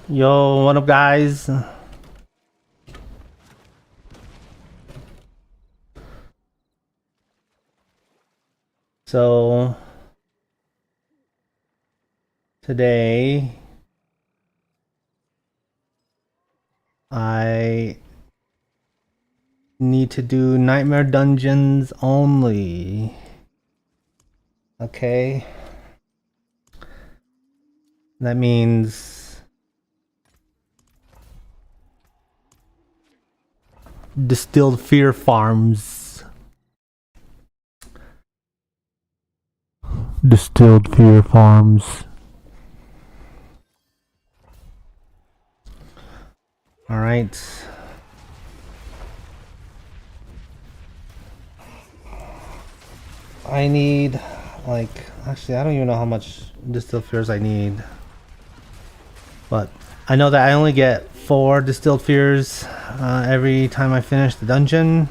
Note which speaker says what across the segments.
Speaker 1: Yo, what up, guys? So, today I need to do Nightmare Dungeons only. Okay? That means Distilled Fear Farms. Distilled Fear Farms. Alright. I need, like, actually, I don't even know how much Distilled Fears I need. But I know that I only get 4 Distilled Fears every time I finish the dungeon.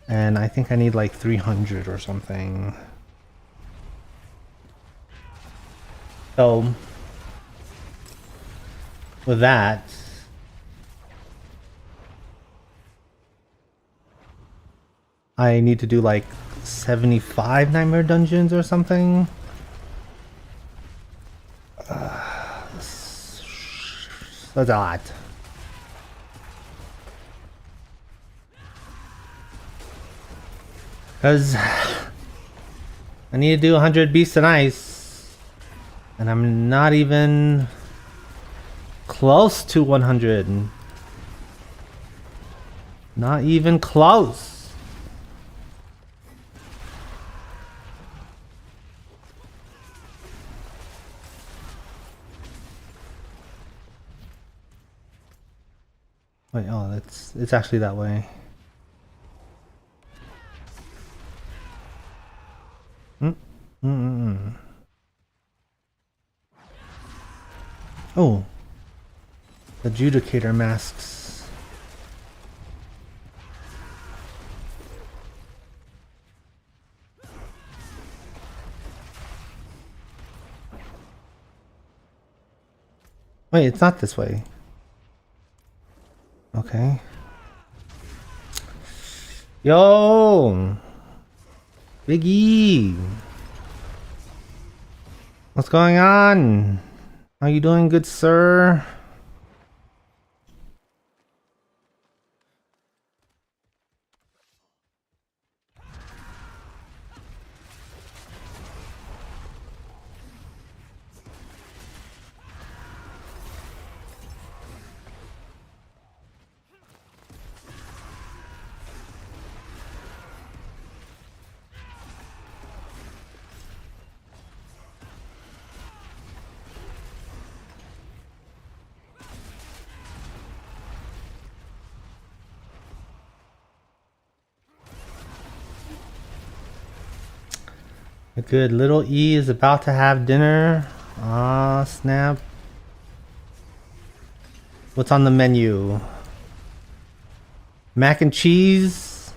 Speaker 1: And I think I need like 300 or something. So, with that, I need to do like 75 Nightmare Dungeons or something. That's a lot. Because I need to do 100 Beasts and Ice. And I'm not even close to 100. Not even close. Wait, oh, it's actually that way. Oh, adjudicator masks. Wait, it's not this way. Okay. Yo! Biggie! What's going on? How you doing, good sir? Good, little E is about to have dinner. Ah, snap. What's on the menu? Mac and cheese,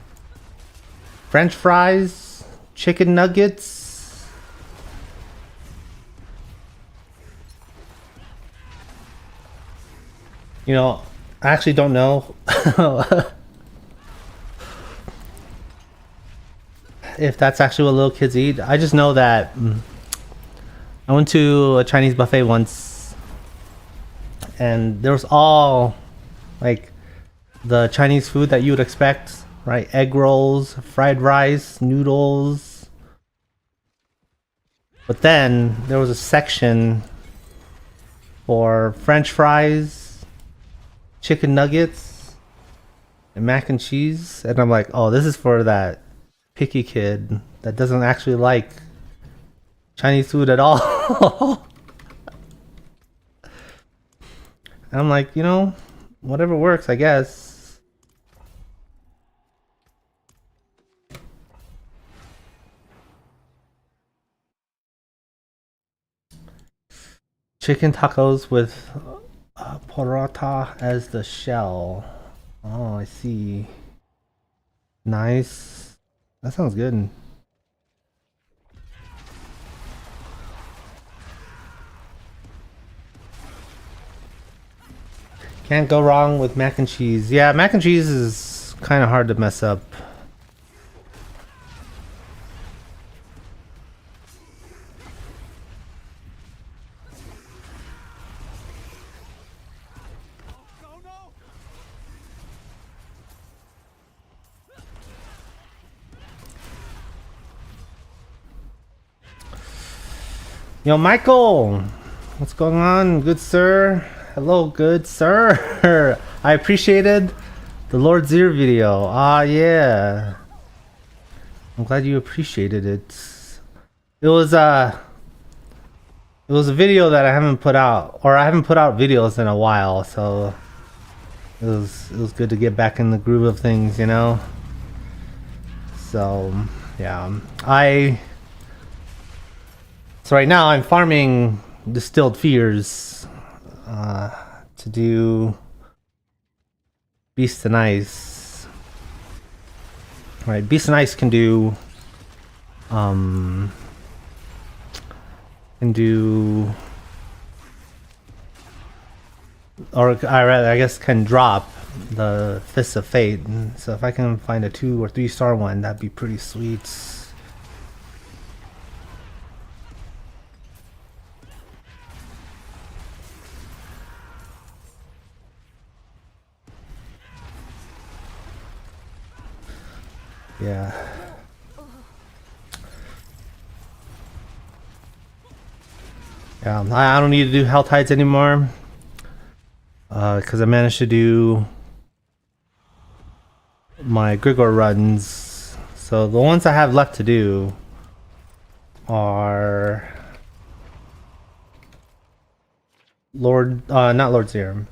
Speaker 1: French fries, chicken nuggets. You know, I actually don't know if that's actually what little kids eat. I just know that I went to a Chinese buffet once and there was all like the Chinese food that you would expect, right? Egg rolls, fried rice, noodles. But then there was a section for French fries, chicken nuggets, and mac and cheese. And I'm like, oh, this is for that picky kid that doesn't actually like Chinese food at all. And I'm like, you know, whatever works, I guess. Chicken tacos with porota as the shell. Oh, I see. Nice. That sounds good. Can't go wrong with mac and cheese. Yeah, mac and cheese is kind of hard to mess up. Yo, Michael! What's going on, good sir? Hello, good sir! I appreciated the Lord Zir video. Ah, yeah. I'm glad you appreciated it. It was a video that I haven't put out, or I haven't put out videos in a while, so it was good to get back in the groove of things, you know? So, yeah. So right now I'm farming distilled fears to do Beast and Ice. Right, Beast and Ice can do or I guess can drop the Fists of Fate. So if I can find a 2 or 3 star one, that'd be pretty sweet. Yeah. Yeah, I don't need to do Hell Tides anymore. Because I managed to do my Grigor runs. So the ones I have left to do are not Lord Zir.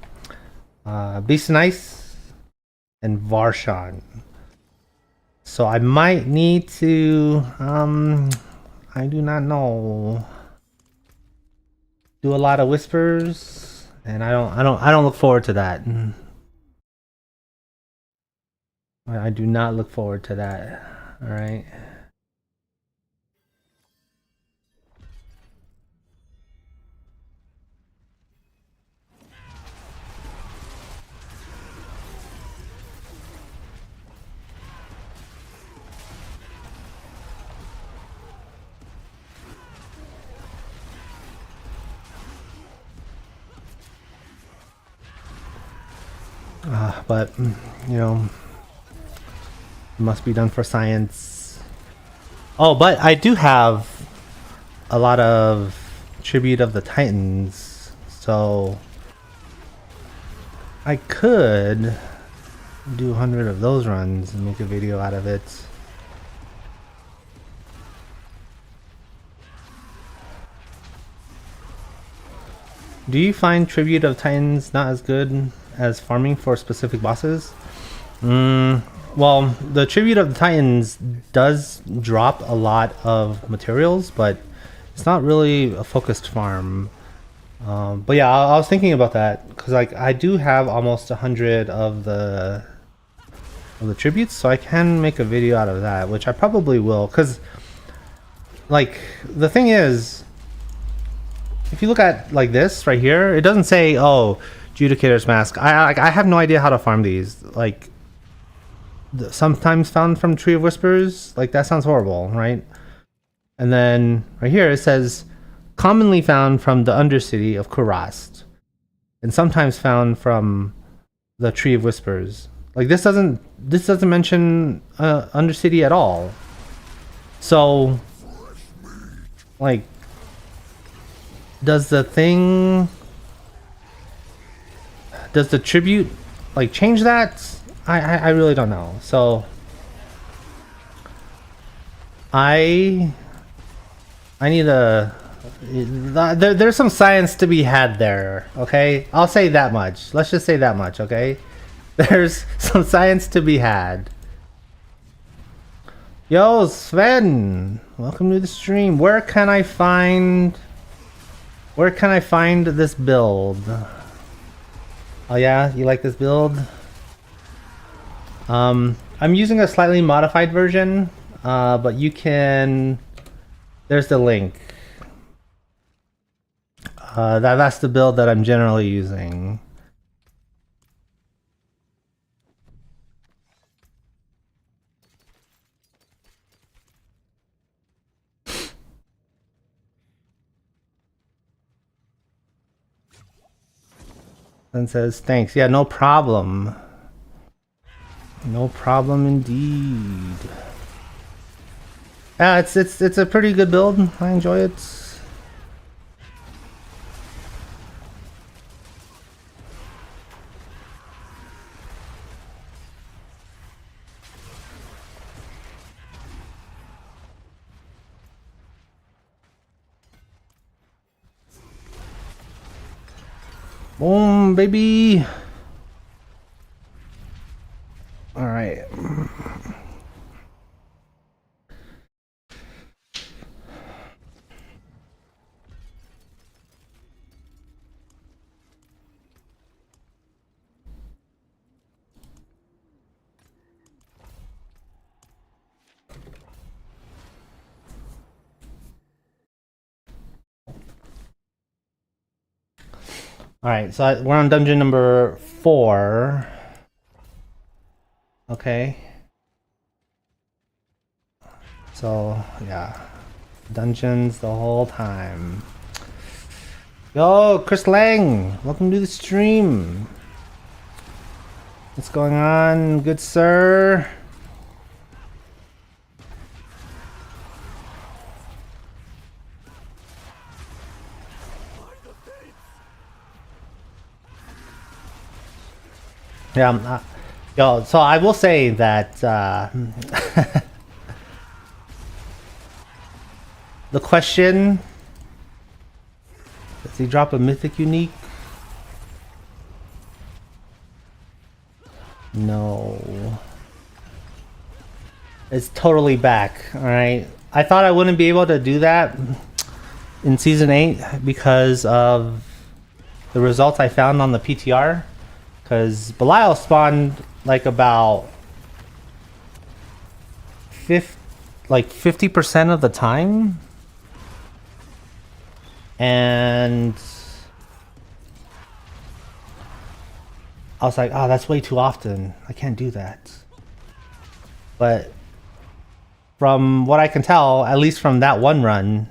Speaker 1: Beast and Ice and Varshan. So I might need to I do not know. Do a lot of whispers, and I don't look forward to that. I do not look forward to that. All right. But you know, it must be done for science. Oh, but I do have a lot of Tribute of the Titans, so I could do 100 of those runs and make a video out of it. Do you find Tribute of Titans not as good as farming for specific bosses? Well, the Tribute of the Titans does drop a lot of materials, but it's not really a focused farm. But yeah, I was thinking about that because like I do have almost 100 of the tributes, so I can make a video out of that, which I probably will. Because like the thing is, if you look at like this right here, it doesn't say, oh, Judicator's Mask. I have no idea how to farm these. Like, sometimes found from Tree of Whispers. Like, that sounds horrible, right? And then right here it says, commonly found from the Undercity of Kurast, and sometimes found from the Tree of Whispers. Like, this doesn't mention Undercity at all. So, like, does the tribute like change that? I really don't know. So I need a there's some science to be had there, okay? I'll say that much. Let's just say that much, okay? There's some science to be had. Yo, Sven, welcome to the stream. Where can I find this build? Oh yeah, you like this build? I'm using a slightly modified version, but you can. There's the link. That's the build that I'm generally using. and says thanks. Yeah, no problem. No problem indeed. Yeah, it's a pretty good build. I enjoy it. Boom, baby. All right. All right, so we're on dungeon number 4. Okay. So, yeah. Dungeons the whole time. Yo, Chris Lang! Welcome to the stream. What's going on, good sir? Yeah, yo, so I will say that the question, does he drop a mythic unique? No. It's totally back, alright? I thought I wouldn't be able to do that in Season 8 because of the results I found on the PTR. Because Belial spawned like about 50% of the time. And I was like, oh, that's way too often. I can't do that. But from what I can tell, at least from that one run,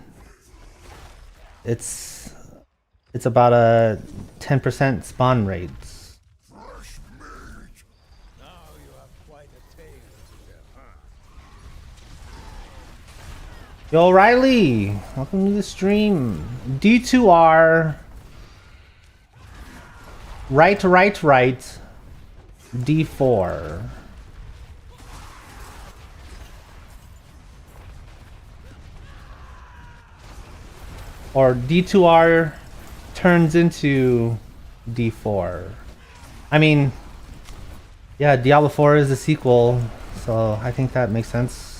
Speaker 1: it's about a 10% spawn rate. Yo, Riley! Welcome to the stream. D2R. Right, D4. Or D2R turns into D4. I mean, yeah, Diablo 4 is a sequel, so I think that makes sense.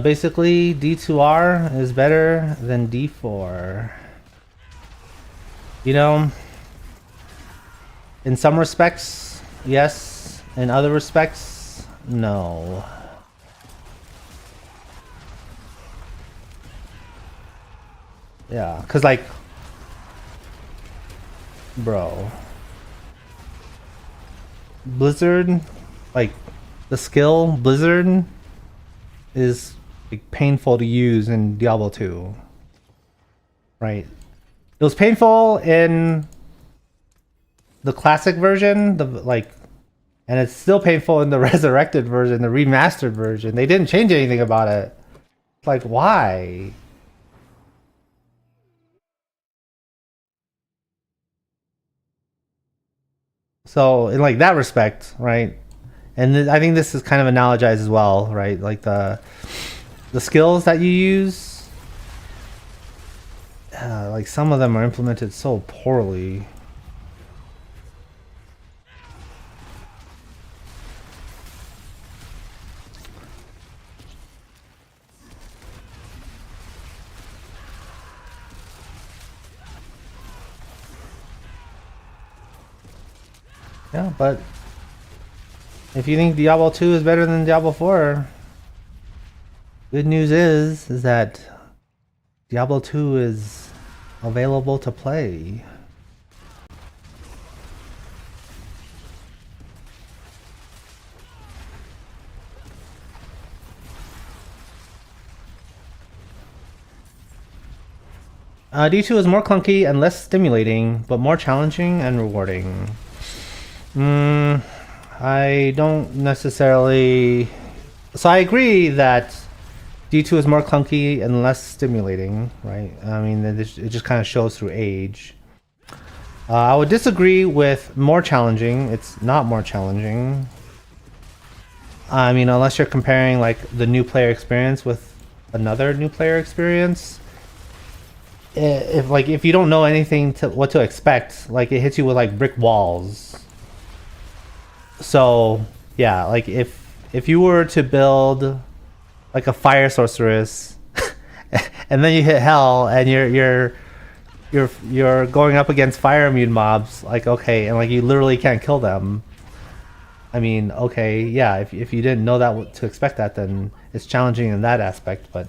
Speaker 1: Basically, D2R is better than D4. You know, in some respects, yes. In other respects, no. Yeah, because like, bro. Blizzard, like, the skill Blizzard is like, painful to use in Diablo 2. Right? It was painful in the classic version, and it's still painful in the resurrected version, the remastered version. They didn't change anything about it. Like, why? So, in like that respect, right? And I think this is kind of analogized as well, right? Like the skills that you use, like some of them are implemented so poorly. Yeah, but if you think Diablo 2 is better than Diablo 4, good news is that Diablo 2 is available to play. D2 is more clunky and less stimulating, but more challenging and rewarding. I don't necessarily... So I agree that D2 is more clunky and less stimulating, right? I mean, it just kind of shows through age. I would disagree with more challenging. It's not more challenging. I mean, unless you're comparing like the new player experience with another new player experience. If you don't know anything what to expect, like it hits you with like brick walls. So yeah, like if you were to build like a fire sorceress, and then you hit hell, and you're going up against fire immune mobs, like okay, and like you literally can't kill them. I mean, okay, yeah, if you didn't know that to expect that, then it's challenging in that aspect. But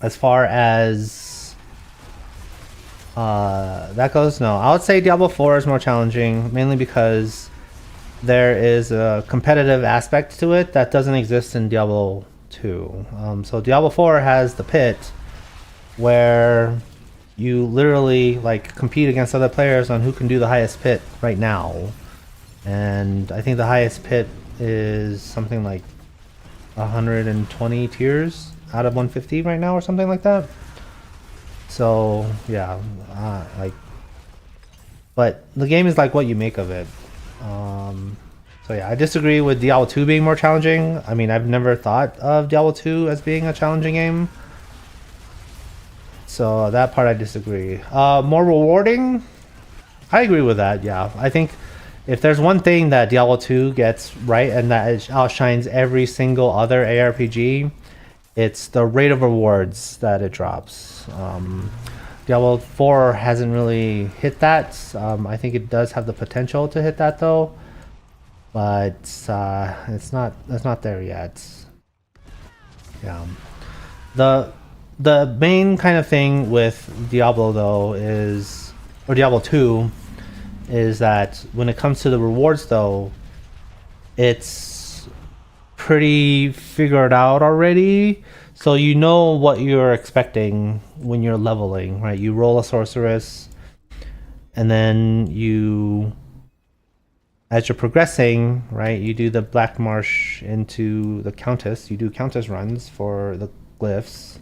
Speaker 1: as far as that goes, no, I would say Diablo 4 is more challenging, mainly because there is a competitive aspect to it that doesn't exist in Diablo 2. So Diablo 4 has the pit, where you literally like compete against other players on who can do the highest pit right now. And I think the highest pit is something like 120 tiers out of 150 right now or something like that. So yeah, but the game is like what you make of it. So yeah, I disagree with Diablo 2 being more challenging. I mean, I've never thought of Diablo 2 as being a challenging game. So that part I disagree. More rewarding? I agree with that, yeah. I think if there's one thing that Diablo 2 gets right and that it outshines every single other ARPG, it's the rate of rewards that it drops. Diablo 4 hasn't really hit that. I think it does have the potential to hit that though, but it's not there yet. Yeah. The main kind of thing with Diablo though is, or Diablo 2, is that when it comes to the rewards though, it's pretty figured out already. So you know what you're expecting when you're leveling, right? You roll a sorceress, and then as you're progressing, right, you do the Black Marsh into the Countess. You do Countess runs for the glyphs.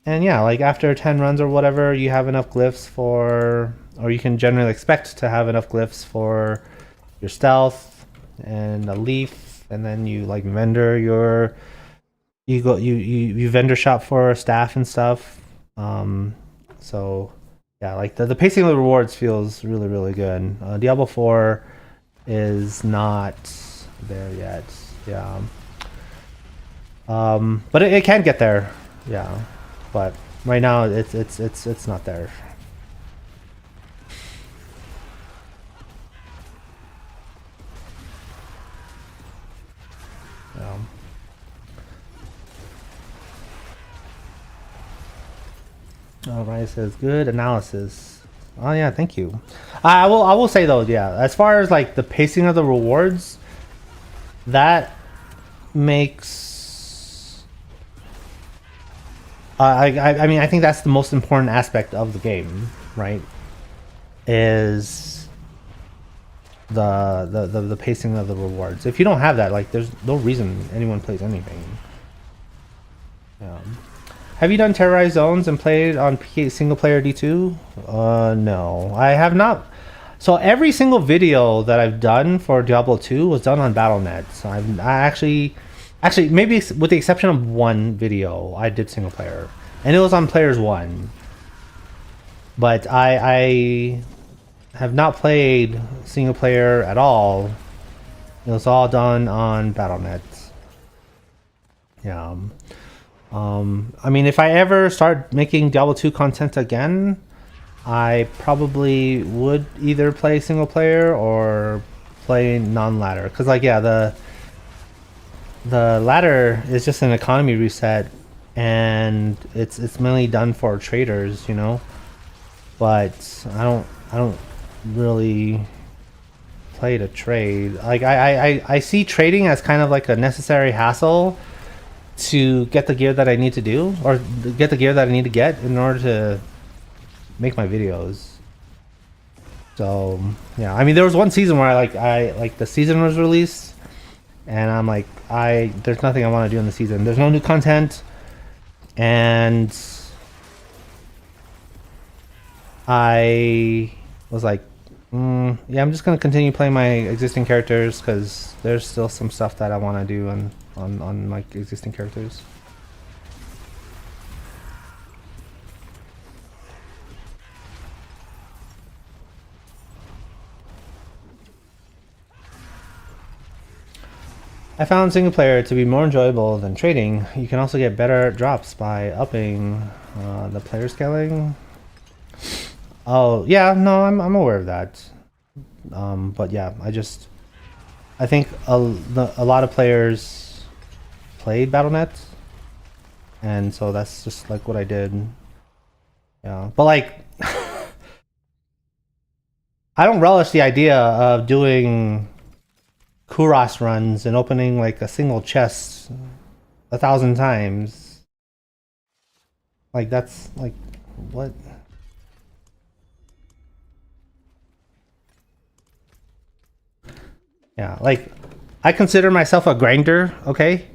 Speaker 1: And yeah, like after 10 runs or whatever, you have enough glyphs for, or you can generally expect to have enough glyphs for your stealth and a leaf, and then you like vendor your, you vendor shop for staff and stuff. So yeah, like the pacing of the rewards feels really, really good. Diablo 4 is not there yet. Yeah. But it can get there. Yeah. But right now it's not there. Ryan says good analysis. Oh yeah, thank you. I will say though, yeah, as far as like the pacing of the rewards, that makes I mean, I think that's the most important aspect of the game, right? Is the pacing of the rewards. If you don't have that, like, there's no reason anyone plays anything. Have you done terrorized zones and played on single player D2? No, I have not. So every single video that I've done for Diablo 2 was done on Battle.net. So I actually, maybe with the exception of one video, I did single player, and it was on Players 1. But I have not played single player at all. It was all done on Battle.net. Yeah. I mean, if I ever start making Diablo 2 content again, I probably would either play single player or play non-ladder. Because, like, yeah, the ladder is just an economy reset, and it's mainly done for traders, you know. But I don't really play to trade. Like, I see trading as kind of like a necessary hassle to get the gear that I need to do, or get the gear that I need to get in order to make my videos. So yeah, I mean, there was one season where I like the season was released, and I'm like, there's nothing I want to do in the season. There's no new content, and I was like, yeah, I'm just gonna continue playing my existing characters because there's still some stuff that I want to do on my existing characters. I found single player to be more enjoyable than trading. You can also get better drops by upping the player scaling. Oh yeah, no, I'm aware of that. But yeah, I think a lot of players played BattleNet, and so that's just like what I did. Yeah, but like, I don't relish the idea of doing Kuros runs and opening like a single chest 1,000 times. Like that's like, what? Yeah, like I consider myself a grinder, okay?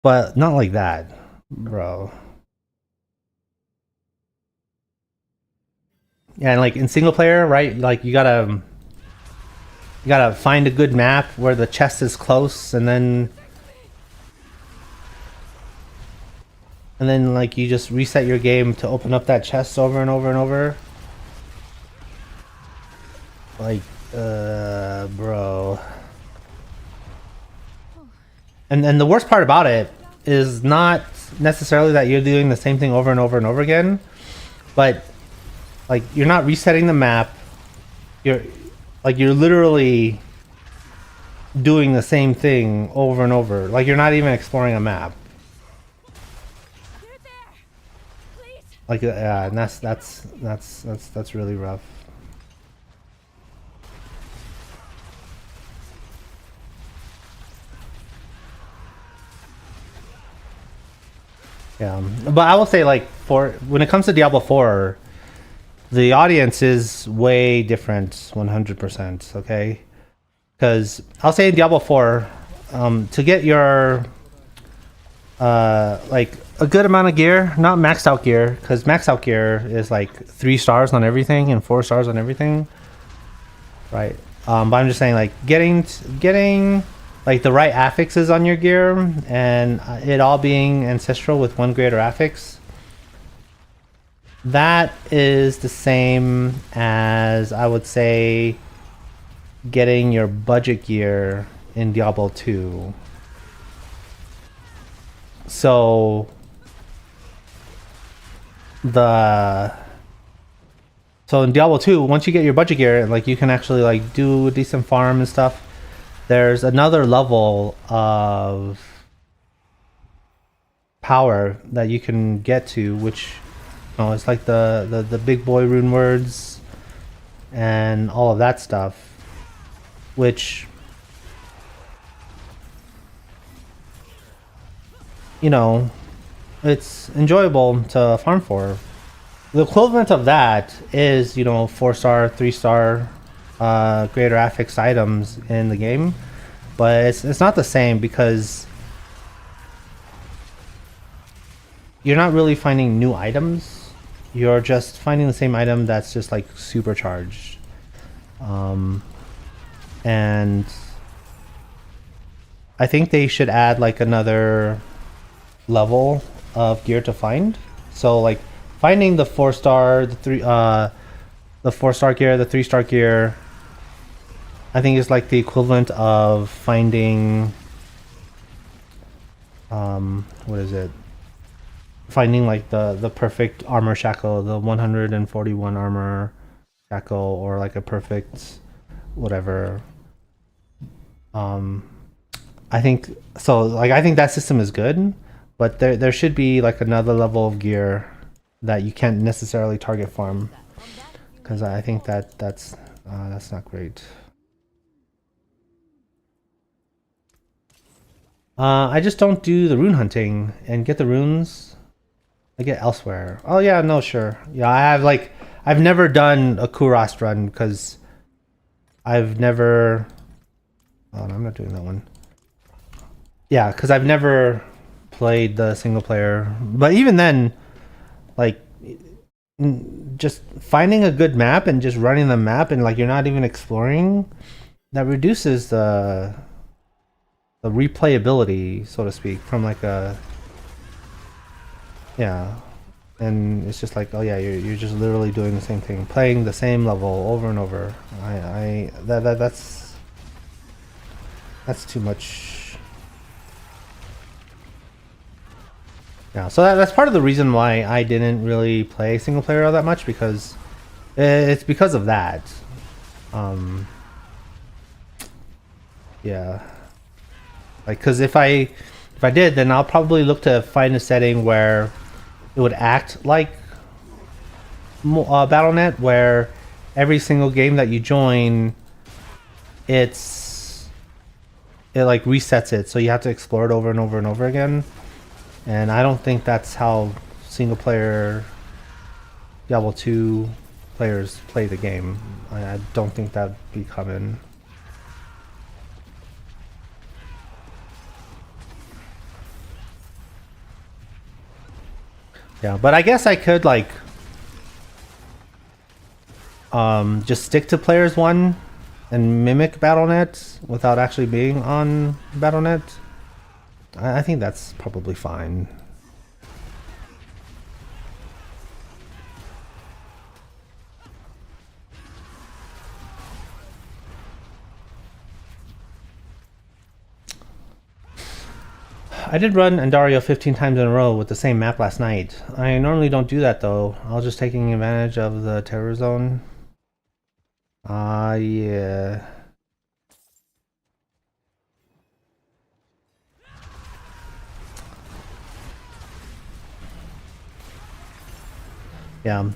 Speaker 1: But not like that, bro. Yeah, and like in single player, right? Like you gotta find a good map where the chest is close, and then like you just reset your game to open up that chest over and over and over. Like, bro. And the worst part about it is not necessarily that you're doing the same thing over and over and over again, but like you're not resetting the map. You're literally doing the same thing over and over. Like you're not even exploring a map. Like yeah, and that's really rough. Yeah, but I will say, like, for when it comes to Diablo 4, the audience is way different, 100%. Okay, because I'll say in Diablo 4, to get your like a good amount of gear, not maxed out gear, because maxed out gear is like 3 stars on everything and 4 stars on everything, right? But I'm just saying, like, getting like the right affixes on your gear, and it all being ancestral with 1 greater affix, that is the same as, I would say, getting your budget gear in Diablo 2. So in Diablo 2, once you get your budget gear, like, you can actually like do a decent farm and stuff. There's another level of power that you can get to, which, you know, it's like the big boy rune words and all of that stuff, which, you know, it's enjoyable to farm for. The equivalent of that is, you know, 4-star, 3-star greater affix items in the game, but it's not the same because you're not really finding new items. You're just finding the same item that's just like supercharged. And I think they should add like another level of gear to find. So like finding the 4-star, the 4-star gear, the 3-star gear, I think is like the equivalent of finding what is it? Finding like the perfect armor shackle, the 141 armor shackle, or like a perfect whatever. I think so. Like, I think that system is good, but there should be like another level of gear that you can't necessarily target farm, because I think that's not great. I just don't do the rune hunting and get the runes. I get elsewhere. Oh yeah, no, sure. Yeah, I've never done a Kurast run because I've never. Oh no, I'm not doing that one. Yeah, because I've never played the single player. But even then, like, just finding a good map and just running the map and like you're not even exploring, that reduces the replayability, so to speak, from like a yeah. And it's just like, oh yeah, you're just literally doing the same thing, playing the same level over and over. That's too much. Yeah, so that's part of the reason why I didn't really play single player all that much, because it's because of that. Yeah, like because if I did, then I'll probably look to find a setting where it would act like Battle.net, where every single game that you join, it like resets it, so you have to explore it over and over and over again. And I don't think that's how single player Diablo 2 players play the game. I don't think that'd be common. Yeah, but I guess I could like just stick to players 1 and mimic Battle.net without actually being on Battle.net. I think that's probably fine. I did run Andario 15 times in a row with the same map last night. I normally don't do that though. I was just taking advantage of the terror zone. Yeah. Yeah.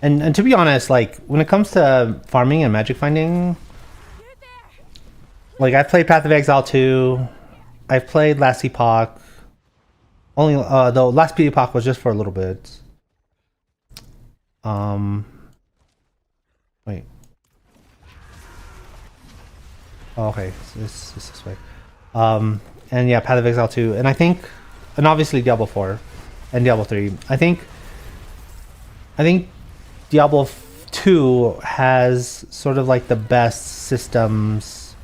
Speaker 1: And to be honest, like when it comes to farming and magic finding, like I've played Path of Exile 2, I've played Last Epoch. Only though Last Epoch was just for a little bit. Wait. Oh, okay, so it's this way. And yeah, Path of Exile 2, and I think, and obviously Diablo 4 and Diablo 3. I think Diablo 2 has sort of like the best systems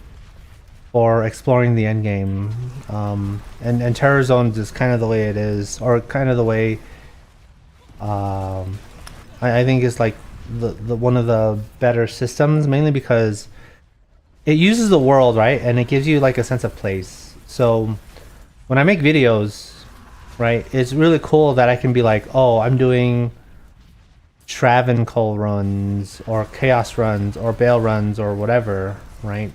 Speaker 1: for exploring the end game. And Terror Zones is kind of the way it is, or kind of the way I think is like the one of the better systems, mainly because it uses the world, right, and it gives you like a sense of place. So when I make videos, right, it's really cool that I can be like, oh, I'm doing Travancore runs or Chaos runs or Bale runs or whatever, right?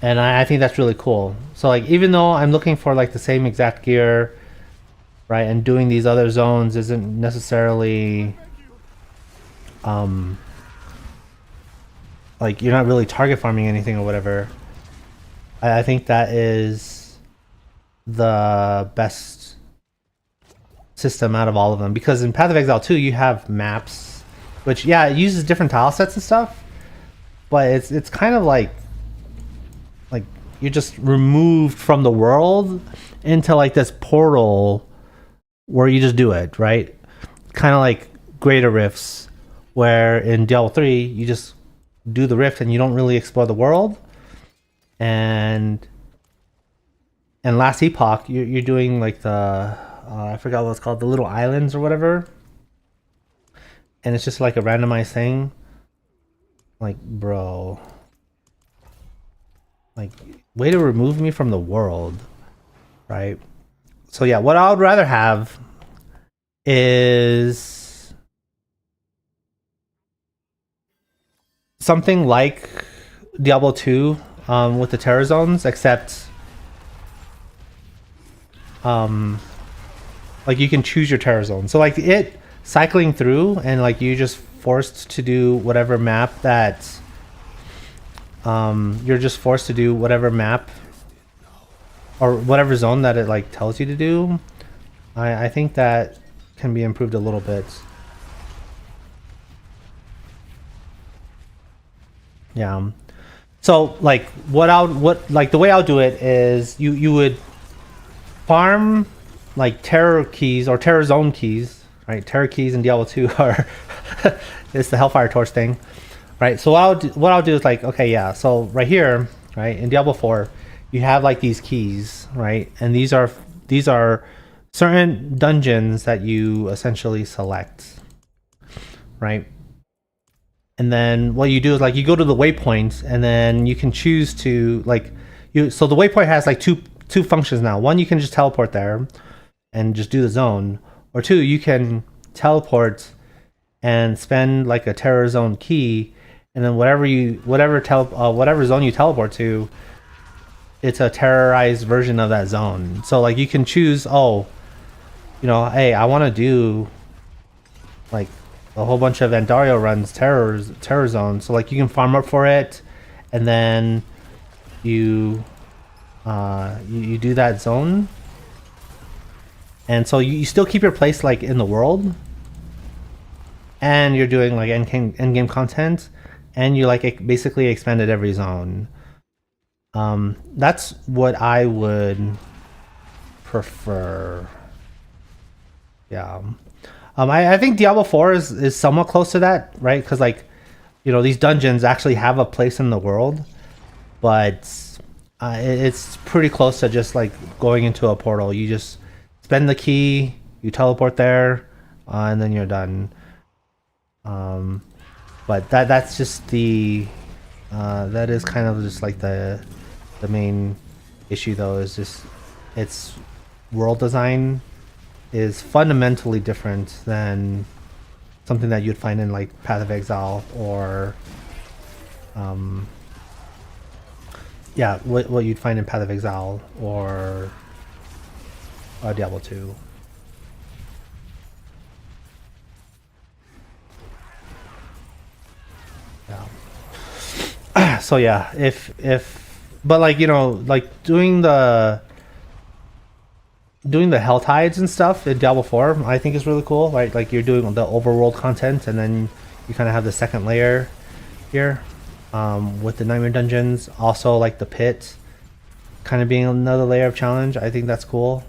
Speaker 1: And I think that's really cool. So like, even though I'm looking for like the same exact gear, right, and doing these other zones isn't necessarily like you're not really target farming anything or whatever, I think that is the best system out of all of them. Because in Path of Exile 2 you have maps, which yeah, it uses different tile sets and stuff, but it's kind of like you're just removed from the world into like this portal where you just do it, right? Kind of like Greater Rifts, where in Diablo 3 you just do the rift and you don't really explore the world. And Last Epoch, you're doing like the I forgot what it's called, the little islands or whatever, and it's just like a randomized thing. Like, bro, like, way to remove me from the world, right? So yeah, what I would rather have is something like Diablo 2 with the terror zones, except like you can choose your terror zone. So like it cycling through and like you just forced to do whatever map that you're just forced to do whatever map or whatever zone that it like tells you to do. I think that can be improved a little bit. Yeah. So like what the way I'll do it is you would farm like terror keys or terror zone keys, right? Terror keys in Diablo 2 are it's the Hellfire Torch thing, right? So what I'll do is like, okay, yeah. So right here, right, in Diablo 4, you have like these keys, right? And these are certain dungeons that you essentially select, right? And then what you do is like you go to the waypoint and then you can choose to like you so the waypoint has like two functions now. One, you can just teleport there and just do the zone, or two, you can teleport and spend like a terror zone key, and then whatever zone you teleport to, it's a terrorized version of that zone. So like you can choose, oh, hey, I want to do like a whole bunch of Andario runs terror zones. So like you can farm up for it, and then you you do that zone, and so you still keep your place like in the world, and you're doing like end game content, and you like basically expanded every zone. That's what I would prefer. Yeah. I think Diablo 4 is somewhat close to that, right? Because like, these dungeons actually have a place in the world, but it's pretty close to just like going into a portal. You just spend the key, you teleport there, and then you're done. But that's just that is kind of just like the main issue though, is just its world design is fundamentally different than something that you'd find in like Path of Exile or what you'd find in Path of Exile or Diablo 2. Yeah. So yeah, but like like doing the hell tides and stuff in Diablo 4 I think is really cool, right? Like you're doing the overworld content and then you kind of have the second layer here with the nightmare dungeons, also like the pit kind of being another layer of challenge. I think that's cool.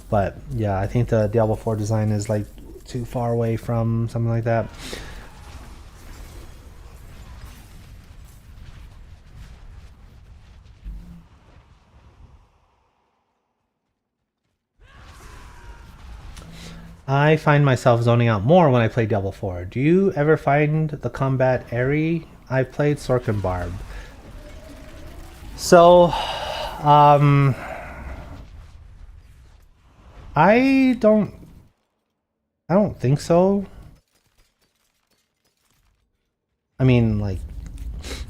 Speaker 1: But yeah, I think the Diablo 4 design is like too far away from something like that. I find myself zoning out more when I play Diablo 4. Do you ever find the combat airy? I played Sork and Barb. So, I don't think so. I mean, like,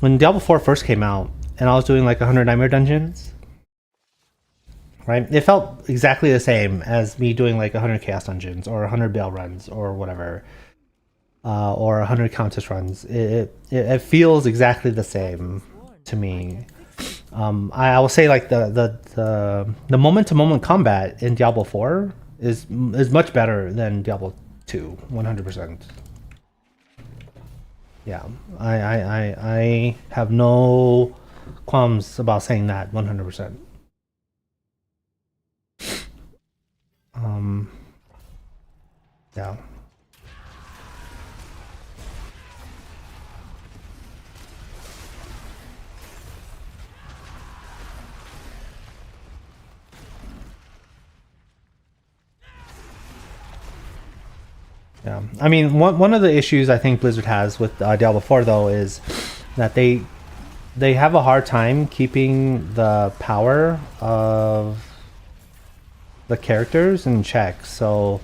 Speaker 1: when Diablo 4 first came out, and I was doing like 100 Nightmare Dungeons, right? It felt exactly the same as me doing like 100 Chaos Dungeons or 100 Bale runs or whatever, or 100 Countess runs. It feels exactly the same to me. I will say like the moment to moment combat in Diablo 4 is much better than Diablo 2, 100%. Yeah, I have no qualms about saying that 100%. Yeah. Yeah, I mean, one of the issues I think Blizzard has with Diablo 4 though is that they have a hard time keeping the power of the characters in check. So,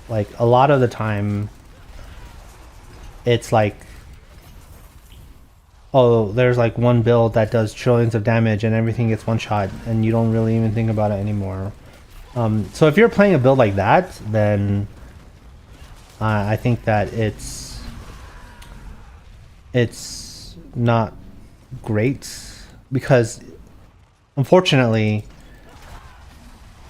Speaker 1: like a lot of the time, it's like, oh, there's like one build that does trillions of damage and everything gets one shot, and you don't really even think about it anymore. So if you're playing a build like that, then I think that it's not great. because unfortunately,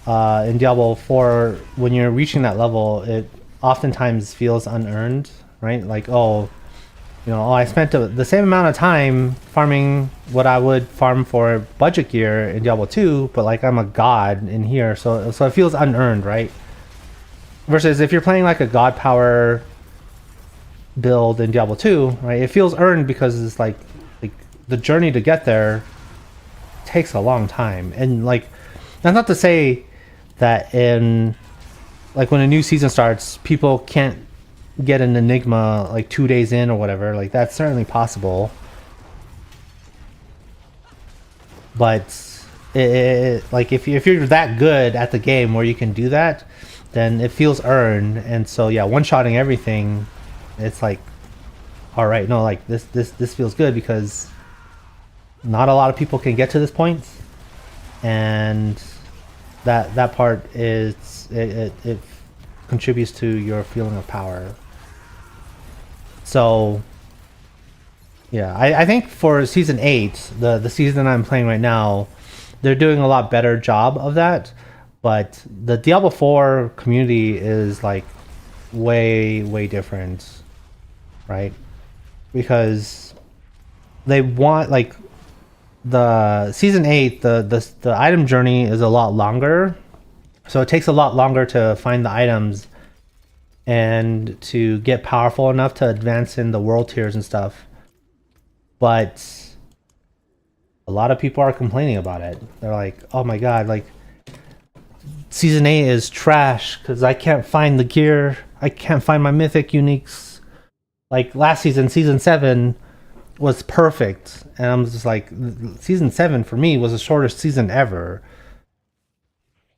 Speaker 1: in Diablo 4, when you're reaching that level, it oftentimes feels unearned, right? Like, oh, I spent the same amount of time farming what I would farm for budget gear in Diablo 2, but like I'm a god in here, so it feels unearned, right? Versus if you're playing like a god power build in Diablo 2, right? It feels earned because it's like the journey to get there takes a long time. And like, that's not to say that in like when a new season starts, people can't get an enigma like 2 days in or whatever. Like that's certainly possible. But like if you're that good at the game where you can do that, then it feels earned. And so yeah, one-shotting everything, it's like, all right, no, like this feels good because not a lot of people can get to this point, and that part is it contributes to your feeling of power. So yeah, I think for season 8, the season I'm playing right now, they're doing a lot better job of that. But the Diablo 4 community is like way different, right? Because they want like the season 8, the item journey is a lot longer, so it takes a lot longer to find the items and to get powerful enough to advance in the world tiers and stuff. But a lot of people are complaining about it. They're like, oh my god, like season 8 is trash because I can't find the gear, I can't find my mythic uniques. Like last season, season 7 was perfect, and I'm just like, season 7 for me was the shortest season ever,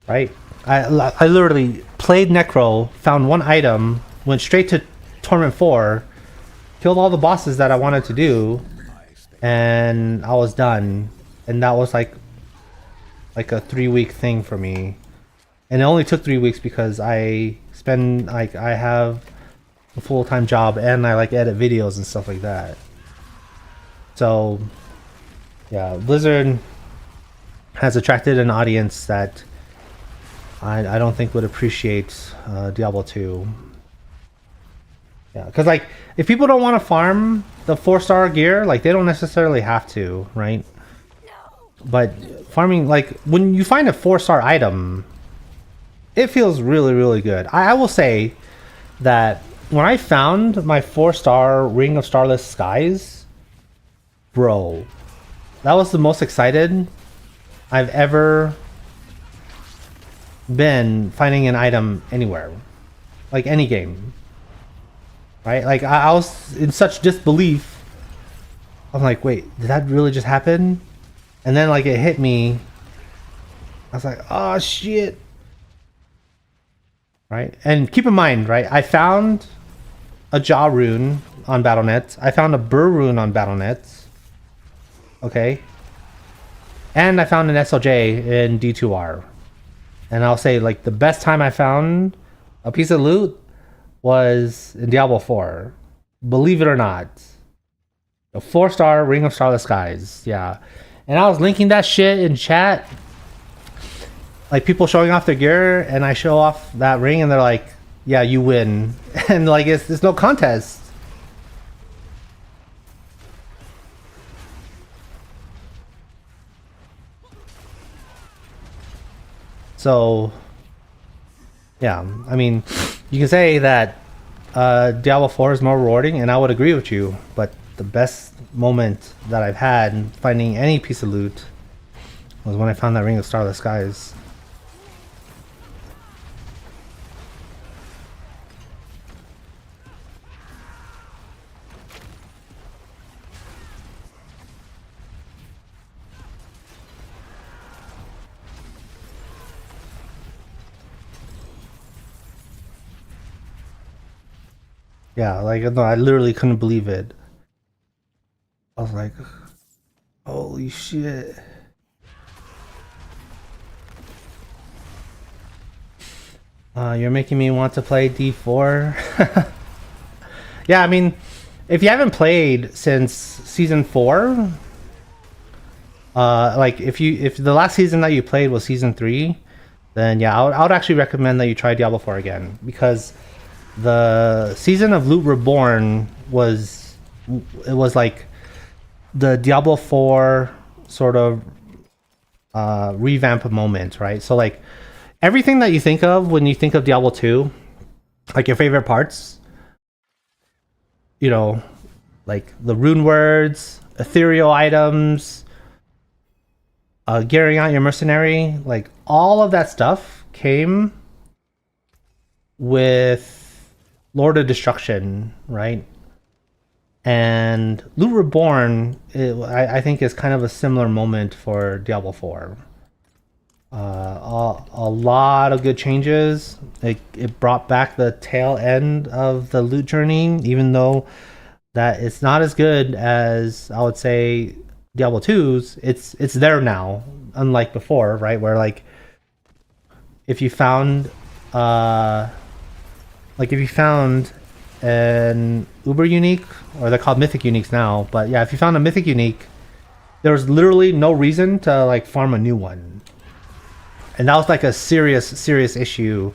Speaker 1: right? I literally played Necro, found one item, went straight to Torment 4, killed all the bosses that I wanted to do, and I was done. And that was like a 3-week thing for me, and it only took 3 weeks because I have a full-time job and I like edit videos and stuff like that. So yeah, Blizzard has attracted an audience that I don't think would appreciate Diablo 2. Yeah, because like if people don't want to farm the 4-star gear, like they don't necessarily have to, right? But farming, like when you find a 4-star item, it feels really good. I will say that when I found my 4-star Ring of Starless Skies, bro, that was the most excited I've ever been finding an item anywhere, like any game, right? Like I was in such disbelief. I'm like, wait, did that really just happen? And then like it hit me. I was like, oh shit, right? And keep in mind, right, I found a Jaw rune on Battle.net, I found a Burr rune on Battle.net, okay, and I found an SLJ in D2R. And I'll say, like, the best time I found a piece of loot was in Diablo 4. Believe it or not. A 4-star Ring of Starless Skies. Yeah. And I was linking that shit in chat. Like, people showing off their gear, and I show off that ring, and they're like, yeah, you win. And, like, it's no contest. So, yeah, I mean, you can say that Diablo 4 is more rewarding, and I would agree with you, but the best moment that I've had finding any piece of loot was when I found that Ring of Starless Skies. Yeah, like, no, I literally couldn't believe it. I was like, holy shit. You're making me want to play D4. Yeah, I mean, if you haven't played since season 4, Like if the last season that you played was season 3, then yeah, I would actually recommend that you try Diablo 4 again, because the season of Loot Reborn was, it was like the Diablo 4 sort of revamp moment, right? So like everything that you think of when you think of Diablo 2, like your favorite parts, you know, like the rune words, ethereal items, gearing out your mercenary, like all of that stuff came with Lord of Destruction, right? And Loot Reborn, I think, is kind of a similar moment for Diablo 4. A lot of good changes. It brought back the tail end of the loot journey, even though that it's not as good as, I would say, Diablo 2's. It's there now, unlike before, right? Where like if you found an Uber unique, or they're called mythic uniques now, but yeah, if you found a mythic unique, there was literally no reason to like farm a new one, and that was like a serious issue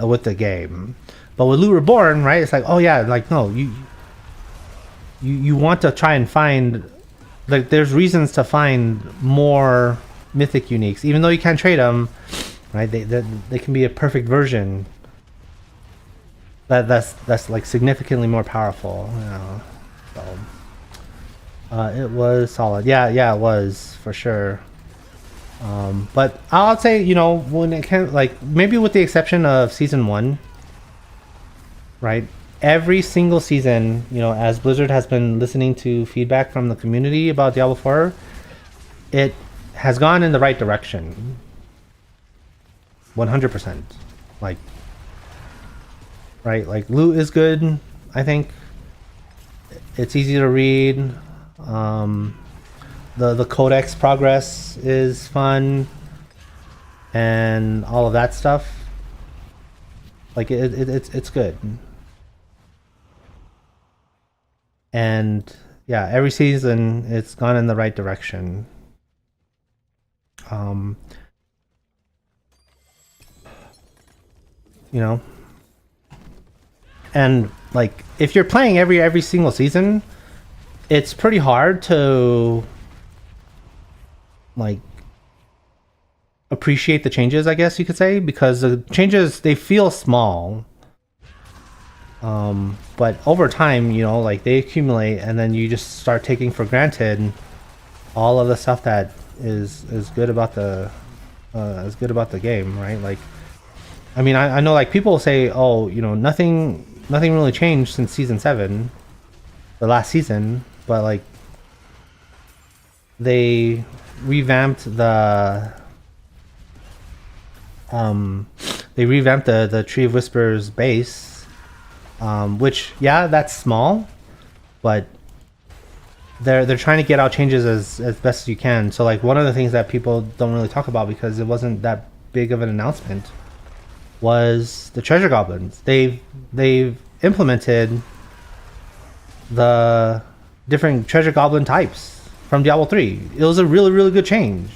Speaker 1: with the game. But with Loot Reborn, right, it's like, oh yeah, like no, you want to try and find, like, there's reasons to find more mythic uniques, even though you can't trade them, right? They can be a perfect version that's like significantly more powerful, you know. So it was solid. Yeah, it was for sure. But I'll say, you know, when it can, like, maybe with the exception of season 1, right? Every single season, you know, as Blizzard has been listening to feedback from the community about Diablo 4, it has gone in the right direction. 100%. Like, right? Like, loot is good, I think. It's easy to read. The codex progress is fun, and all of that stuff. Like, it's good. And yeah, every season it's gone in the right direction. You know, and like if you're playing every single season, it's pretty hard to like appreciate the changes, I guess you could say, because the changes, they feel small. But over time, you know, like they accumulate, and then you just start taking for granted all of the stuff that is good about the game, right? Like, I mean, I know like people say, oh, you know, nothing really changed since season 7, the last season, but like they revamped the Tree of Whispers base, which, yeah, that's small, but they're trying to get out changes as best as you can. So like one of the things that people don't really talk about, because it wasn't that big of an announcement, was the treasure goblins. They've implemented the different treasure goblin types from Diablo 3. It was a really good change,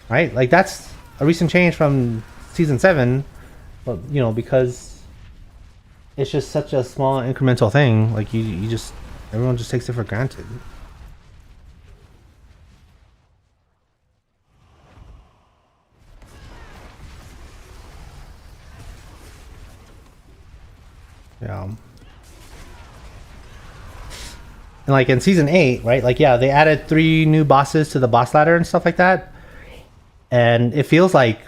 Speaker 1: right? Like that's a recent change from season 7, but you know, because it's just such a small incremental thing, like you just, everyone just takes it for granted. Yeah. And like in season 8, right? Like, yeah, they added 3 new bosses to the boss ladder and stuff like that. And it feels like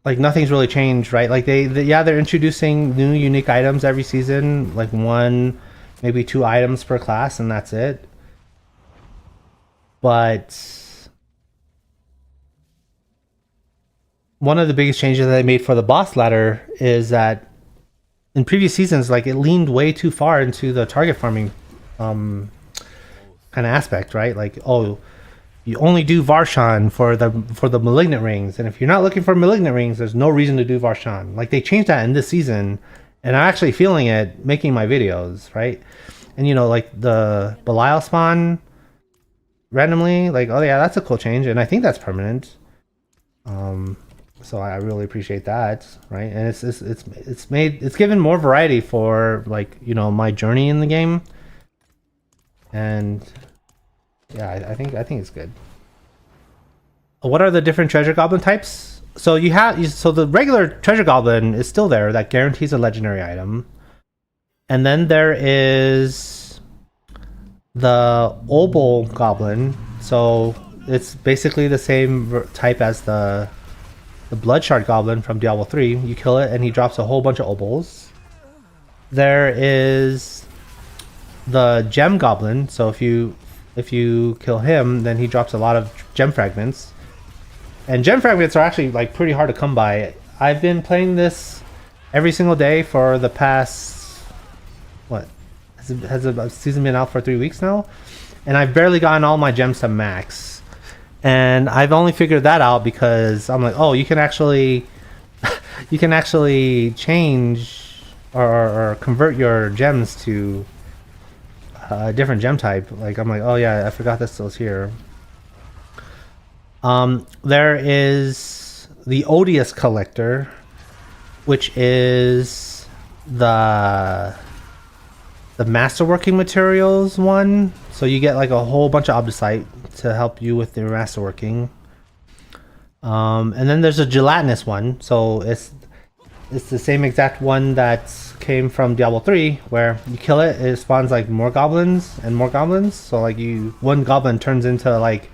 Speaker 1: nothing's really changed, right? Like they're introducing new unique items every season, like 1, maybe 2 items per class, and that's it. But one of the biggest changes that they made for the boss ladder is that in previous seasons, like, it leaned way too far into the target farming kind of aspect, right? Like, oh, you only do Varshan for the malignant rings, and if you're not looking for malignant rings, there's no reason to do Varshan. Like, they changed that in this season, and I'm actually feeling it making my videos, right? And you know, like the Belial spawn randomly. Like, oh yeah, that's a cool change, and I think that's permanent. So I really appreciate that, right? And it's given more variety for, like, you know, my journey in the game, and yeah, I think it's good. What are the different treasure goblin types? So so the regular treasure goblin is still there, that guarantees a legendary item, and then there is the obol goblin. So it's basically the same type as the Bloodshard Goblin from Diablo 3. You kill it and he drops a whole bunch of obols. There is the Gem Goblin. So if you kill him, then he drops a lot of gem fragments. And gem fragments are actually like pretty hard to come by. I've been playing this every single day for the past, what? Has the season been out for 3 weeks now? And I've barely gotten all my gems to max. And I've only figured that out because I'm like, oh, you can actually change or convert your gems to a different gem type. Like, I'm like, oh yeah, I forgot this was here. There is the Odious Collector, which is the masterworking materials one. So you get like a whole bunch of obdusite to help you with your masterworking. And then there's a gelatinous one. So it's the same exact one that came from Diablo 3, where you kill it, it spawns like more goblins and more goblins. So like one goblin turns into like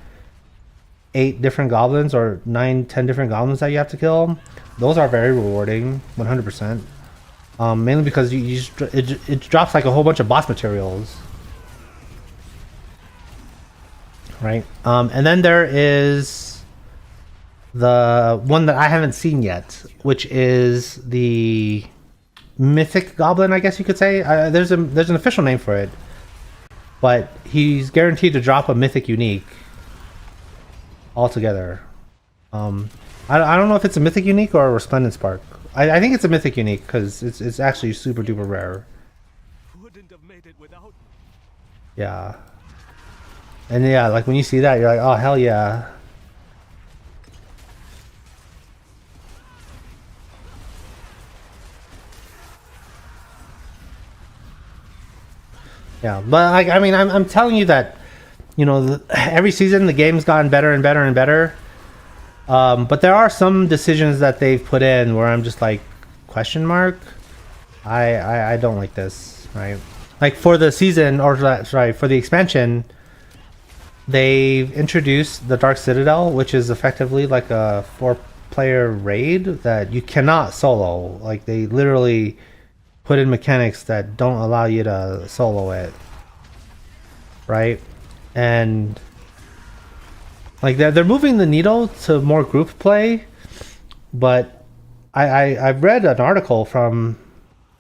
Speaker 1: 8 different goblins, or 9, 10 different goblins that you have to kill. Those are very rewarding, 100%. Mainly because it drops like a whole bunch of boss materials, right? And then there is the one that I haven't seen yet, which is the Mythic Goblin, I guess you could say. There's an official name for it, but he's guaranteed to drop a Mythic Unique altogether. I don't know if it's a Mythic Unique or a Resplendent Spark. I think it's a Mythic Unique because it's actually super duper rare. Wouldn't have made it without me. Yeah. And yeah, like when you see that, you're like, oh hell yeah. Yeah, but like, I mean, I'm telling you that, you know, every season the game's gotten better and better and better. But there are some decisions that they've put in where I'm just like, question mark. I don't like this, right? Like for the season, or sorry, for the expansion, they've introduced the Dark Citadel, which is effectively like a 4-player raid that you cannot solo. Like they literally put in mechanics that don't allow you to solo it, right? And like they're moving the needle to more group play, but I've read an article from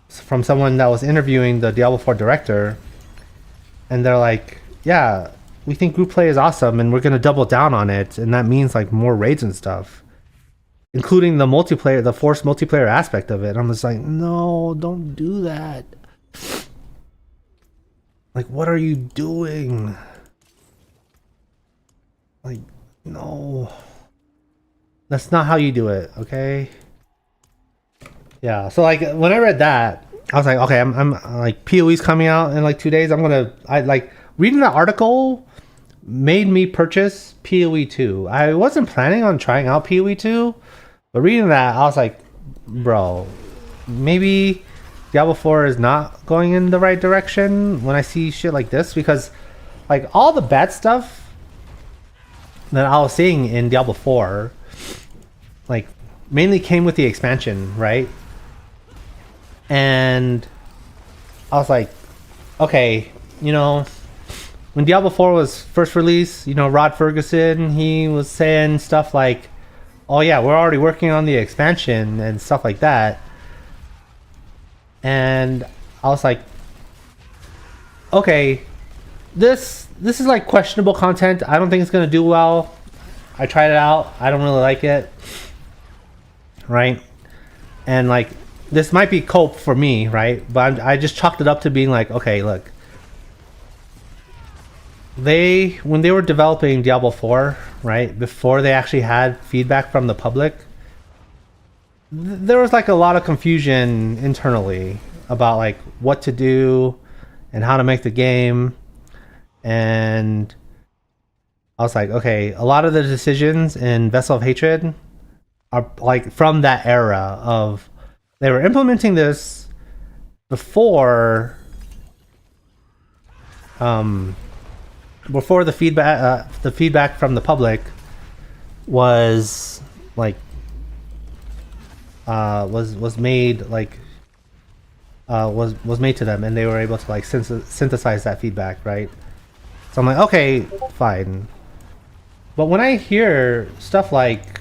Speaker 1: someone that was interviewing the Diablo 4 director, and they're like, yeah, we think group play is awesome and we're gonna double down on it, and that means like more raids and stuff, including the multiplayer, the forced multiplayer aspect of it. I'm just like, no, don't do that. Like, what are you doing? Like, no, that's not how you do it, okay? Yeah, so like when I read that, I was like, okay, I'm like, PoE's coming out in like 2 days. I like reading that article made me purchase PoE 2. I wasn't planning on trying out PoE 2, but reading that, I was like, bro, maybe Diablo 4 is not going in the right direction when I see shit like this, because like all the bad stuff that I was seeing in Diablo 4 like mainly came with the expansion, right? And I was like, okay, you know, when Diablo 4 was first released, you know, Rod Ferguson, he was saying stuff like, oh yeah, we're already working on the expansion and stuff like that. And I was like, okay, this is like questionable content. I don't think it's gonna do well. I tried it out. I don't really like it. Right? And like, this might be cope for me, right? But I just chalked it up to being like, okay, look, when they were developing Diablo 4, right, before they actually had feedback from the public, there was like a lot of confusion internally about like what to do and how to make the game. And I was like, okay, a lot of the decisions in Vessel of Hatred are like from that era of they were implementing this um before the feedback from the public was like was made like was made to them, and they were able to like synthesize that feedback, right? So I'm like, okay, fine. But when I hear stuff like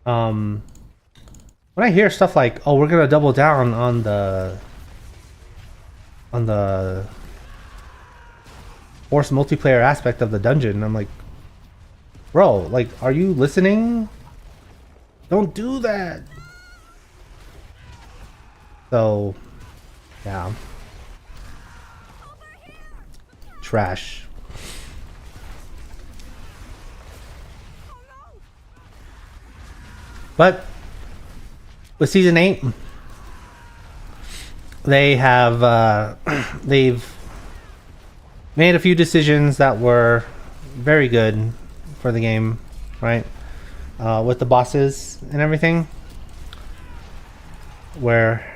Speaker 1: um oh, we're gonna double down on the forced multiplayer aspect of the dungeon, I'm like, bro, like, are you listening? Don't do that. So, yeah. Trash. But with season 8, they have they've made a few decisions that were very good for the game, right? With the bosses and everything, where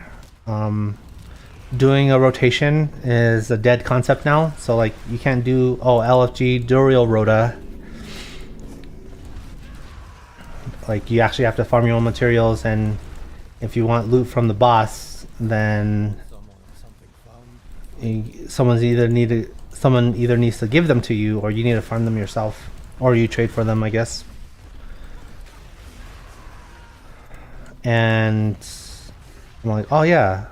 Speaker 1: doing a rotation is a dead concept now. So like you can't do LFG Duriel Rota. Like you actually have to farm your own materials, and if you want loot from the boss, then someone either needs to give them to you, or you need to farm them yourself, or you trade for them, I guess. And I'm like, oh yeah,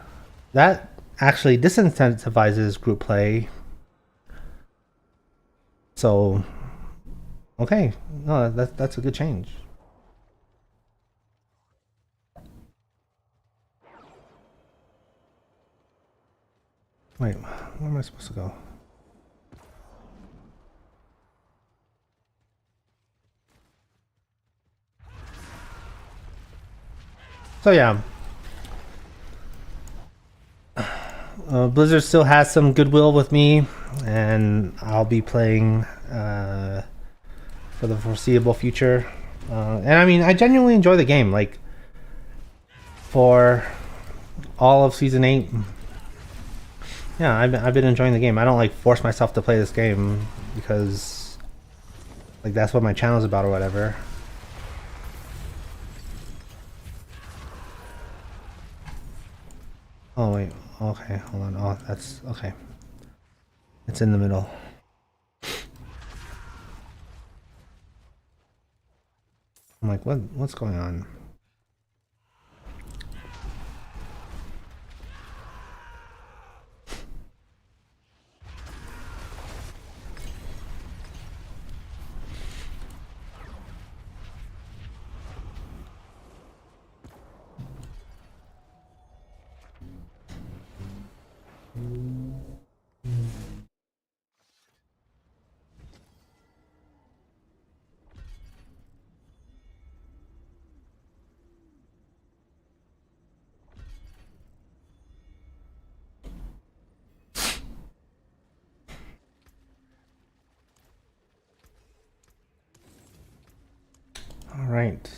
Speaker 1: that actually disincentivizes group play. So, okay, no, that's a good change. Wait, where am I supposed to go? So yeah, Blizzard still has some goodwill with me, and I'll be playing for the foreseeable future. And I mean, I genuinely enjoy the game. Like, for all of season 8, yeah, I've been enjoying the game. I don't like force myself to play this game because like that's what my channel's about or whatever. Oh wait, okay, hold on. Oh, that's okay. It's in the middle. I'm like, what's going on? All right.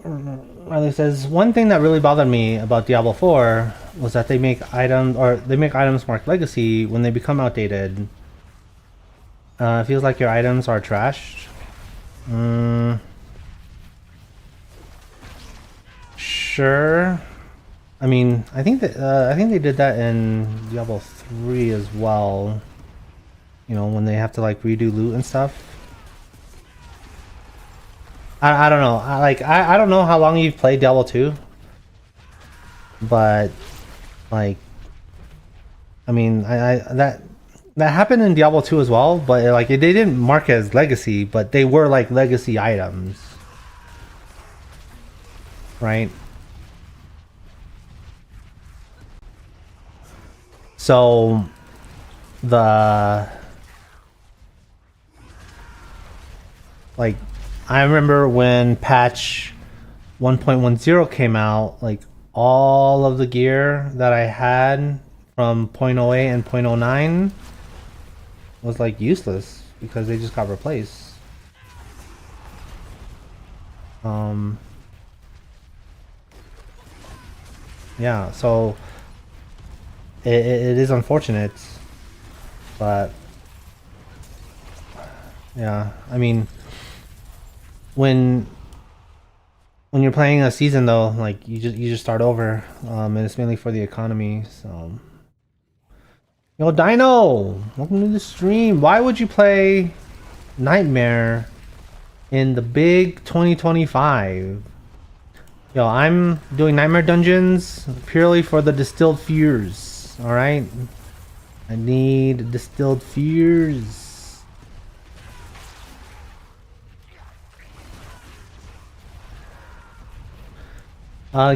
Speaker 1: Riley says, one thing that really bothered me about Diablo 4 was that they make items marked legacy when they become outdated. It feels like your items are trashed. Sure. I mean, I think they did that in Diablo 3 as well. You know, when they have to like redo loot and stuff. I don't know. I don't know how long you've played Diablo 2, but like I mean, that happened in Diablo 2 as well, but like they didn't mark as legacy, but they were like legacy items, right? So the like I remember when patch 1.10 came out, like all of the gear that I had from .08 and .09 was like useless because they just got replaced. Yeah, so it is unfortunate, but yeah, I mean, when you're playing a season though, like you just start over, and it's mainly for the economy. So, yo, Dino, welcome to the stream. Why would you play Nightmare in the big 2025? Yo, I'm doing Nightmare Dungeons purely for the distilled fears. All right, I need distilled fears.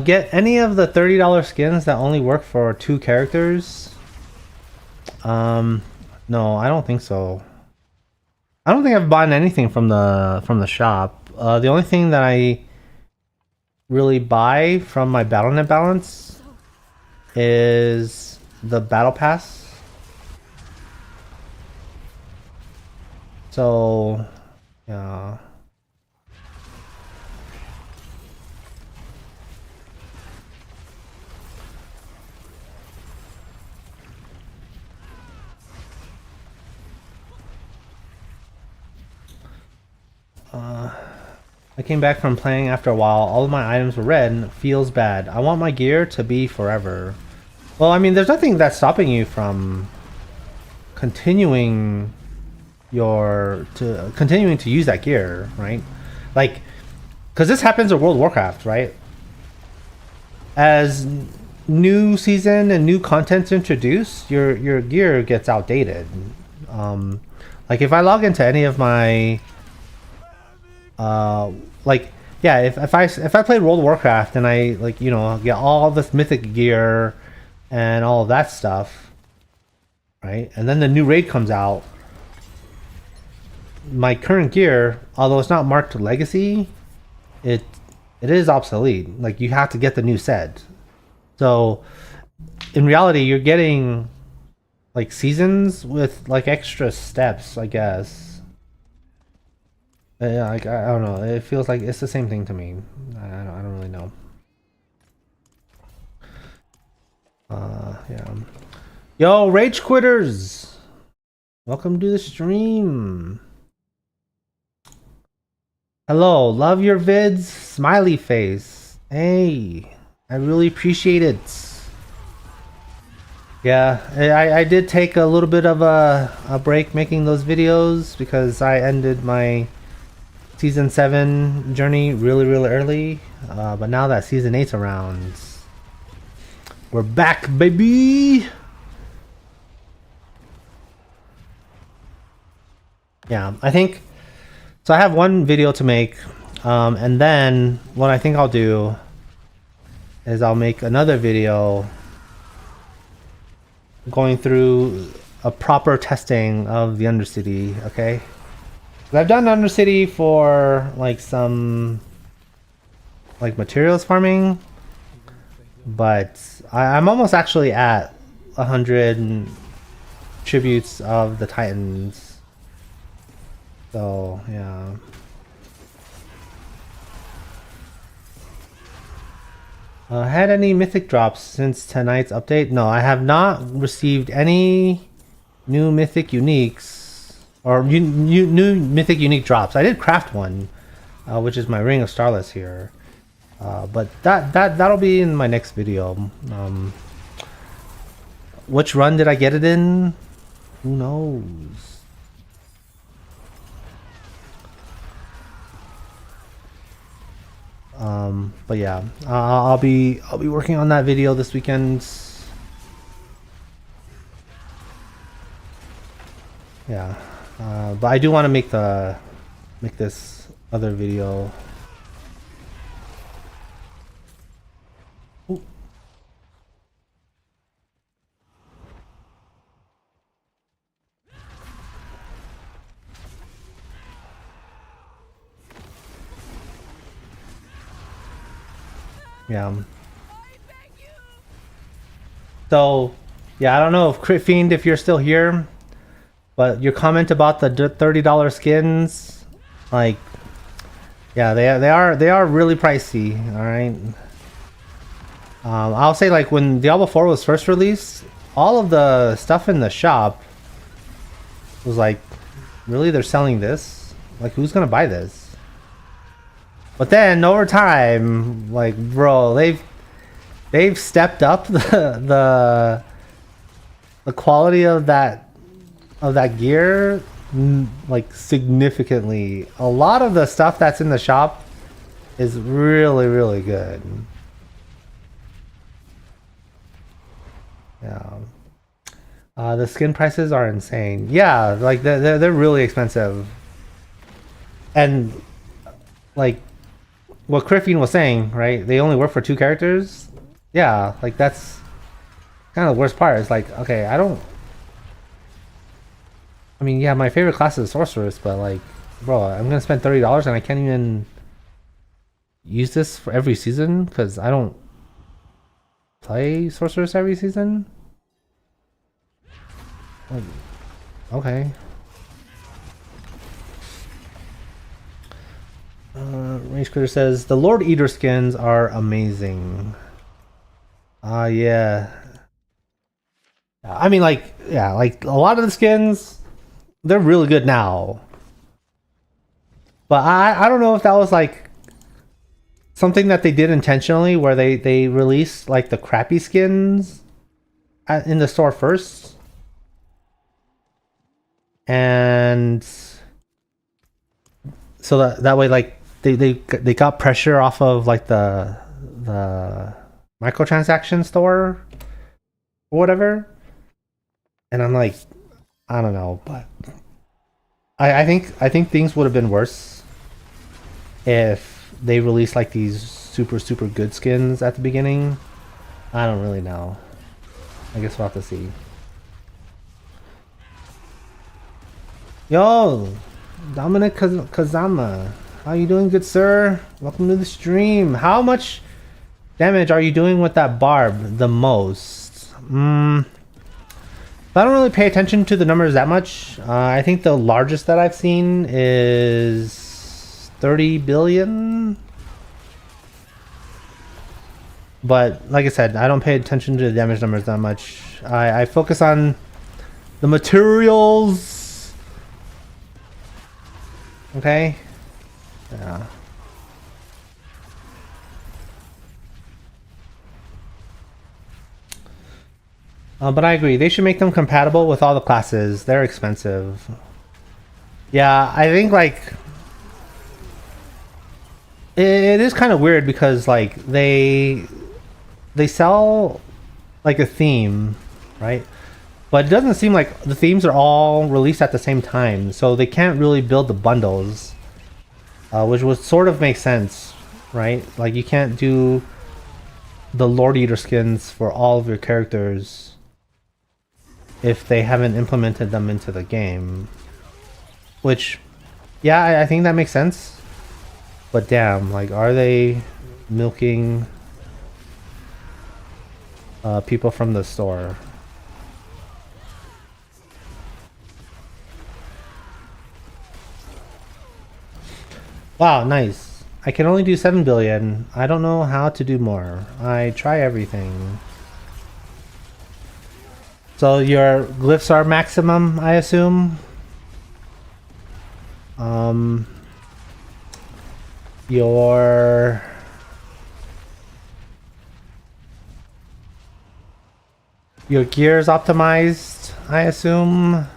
Speaker 1: Get any of the $30 skins that only work for 2 characters. No, I don't think so. I don't think I've bought anything from the shop. The only thing that I really buy from my Battle.net balance is the Battle Pass. So, yeah. I came back from playing after a while. All of my items were red and it feels bad. I want my gear to be forever. Well, I mean, there's nothing that's stopping you from continuing continuing to use that gear, right? Like, because this happens in World of Warcraft, right? As new season and new content's introduced, your gear gets outdated. Like if I log into any of my like yeah, if I play World of Warcraft and I like get all this mythic gear and all of that stuff, right? And then the new raid comes out. My current gear, although it's not marked to legacy, it is obsolete. Like you have to get the new set. So in reality, you're getting like seasons with like extra steps, I guess. Yeah, like I don't know. It feels like it's the same thing to me. I don't really know. Yeah. Yo, Rage Quitters! Welcome to the stream. Hello, love your vids, smiley face. Hey, I really appreciate it. Yeah, I did take a little bit of a break making those videos because I ended my Season 7 journey really early. But now that Season 8's around, we're back, baby! Yeah, I think... So I have one video to make, and then what I think I'll do is I'll make another video going through a proper testing of the Undercity, okay? I've done Undercity for like some like materials farming, but I'm almost actually at 100 tributes of the Titans. So yeah. Had any mythic drops since tonight's update? No, I have not received any new mythic uniques or new mythic unique drops. I did craft one, which is my Ring of Starless here, but that'll be in my next video. Which run did I get it in? Who knows? But yeah, I'll be working on that video this weekend. Yeah, but I do want to make this other video. Ooh. Yeah. So, yeah, I don't know if Crit Fiend, if you're still here, but your comment about the $30 skins, like, yeah, they are really pricey. All right. I'll say, like, when Diablo 4 was first released, all of the stuff in the shop was like, really, they're selling this? Like, who's gonna buy this? But then over time, like, bro, they've stepped up the quality of that gear, like, significantly. A lot of the stuff that's in the shop is really, really good. Yeah. The skin prices are insane. Yeah, like they're really expensive. And like what Griffin was saying, right? They only work for 2 characters. Yeah, like that's kind of the worst part. It's like, okay, I mean, yeah, my favorite class is sorceress, but like, bro, I'm gonna spend $30 and I can't even use this for every season because I don't play sorceress every season. Like, okay. Range Critter says the Lord Eater skins are amazing. Yeah. I mean, like, yeah, like a lot of the skins, they're really good now. But I don't know if that was like something that they did intentionally, where they released like the crappy skins in the store first, and so that way, like they got pressure off of like the microtransaction store or whatever. And I'm like, I don't know, but I think things would have been worse if they released like these super good skins at the beginning. I don't really know. I guess we'll have to see. Yo, Dominic Kazama, how you doing, good sir? Welcome to the stream. How much damage are you doing with that barb the most? I don't really pay attention to the numbers that much. I think the largest that I've seen is 30 billion. But like I said, I don't pay attention to the damage numbers that much. I focus on the materials. Okay? Yeah. But I agree. They should make them compatible with all the classes. They're expensive. Yeah, I think like it is kind of weird because like they sell like a theme, right? But it doesn't seem like the themes are all released at the same time, so they can't really build the bundles, which would sort of make sense, right? Like you can't do the Lord Eater skins for all of your characters if they haven't implemented them into the game. Which, yeah, I think that makes sense. But damn, like, are they milking people from the store? Wow, nice. I can only do 7 billion. I don't know how to do more. I try everything. So your glyphs are maximum, I assume? Your gear is optimized, I assume?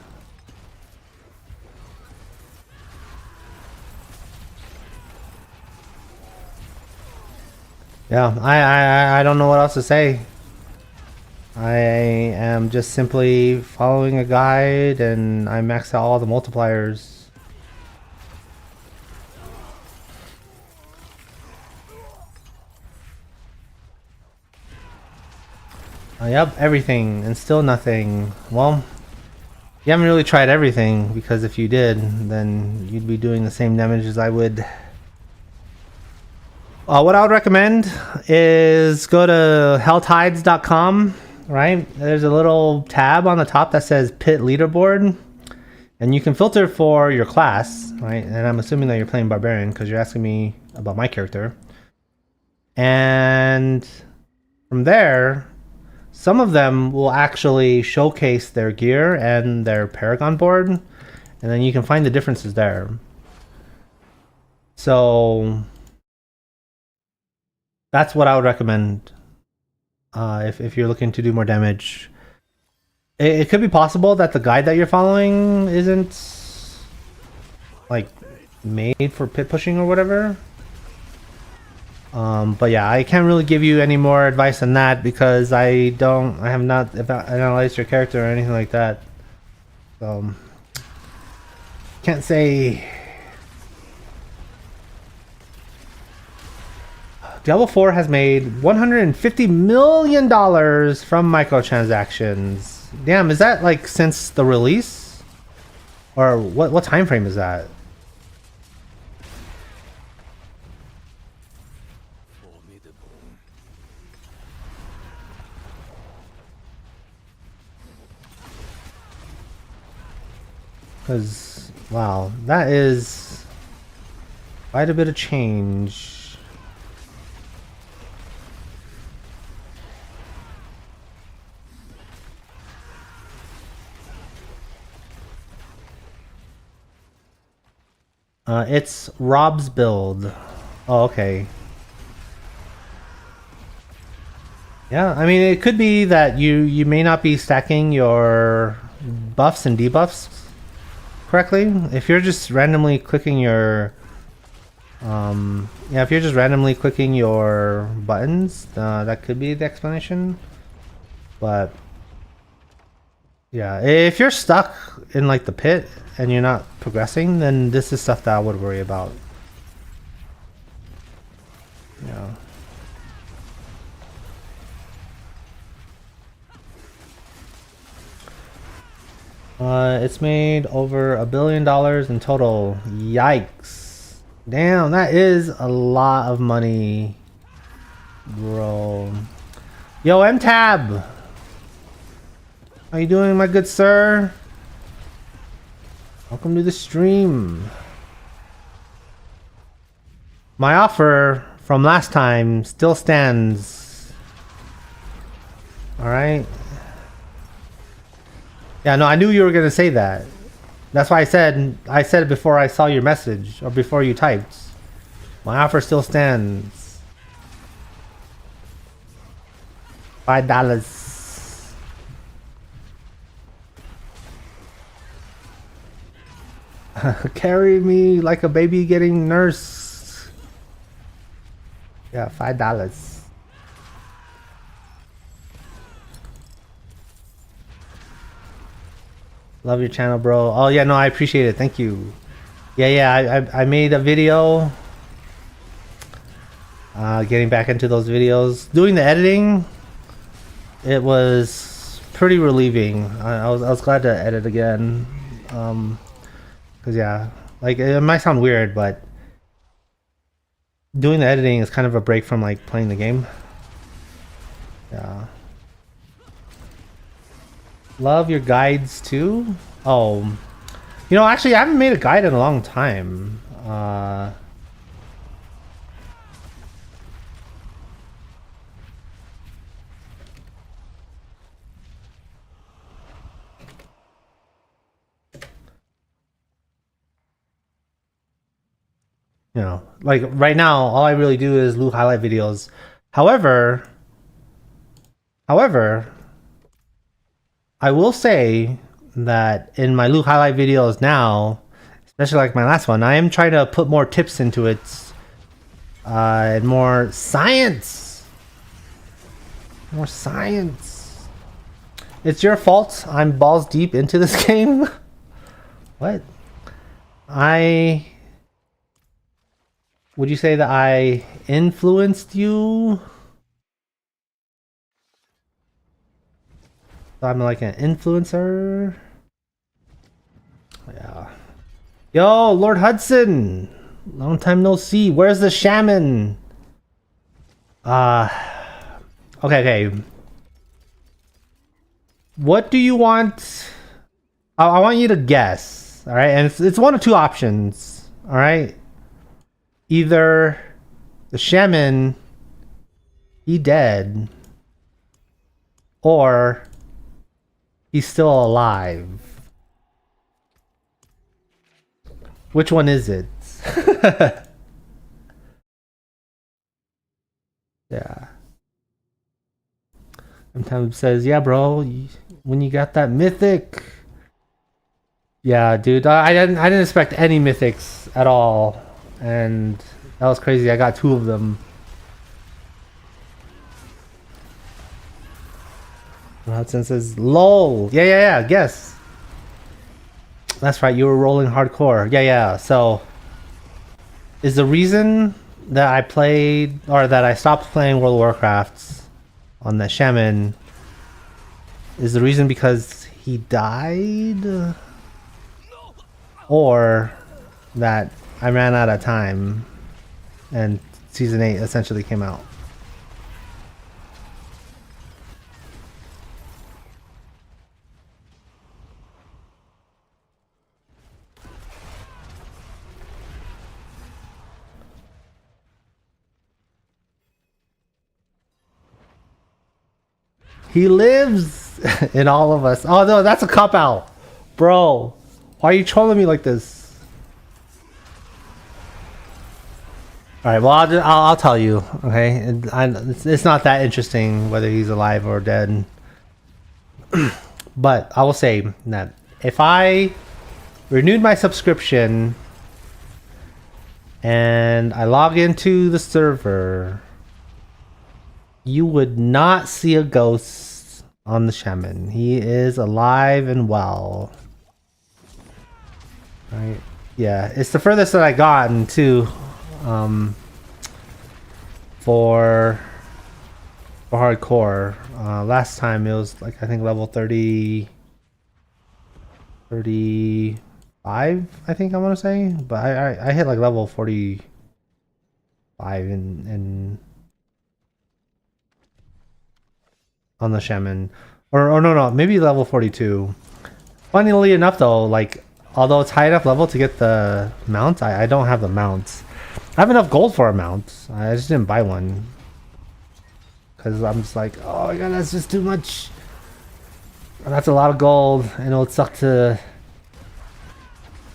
Speaker 1: Yeah, I don't know what else to say. I am just simply following a guide and I max out all the multipliers. Yep, everything and still nothing. Well, you haven't really tried everything, because if you did, then you'd be doing the same damage as I would. What I would recommend is go to helltides.com, right? There's a little tab on the top that says Pit Leaderboard, and you can filter for your class, right? And I'm assuming that you're playing Barbarian because you're asking me about my character. And from there, some of them will actually showcase their gear and their Paragon board, and then you can find the differences there. So that's what I would recommend if you're looking to do more damage. It could be possible that the guide that you're following isn't like made for pit pushing or whatever. But yeah, I can't really give you any more advice than that because I have not analyzed your character or anything like that. So can't say. Diablo 4 has made $150 million from microtransactions. Damn, is that like since the release? Or what time frame is that? Because, wow, that is quite a bit of change. It's Rob's build. Oh, okay. Yeah, I mean, it could be that you may not be stacking your buffs and debuffs correctly. If you're just randomly clicking your yeah, if you're just randomly clicking your buttons, that could be the explanation. But yeah, if you're stuck in like the pit and you're not progressing, then this is stuff that I would worry about. Yeah. It's made over $1 billion in total. Yikes. Damn, that is a lot of money, bro. Yo, M-Tab! How you doing, my good sir? Welcome to the stream. My offer from last time still stands. Alright? Yeah, no, I knew you were gonna say that. That's why I said it before I saw your message, or before you typed. My offer still stands. $5. Carry me like a baby getting nursed. Yeah, $5. Love your channel, bro. Oh yeah, no, I appreciate it. Thank you. Yeah, I made a video. Getting back into those videos, doing the editing. It was pretty relieving. I was glad to edit again. Cause yeah, like it might sound weird, but doing the editing is kind of a break from like playing the game. Yeah. Love your guides too. Oh, you know, actually, I haven't made a guide in a long time. You know, like right now, all I really do is loot highlight videos. However, I will say that in my loot highlight videos now, especially like my last one, I am trying to put more tips into it, and more science. More science. It's your fault. I'm balls deep into this game. What? Would you say that I influenced you? I'm like an influencer. Yeah. Yo, Lord Hudson. Long time no see. Where's the shaman? Okay. What do you want? I want you to guess. All right, and it's one of two options. All right, either the shaman, he dead, or he's still alive. Which one is it? Yeah. Sometimes says, yeah, bro, when you got that mythic. Yeah, dude, I didn't expect any mythics at all, and that was crazy. I got 2 of them. Hudson says, lol. Yeah. Guess. That's right. You were rolling hardcore. Yeah. So, is the reason that I played or that I stopped playing World of Warcraft on the shaman is the reason because he died, or that I ran out of time and season 8 essentially came out? He lives in all of us. Oh no, that's a cop out, bro. Why are you trolling me like this? All right, well I'll tell you. Okay, it's not that interesting whether he's alive or dead. But I will say that if I renewed my subscription and I log into the server, you would not see a ghost on the shaman. He is alive and well. Right? Yeah, it's the furthest that I gotten too. For hardcore. Last time it was like I think level 30, 35. I think I want to say, but I hit like level 45 in on the shaman, or no, maybe level 42. Funnily enough though, like although it's high enough level to get the mount, I don't have the mounts. I have enough gold for a mount. I just didn't buy one because I'm just like, oh my god, that's just too much. That's a lot of gold, and it would suck to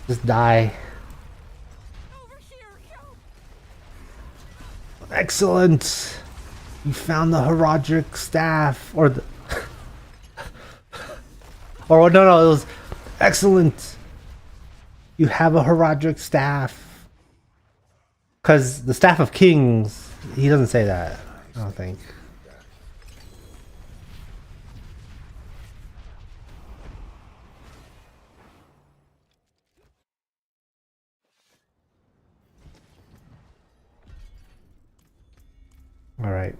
Speaker 1: just die. Excellent. You found the Herodic staff, or the, or no, it was excellent. You have a Herodic staff. Because the Staff of Kings, he doesn't say that, I don't think. All right.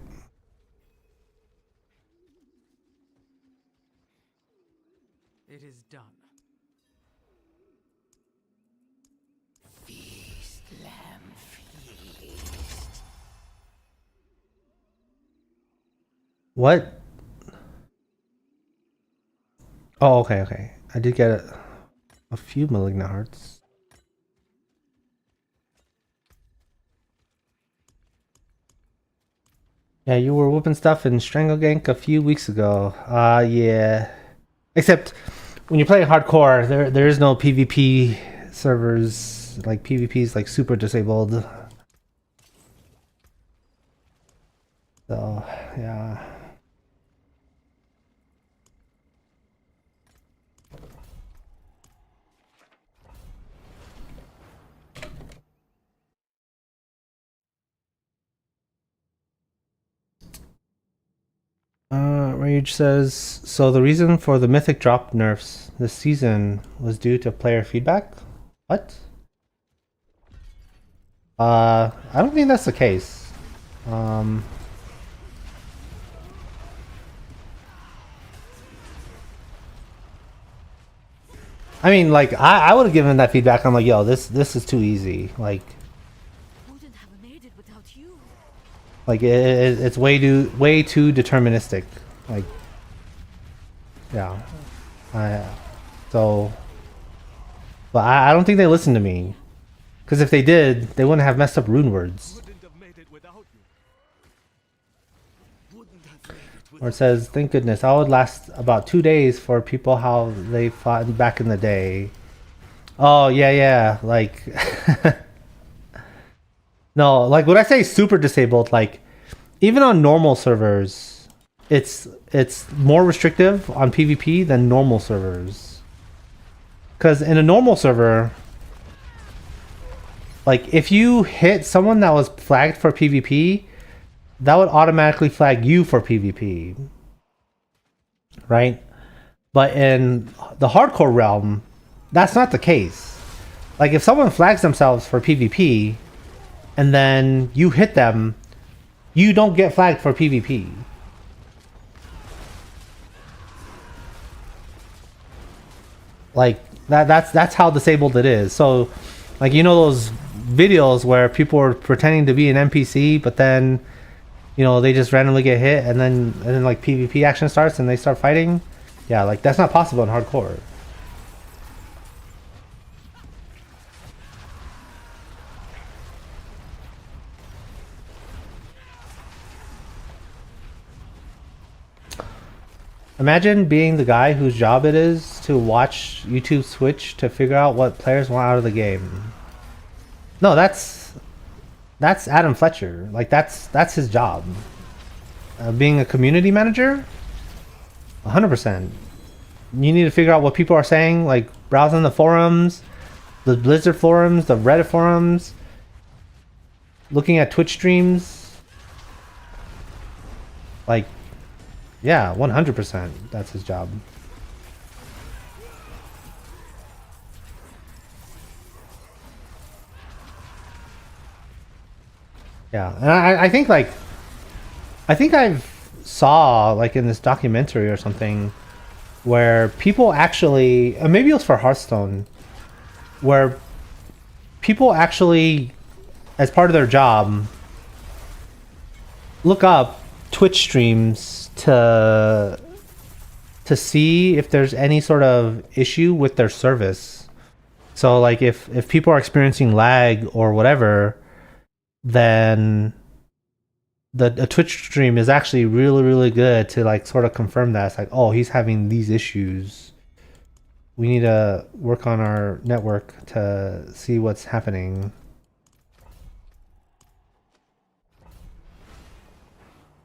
Speaker 2: It is done.
Speaker 3: Feast, lamb, feast.
Speaker 1: What? Oh, okay. I did get a few malignant hearts. Yeah, you were whooping stuff in Strangle Gank a few weeks ago. Yeah. Except when you're playing hardcore, there is no PvP servers. Like PvP is like super disabled. So yeah. Rage says, so the reason for the mythic drop nerfs this season was due to player feedback? What? I don't think that's the case. I mean, like, I would have given that feedback. I'm like, yo, this is too easy. Like,
Speaker 3: Wouldn't have made it without you.
Speaker 1: like it's way too deterministic. Like, yeah, so, but I don't think they listened to me. Because if they did, they wouldn't have messed up rune words. Or it says, thank goodness, I would last about 2 days for people how they fought back in the day. Oh, yeah, like... no, like when I say super disabled, like, even on normal servers, it's more restrictive on PvP than normal servers. Because in a normal server, like, if you hit someone that was flagged for PvP, that would automatically flag you for PvP. Right? But in the hardcore realm, that's not the case. Like, if someone flags themselves for PvP, and then you hit them, you don't get flagged for PvP. Like, that's how disabled it is. So, like, you know those videos where people are pretending to be an NPC, but then, you know, they just randomly get hit, and then like PvP action starts and they start fighting. Yeah, like, that's not possible in hardcore. Imagine being the guy whose job it is to watch YouTube Switch to figure out what players want out of the game. No, that's Adam Fletcher. Like, that's his job. Being a community manager, 100%. You need to figure out what people are saying, like browsing the forums, the Blizzard forums, the Reddit forums, looking at Twitch streams. Like, yeah, 100%. That's his job. Yeah, and I think, like, I think I've saw, like, in this documentary or something, where people actually, maybe it was for Hearthstone, where people actually, as part of their job, look up Twitch streams to see if there's any sort of issue with their service. So, like, if people are experiencing lag or whatever, then a Twitch stream is actually really good to, like, sort of confirm that. It's like, oh, he's having these issues. We need to work on our network to see what's happening.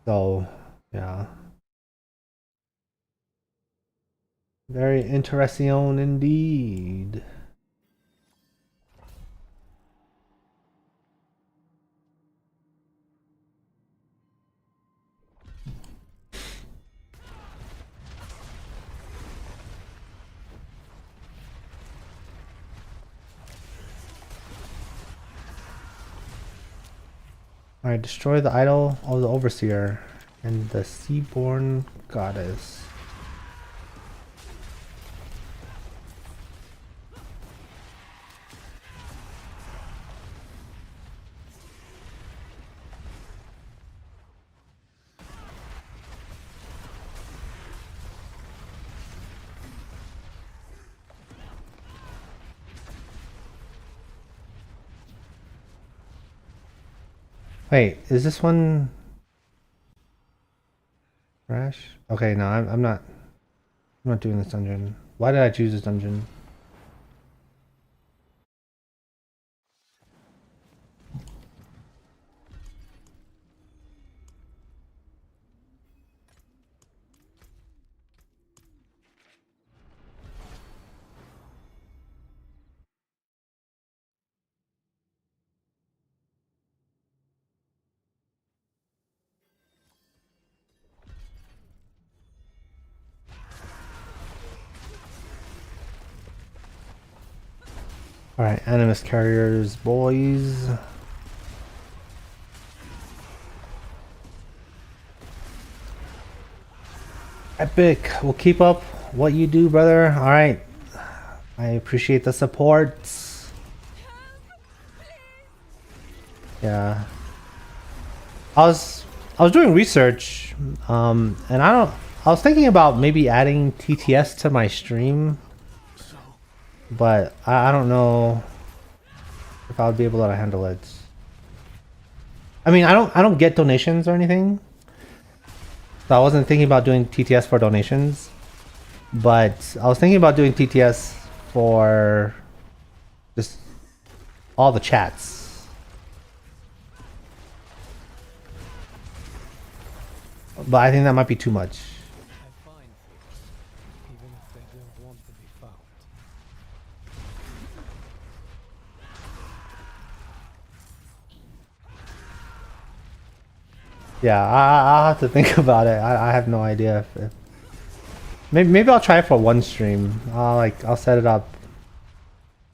Speaker 1: So, yeah. Very interesting indeed. Alright, destroy the idol of the Overseer and the Seaborn Goddess. Wait, is this one Rash? Okay, no, I'm not. I'm not doing this dungeon. Why did I choose this dungeon? Alright, animus carriers, boys. Epic, we'll keep up what you do, brother. Alright. I appreciate the support. Yeah. I was doing research, and I was thinking about maybe adding TTS to my stream, but I don't know if I would be able to handle it. I mean, I don't get donations or anything, so I wasn't thinking about doing TTS for donations, but I was thinking about doing TTS for just all the chats. But I think that might be too much.
Speaker 4: I find things, even if they don't want to be found.
Speaker 1: Yeah, I'll have to think about it. I have no idea if maybe I'll try it for one stream. I'll set it up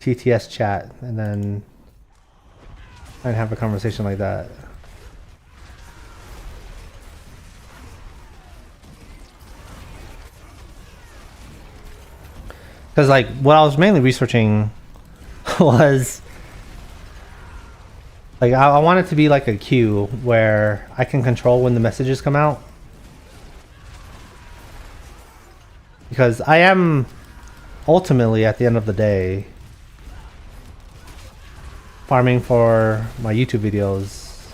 Speaker 1: TTS chat and then try and have a conversation like that. Because like what I was mainly researching was like I want it to be like a queue where I can control when the messages come out. Because I am ultimately at the end of the day farming for my YouTube videos.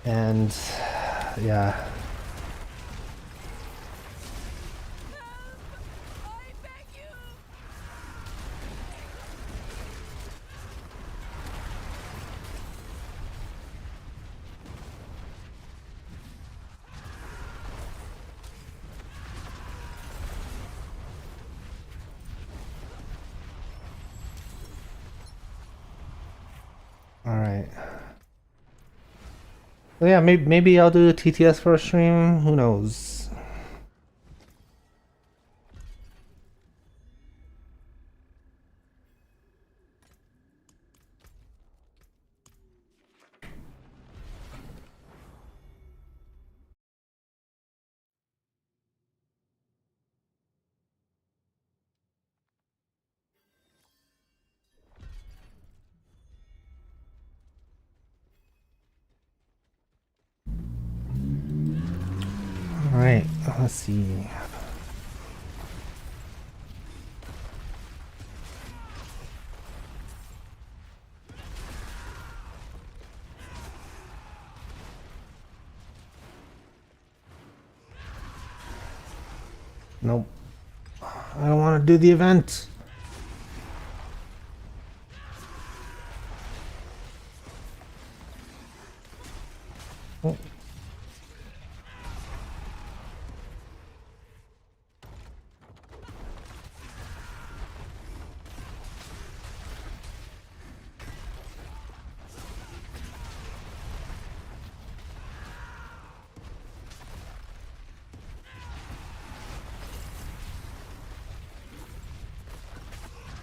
Speaker 1: And yeah. Alright. Well, yeah, maybe I'll do TTS for a stream. Who knows? Alright, let's see. Nope. I don't want to do the event. Oh.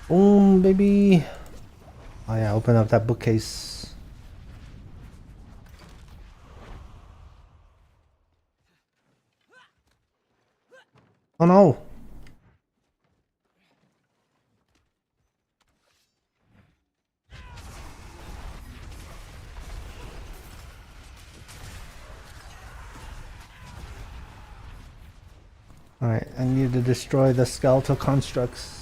Speaker 1: Boom, baby. Oh yeah, open up that bookcase. Oh no. Alright, I need to destroy the skeletal constructs.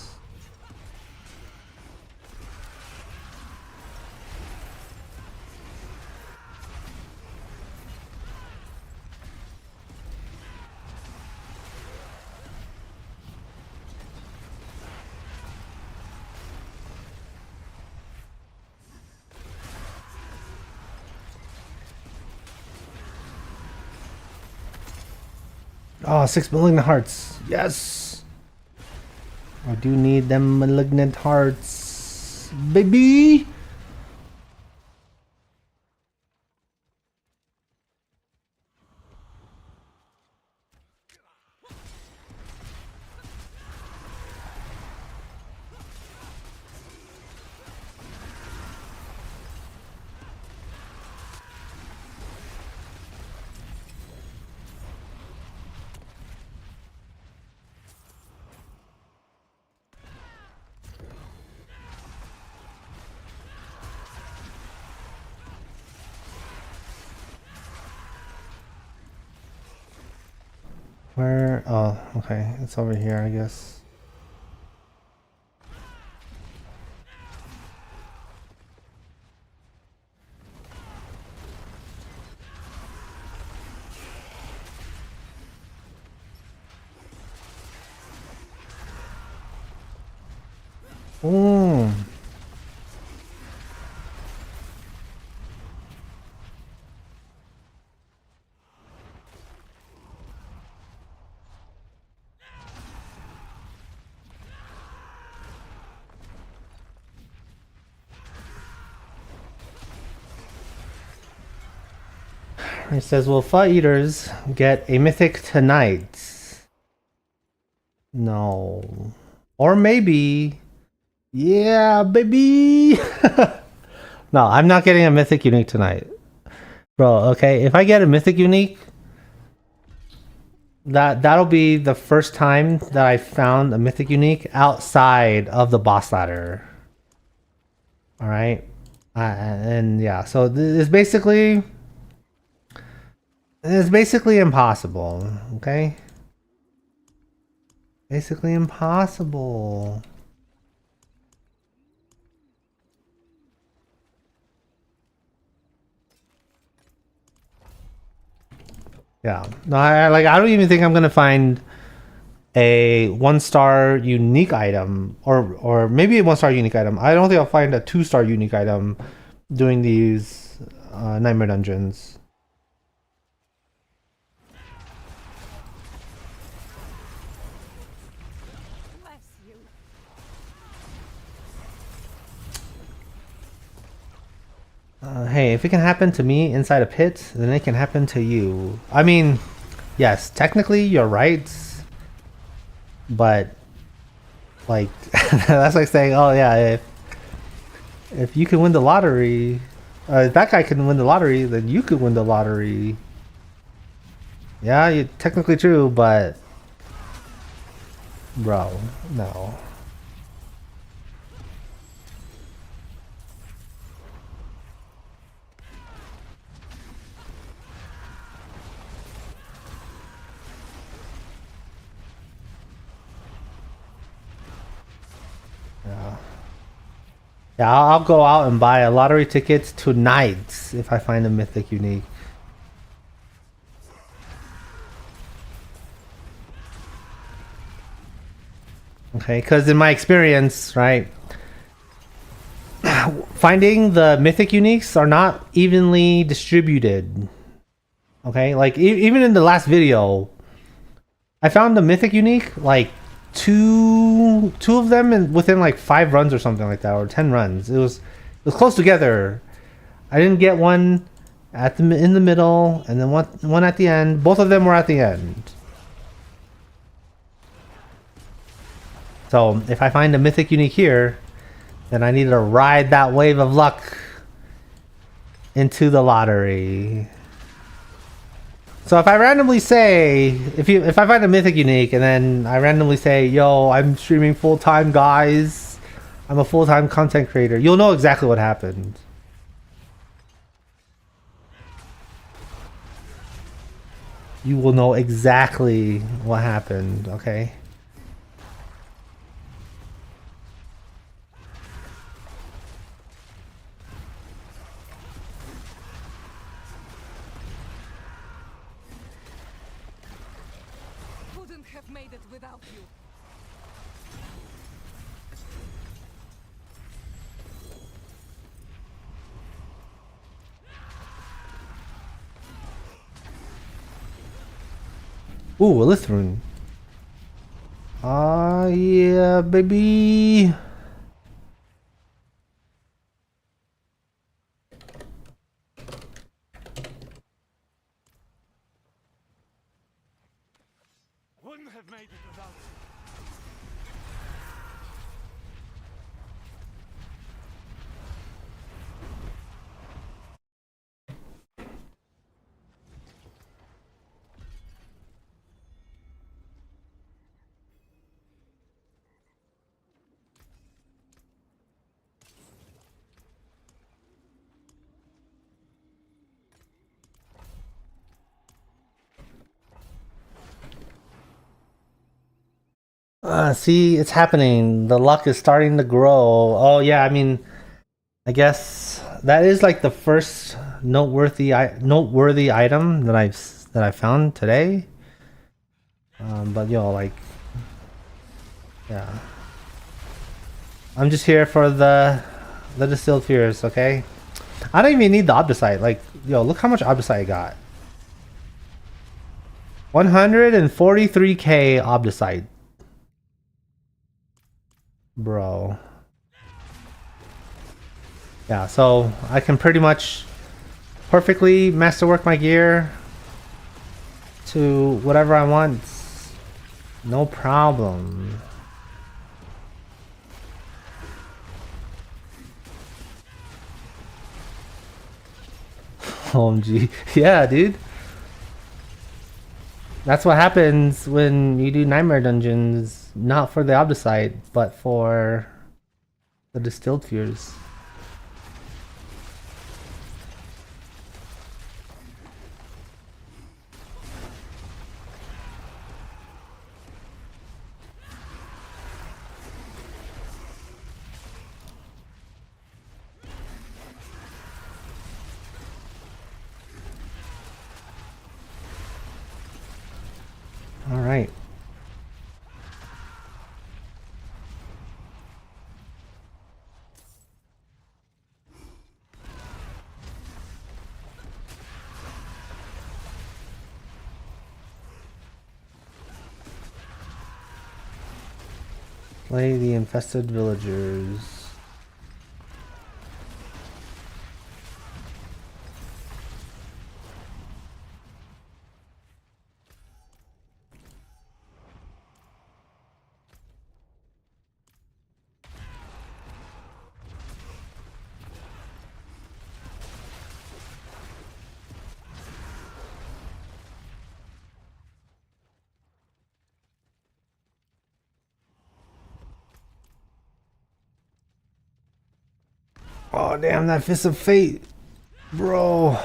Speaker 1: Oh, 6 malignant hearts. Yes! I do need them malignant hearts. Baby! Where? Oh, okay. It's over here, I guess. Ooh. It says, will Fut Eaters get a mythic tonight? No. Or maybe. Yeah, baby! No, I'm not getting a mythic unique tonight. Bro, okay, if I get a mythic unique, that'll be the first time that I found a mythic unique outside of the boss ladder. Alright? And yeah, so it's basically impossible, okay? Basically impossible. Yeah. No, I don't even think I'm gonna find a 1-star unique item or maybe a 1-star unique item. I don't think I'll find a 2-star unique item doing these nightmare dungeons.
Speaker 3: Bless you.
Speaker 1: Hey, if it can happen to me inside a pit, then it can happen to you. I mean, yes, technically you're right, but like that's like saying, oh yeah, if you can win the lottery, if that guy can win the lottery, then you could win the lottery. Yeah, you're technically true, but bro, no. Yeah. Yeah, I'll go out and buy a lottery ticket tonight if I find a mythic unique. Okay, because in my experience, right, finding the mythic uniques are not evenly distributed. Okay, like even in the last video, I found the mythic unique like two of them within like 5 runs or something like that, or 10 runs. It was close together. I didn't get one in the middle, and then one at the end. Both of them were at the end. So if I find a mythic unique here, then I need to ride that wave of luck into the lottery. So if I randomly say, if I find a mythic unique and then I randomly say, yo, I'm streaming full time, guys, I'm a full time content creator, you'll know exactly what happened. You will know exactly what happened, okay?
Speaker 3: Wouldn't have made it without you.
Speaker 1: Ooh, a Lithrune. Ah, yeah, baby.
Speaker 4: Wouldn't have made it without you.
Speaker 1: See, it's happening. The luck is starting to grow. Oh yeah, I mean, I guess that is like the first noteworthy item that I found today. But yo, like, yeah, I'm just here for the distilled fears. Okay, I don't even need the Obdicite. Like, yo, look how much Obdicite I got. 143k Obdicite, bro. Yeah, so I can pretty much perfectly masterwork my gear to whatever I want. No problem. OMG. Yeah, dude. That's what happens when you do nightmare dungeons, not for the Obdicite, but for the distilled fears. All right. Slay the infested villagers. Oh damn, that Fist of Fate, bro.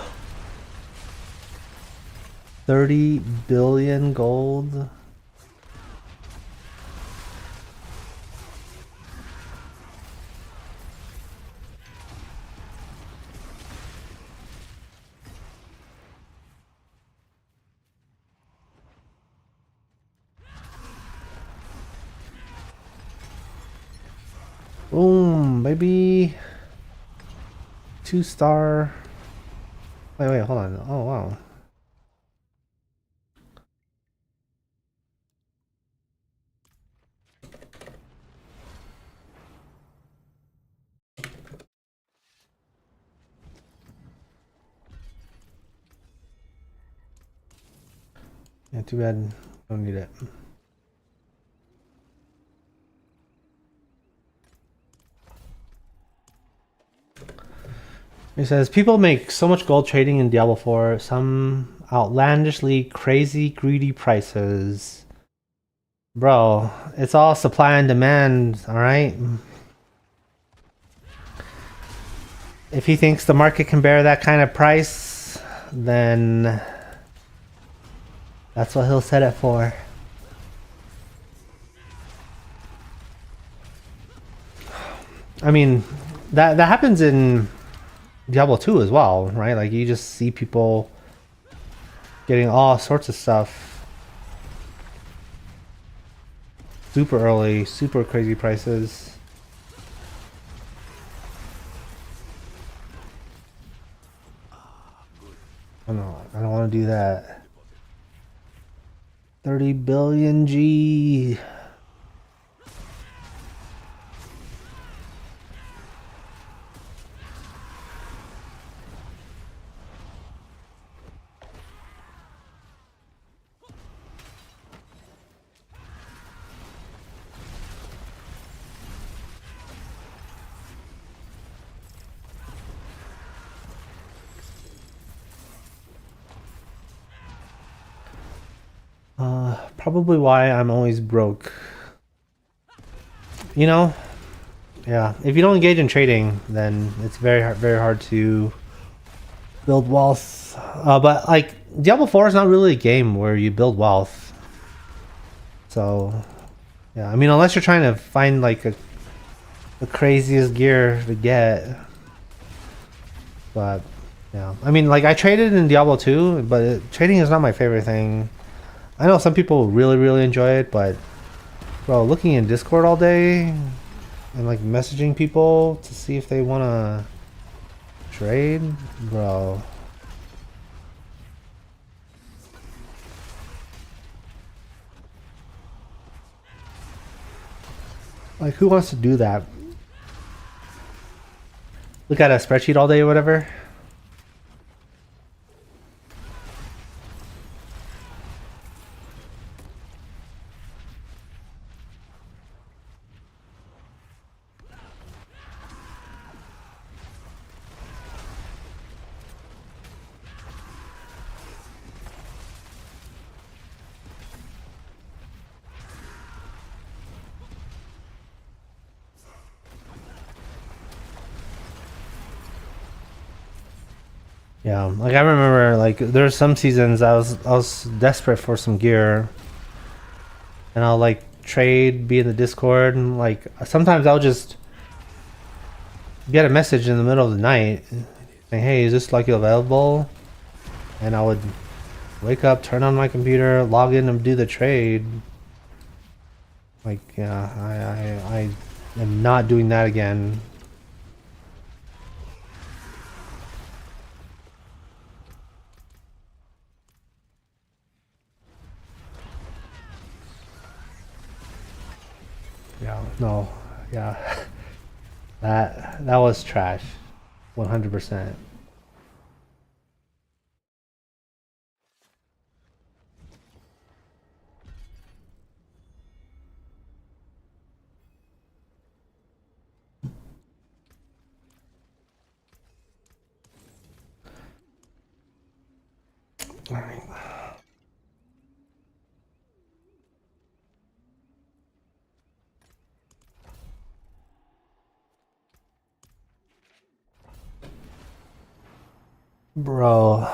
Speaker 1: 30 billion gold. Boom, baby. 2-star. Wait, hold on. Oh wow. Yeah, too bad. Don't need it. It says people make so much gold trading in Diablo 4, some outlandishly crazy greedy prices. Bro, it's all supply and demand, alright? If he thinks the market can bear that kind of price, then that's what he'll set it for. I mean, that happens in Diablo 2 as well, right? Like, you just see people getting all sorts of stuff super early, super crazy prices. Oh no, I don't want to do that. 30 billion G. Probably why I'm always broke. You know? Yeah. If you don't engage in trading, then it's very hard to build wealth. But like Diablo 4 is not really a game where you build wealth. So Yeah, I mean, unless you're trying to find like the craziest gear to get. But yeah, I mean, like I traded in Diablo 2, but trading is not my favorite thing. I know some people really, really enjoy it, but bro, looking in Discord all day and like messaging people to see if they want to trade, bro. Like, who wants to do that? Look at a spreadsheet all day or whatever. Yeah, like I remember, like there's some seasons I was desperate for some gear, and I'll like trade, be in the Discord, and like sometimes I'll just get a message in the middle of the night saying, "Hey, is this like available?" And I would wake up, turn on my computer, log in, and do the trade. Like, yeah, I am not doing that again. Yeah, no, yeah, that was trash, 100%. All right. Bro.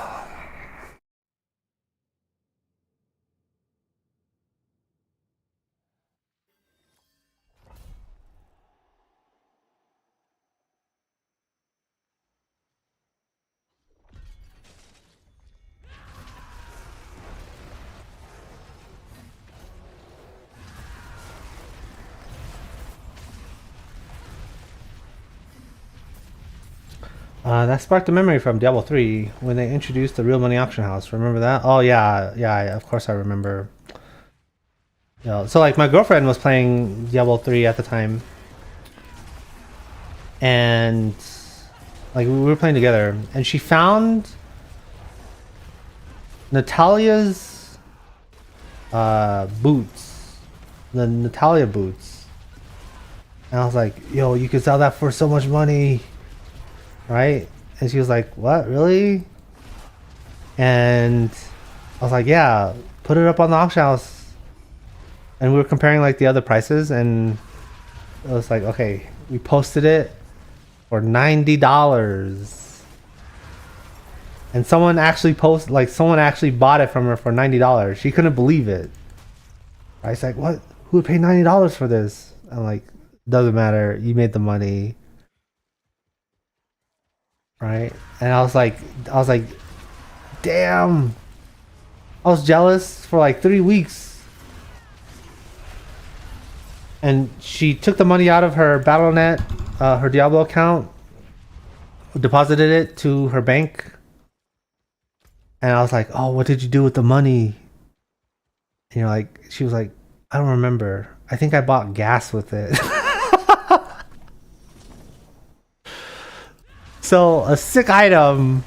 Speaker 1: That sparked a memory from Diablo 3 when they introduced the real money auction house. Remember that? Oh yeah, yeah. Of course I remember. You know, so like my girlfriend was playing Diablo 3 at the time, and like we were playing together, and she found Natalia's boots, the Natalia boots, and I was like, "Yo, you could sell that for so much money." Right? And she was like, "What, really?" And I was like, "Yeah, put it up on the auction house." And we were comparing like the other prices, and it was like, okay, we posted it for $90, and someone actually bought it from her for $90. She couldn't believe it. I was like, "What? Who would pay $90 for this?" I'm like, "Doesn't matter. You made the money." Right? And I was like, damn. I was jealous for like 3 weeks. And she took the money out of her Battle.net, her Diablo account, deposited it to her bank. And I was like, "Oh, what did you do with the money?" And you're like, she was like, "I don't remember. I think I bought gas with it." So a sick item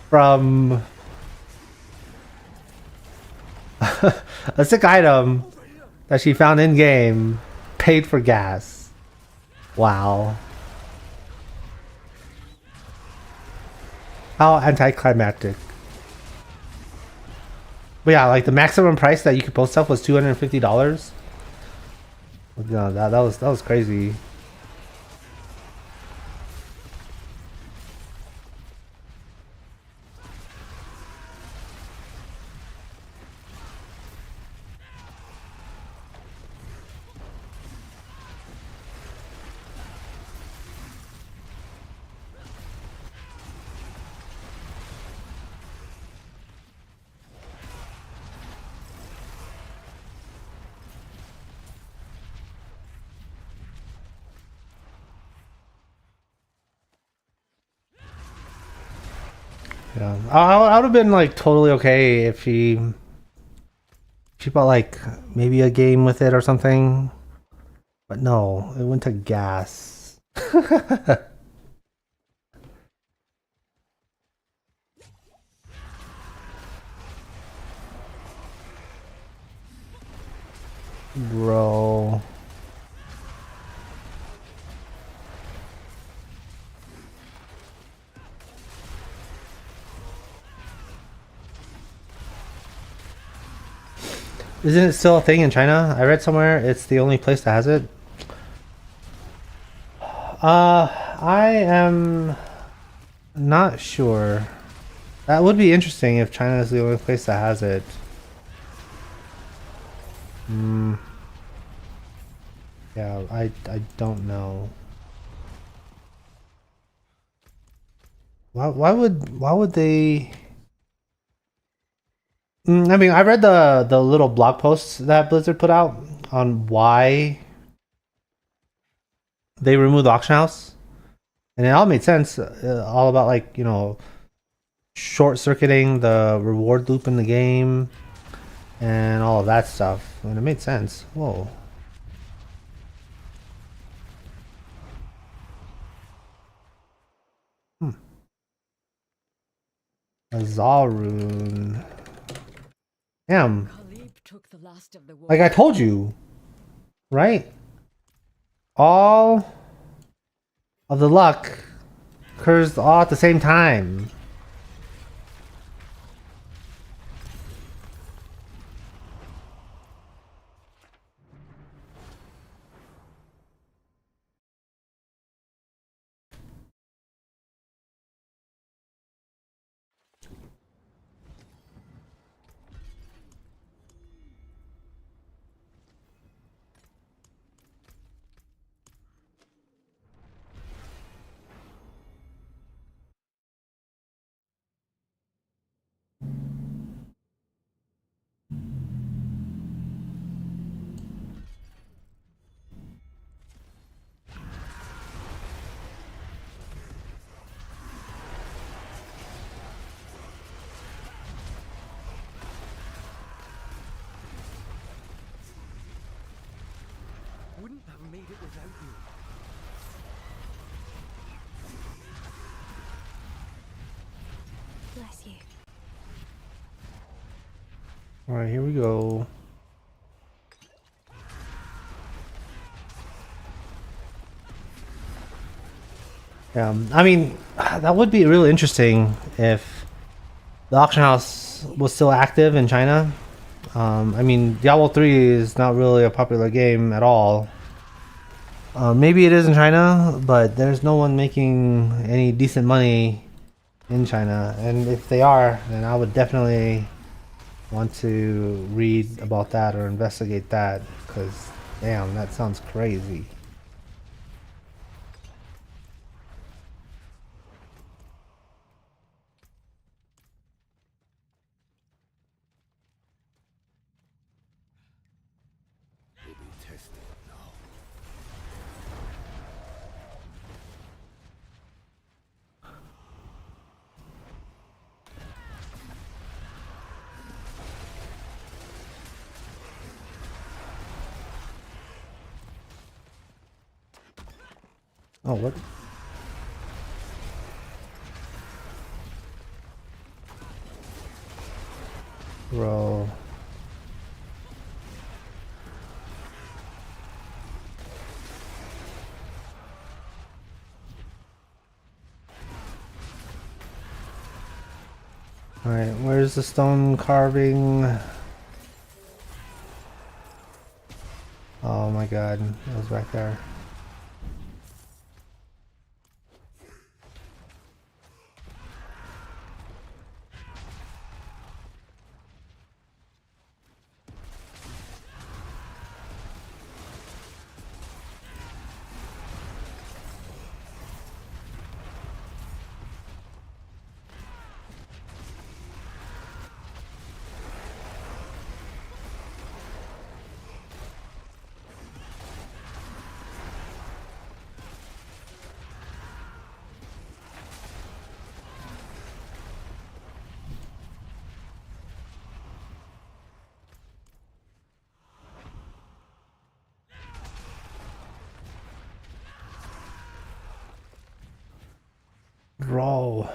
Speaker 1: from a sick item that she found in game paid for gas. Wow. How anticlimactic. But yeah, like the maximum price that you could post stuff was $250. No, that was crazy. Yeah, I would have been like totally okay if she bought like maybe a game with it or something. But no, it went to gas. Bro. Isn't it still a thing in China? I read somewhere it's the only place that has it. I am not sure. That would be interesting if China is the only place that has it. Hmm. Yeah, I don't know. Why would they? I mean, I read the little blog posts that Blizzard put out on why they removed the auction house, and it all made sense. All about like short circuiting the reward loop in the game and all of that stuff, and it made sense. Whoa. Hmm. A Zalrune. Damn.
Speaker 3: Khalib took the last of the war.
Speaker 1: Like I told you, right? All of the luck occurs all at the same time.
Speaker 4: Wouldn't have made it without you.
Speaker 3: Bless you.
Speaker 1: All right, here we go. Yeah, I mean, that would be really interesting if the auction house was still active in China. I mean, Diablo 3 is not really a popular game at all. Maybe it is in China, but there's no one making any decent money in China. And if they are, then I would definitely want to read about that or investigate that, because damn, that sounds crazy.
Speaker 4: We'll be tested now.
Speaker 1: Oh, what? Bro. Alright, where's the stone carving? Oh my god, it was back there. roll.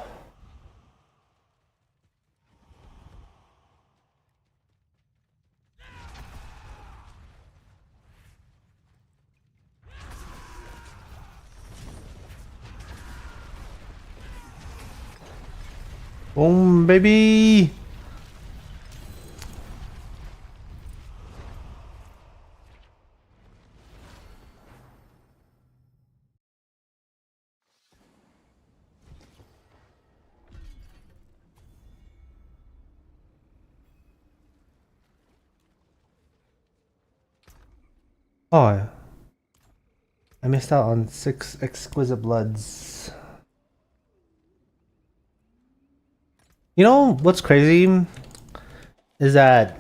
Speaker 1: Boom, baby. Oh, I missed out on 6 exquisite bloods. You know what's crazy is that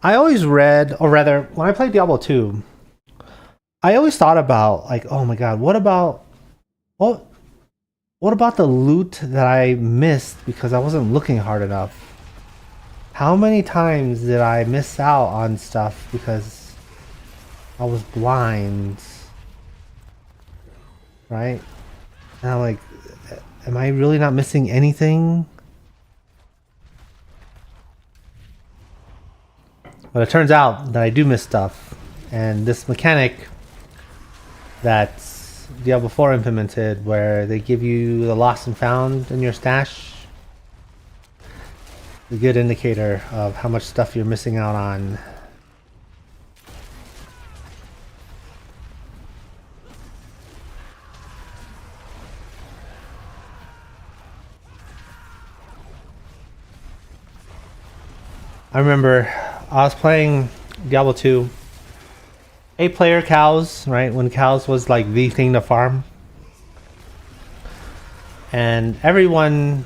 Speaker 1: I always read, or rather, when I played Diablo 2, I always thought about like, oh my god, what what about the loot that I missed because I wasn't looking hard enough? How many times did I miss out on stuff because I was blind? Right? And I'm like, am I really not missing anything? But it turns out that I do miss stuff. And this mechanic that Diablo 4 implemented where they give you the lost and found in your stash, a good indicator of how much stuff you're missing out on. I remember I was playing Diablo 2, 8-player cows, right? When cows was like the thing to farm. And everyone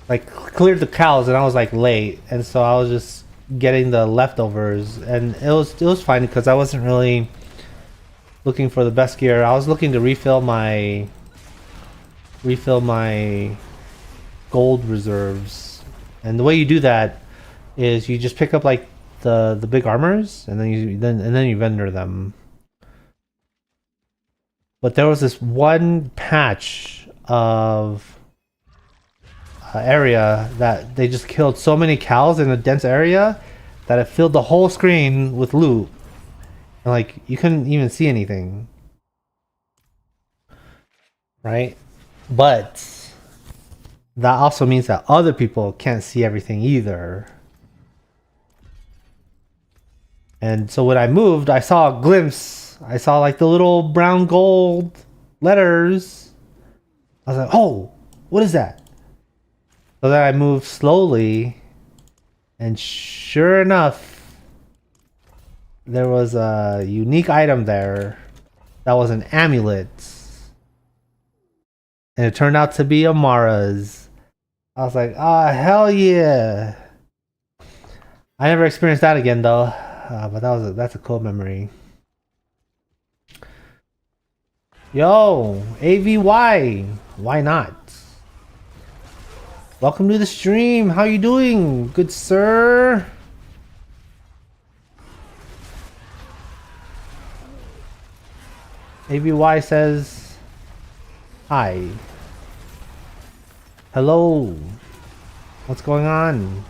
Speaker 1: like cleared the cows and I was like late, and so I was just getting the leftovers, and it was fine because I wasn't really looking for the best gear. I was looking to refill my gold reserves. And the way you do that is you just pick up like the big armors and then you vendor them. But there was this one patch of area that they just killed so many cows in a dense area that it filled the whole screen with loot. And like you couldn't even see anything. Right? But that also means that other people can't see everything either. And so when I moved, I saw a glimpse. I saw like the little brown gold letters. I was like, oh, what is that? So then I moved slowly, and sure enough, there was a unique item there that was an amulet. And it turned out to be Amara's. I was like, ah, hell yeah. I never experienced that again though. But that's a cool memory. Yo, AVY, why not? Welcome to the stream. How you doing, good sir? AVY says hi. Hello. What's going on?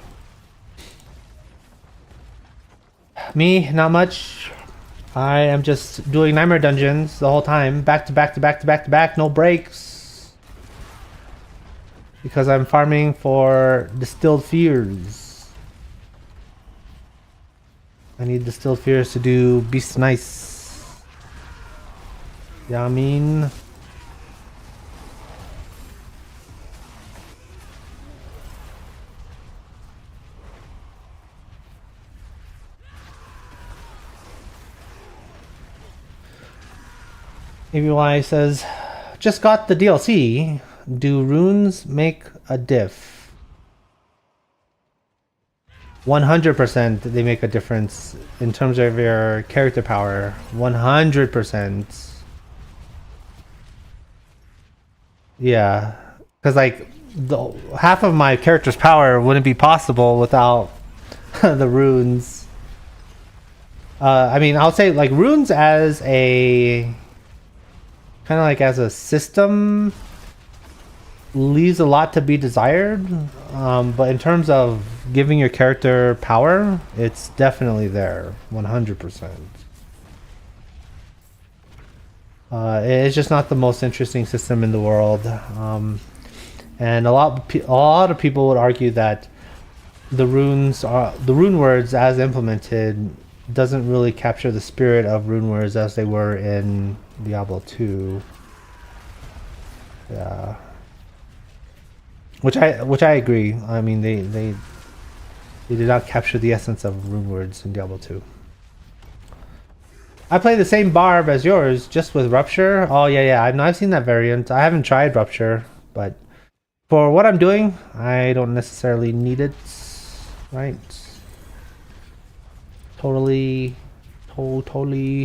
Speaker 1: Me, not much. I am just doing nightmare dungeons the whole time, back to back to back to back to back, no breaks. Because I'm farming for distilled fears. I need distilled fears to do beast nice. Yeah, I mean. ABY says, just got the DLC. Do runes make a diff? 100% they make a difference in terms of your character power. 100%. Yeah. Because like half of my character's power wouldn't be possible without the runes. I mean, I'll say like runes as a kind of like as a system leaves a lot to be desired. But in terms of giving your character power, it's definitely there, 100%. It's just not the most interesting system in the world, and a lot of people would argue that the rune words as implemented doesn't really capture the spirit of rune words as they were in Diablo 2. Yeah, which I agree. I mean, they did not capture the essence of rune words in Diablo 2. I play the same barb as yours, just with Rupture. Oh yeah, I've seen that variant. I haven't tried Rupture, but for what I'm doing, I don't necessarily need it. Right? Totally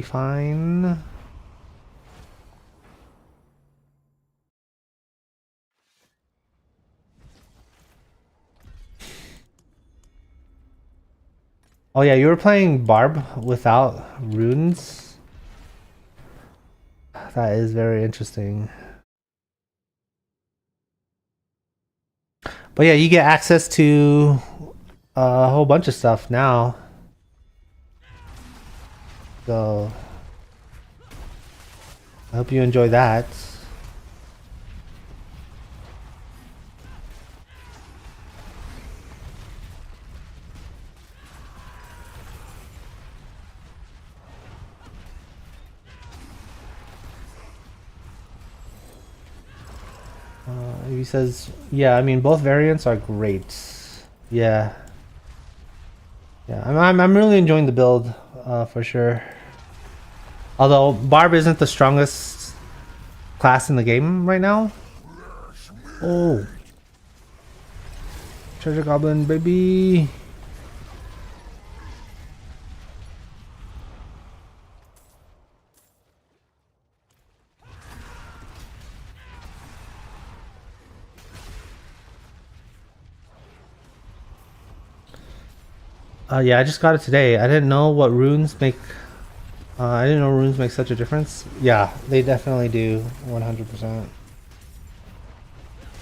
Speaker 1: fine. Oh yeah, you were playing barb without runes. That is very interesting. But yeah, you get access to a whole bunch of stuff now. So I hope you enjoy that. He says, yeah, I mean, both variants are great. Yeah. Yeah, I'm really enjoying the build, for sure. Although Barb isn't the strongest class in the game right now. Oh, Treasure Goblin, baby. Yeah, I just got it today. I didn't know what runes make. I didn't know runes make such a difference. Yeah, they definitely do, 100%.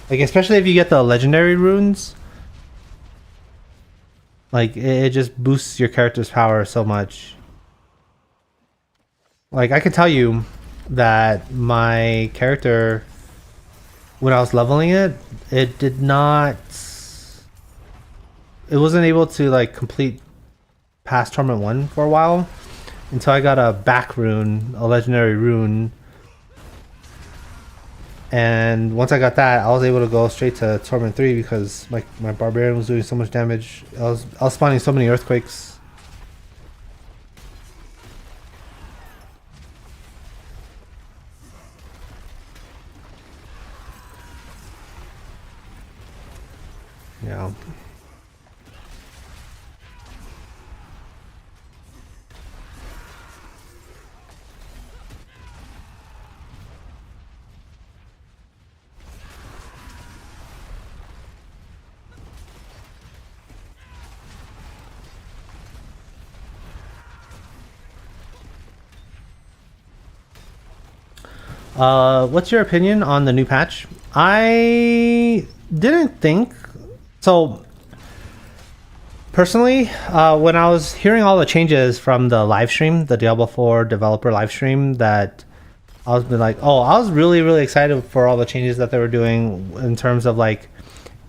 Speaker 1: Like, especially if you get the legendary runes. Like, it just boosts your character's power so much. Like, I can tell you that my character, when I was leveling it, it did not... It wasn't able to, like, complete past Torment 1 for a while. Until I got a back rune, a legendary rune. And once I got that, I was able to go straight to Torment 3 because my barbarian was doing so much damage. I was spawning so many earthquakes. Yeah. What's your opinion on the new patch? I didn't think so. Personally, when I was hearing all the changes from the live stream, the Diablo 4 developer live stream, that I was like, oh, I was really excited for all the changes that they were doing in terms of like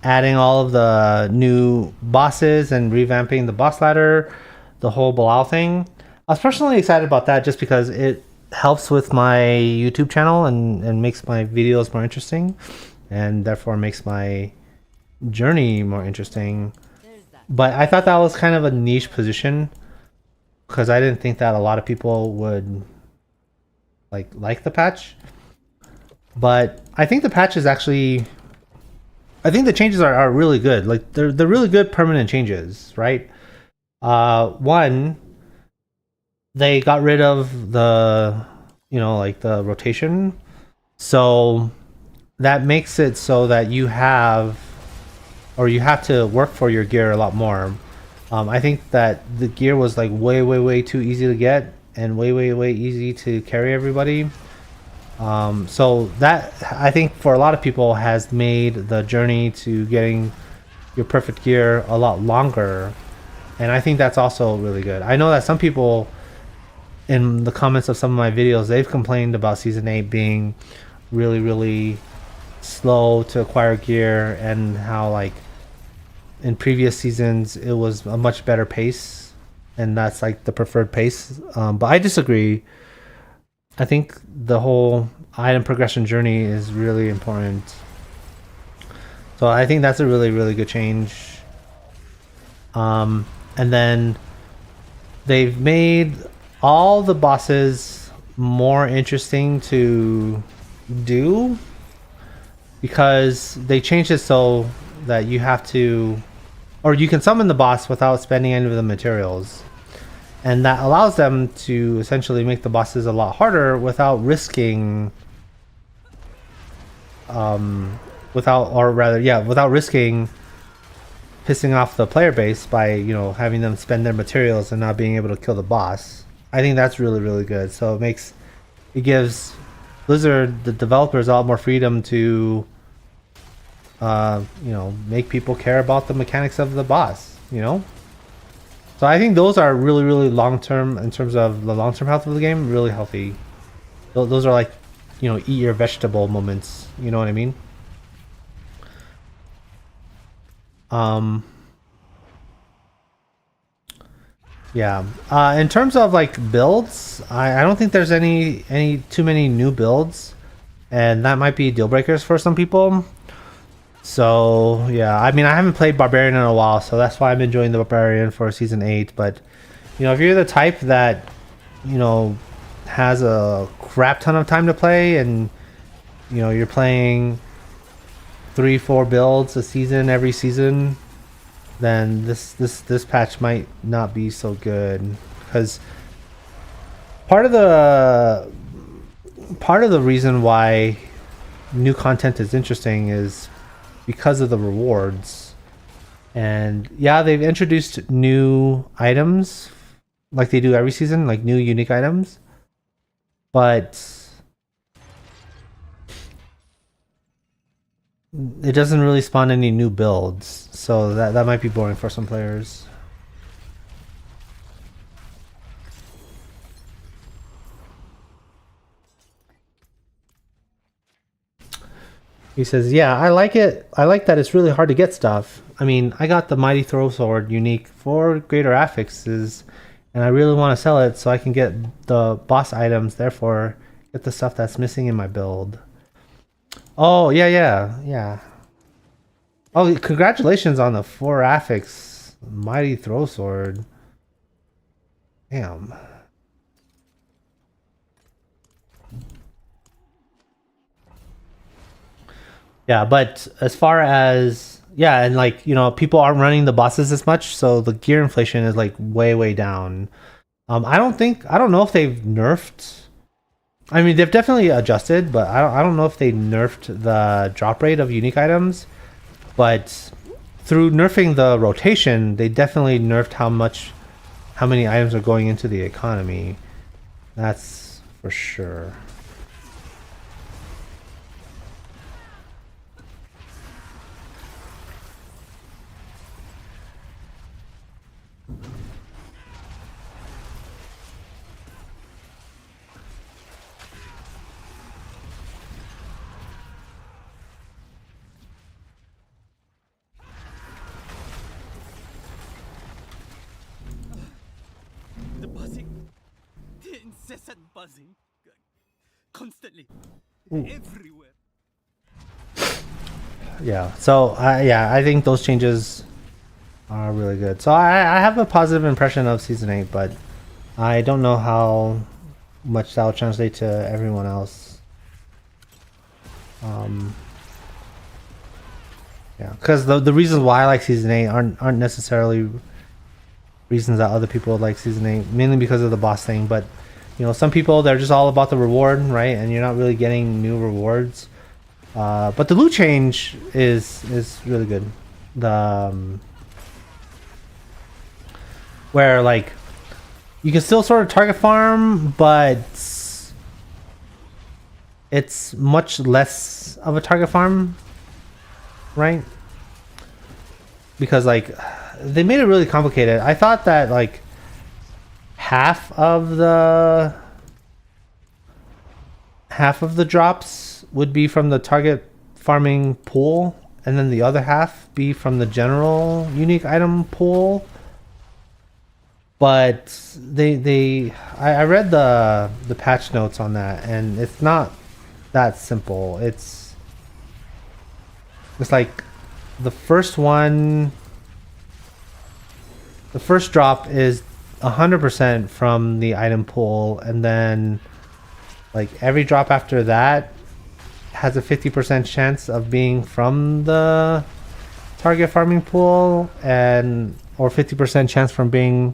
Speaker 1: adding all of the new bosses and revamping the boss ladder, the whole Bilal thing. I was personally excited about that just because it helps with my YouTube channel and makes my videos more interesting, and therefore makes my journey more interesting. But I thought that was kind of a niche position because I didn't think that a lot of people would like the patch. But I think the patch is actually, I think the changes are really good. Like they're really good permanent changes, right? One, they got rid of the, like the rotation. So that makes it so that you have to work for your gear a lot more. I think that the gear was like way too easy to get and way easy to carry everybody. So that, I think, for a lot of people has made the journey to getting your perfect gear a lot longer, and I think that's also really good. I know that some people in the comments of some of my videos, they've complained about season 8 being really slow to acquire gear, and how like in previous seasons it was a much better pace, and that's like the preferred pace. But I disagree. I think the whole item progression journey is really important. So I think that's a really good change. And then they've made all the bosses more interesting to do, because they changed it so that you have to, or you can summon the boss without spending any of the materials, and that allows them to essentially make the bosses a lot harder without risking without risking pissing off the player base by, you know, having them spend their materials and not being able to kill the boss. I think that's really good. So it gives Blizzard, the developers, a lot more freedom to you know, make people care about the mechanics of the boss, you know. So I think those are really long term, in terms of the long term health of the game, really healthy. Those are like, you know, eat your vegetable moments, you know what I mean? Yeah. In terms of like builds, I don't think there's any too many new builds, and that might be deal breakers for some people. So yeah, I mean, I haven't played Barbarian in a while, so that's why I'm enjoying the Barbarian for season 8. But you know, if you're the type that, you know, has a crap ton of time to play, and you know, you're playing 3-4 builds a season every season, then this patch might not be so good, because part of the reason why new content is interesting is because of the rewards. And yeah, they've introduced new items like they do every season, like new unique items, but it doesn't really spawn any new builds, so that might be boring for some players. He says, yeah, I like it. I like that it's really hard to get stuff. I mean, I got the Mighty Throw Sword unique for greater affixes, and I really want to sell it so I can get the boss items, therefore get the stuff that's missing in my build. Oh, yeah. Oh, congratulations on the 4 affix Mighty Throw Sword. Damn. Yeah, but as far as, yeah, and like, you know, people aren't running the bosses as much, so the gear inflation is like way down. I don't know if they've nerfed. I mean, they've definitely adjusted, but I don't know if they nerfed the drop rate of unique items. But through nerfing the rotation, they definitely nerfed how many items are going into the economy. That's for sure.
Speaker 2: The buzzing. The incessant buzzing. Constantly. Everywhere.
Speaker 1: Yeah. So I think those changes are really good. So I have a positive impression of season 8, but I don't know how much that'll translate to everyone else. Yeah, because the reasons why I like season 8 aren't necessarily reasons that other people like season 8, mainly because of the boss thing. But you know, some people, they're just all about the reward, right? And you're not really getting new rewards. But the loot change is really good. The where like you can still sort of target farm, but it's much less of a target farm, right? Because like they made it really complicated. I thought that like half of the drops would be from the target farming pool, and then the other half be from the general unique item pool. But I read the patch notes on that, and it's not that simple. It's like the first drop is 100% from the item pool, and then like every drop after that has a 50% chance of being from the target farming pool, and or 50% chance from being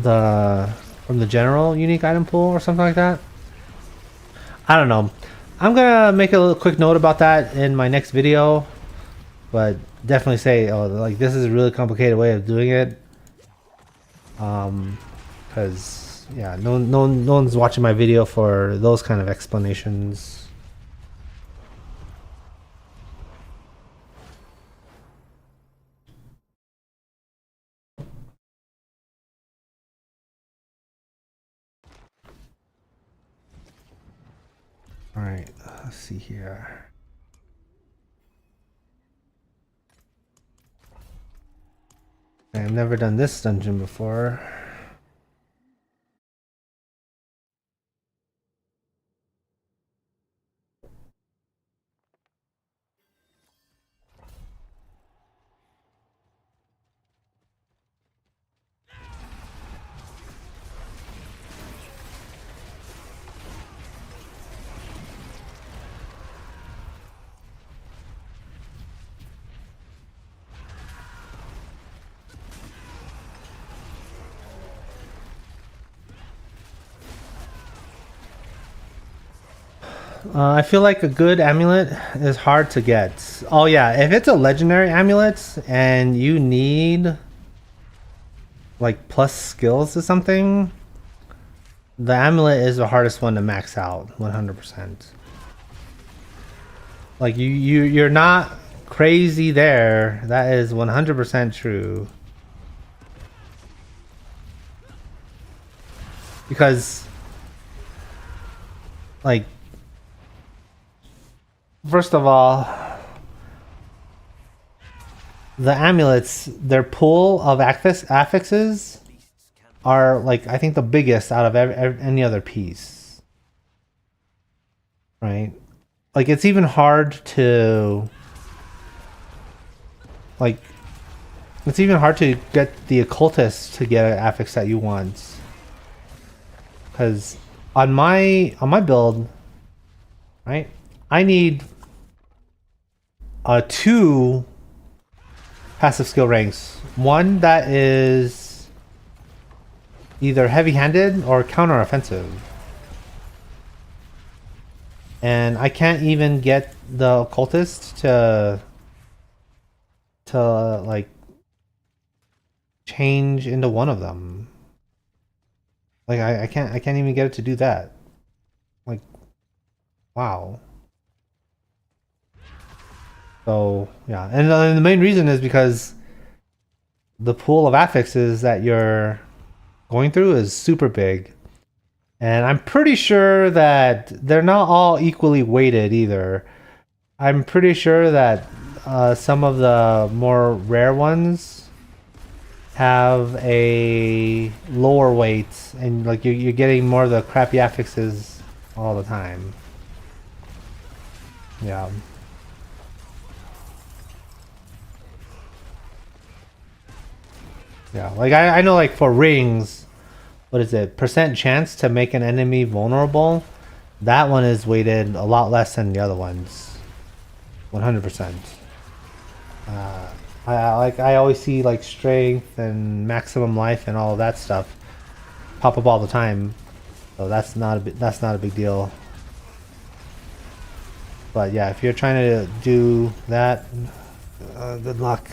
Speaker 1: from the general unique item pool or something like that. I don't know. I'm gonna make a little quick note about that in my next video, but definitely say, oh, like this is a really complicated way of doing it. Because yeah, no one's watching my video for those kind of explanations. All right, let's see here. I've never done this dungeon before. I feel like a good amulet is hard to get. Oh yeah, if it's a legendary amulet and you need like plus skills to something, the amulet is the hardest one to max out 100%. Like you're not crazy there. That is 100% true. Because like first of all, the amulets, their pool of affixes are like I think the biggest out of any other piece, right? Like it's even hard to get the occultist to get an affix that you want, because on my build, right, I need 2 passive skill ranks. One that is either heavy-handed or counter-offensive. And I can't even get the occultist to like change into one of them. Like I can't even get it to do that. Like wow. So yeah, and the main reason is because the pool of affixes that you're going through is super big, and I'm pretty sure that they're not all equally weighted either. I'm pretty sure that some of the more rare ones have a lower weight, and like you're getting more of the crappy affixes all the time. Yeah. Yeah, like I know like for rings, what is it? Percent chance to make an enemy vulnerable. That one is weighted a lot less than the other ones. 100%. I always see like strength and maximum life and all of that stuff pop up all the time. So that's not a big deal. But yeah, if you're trying to do that, good luck.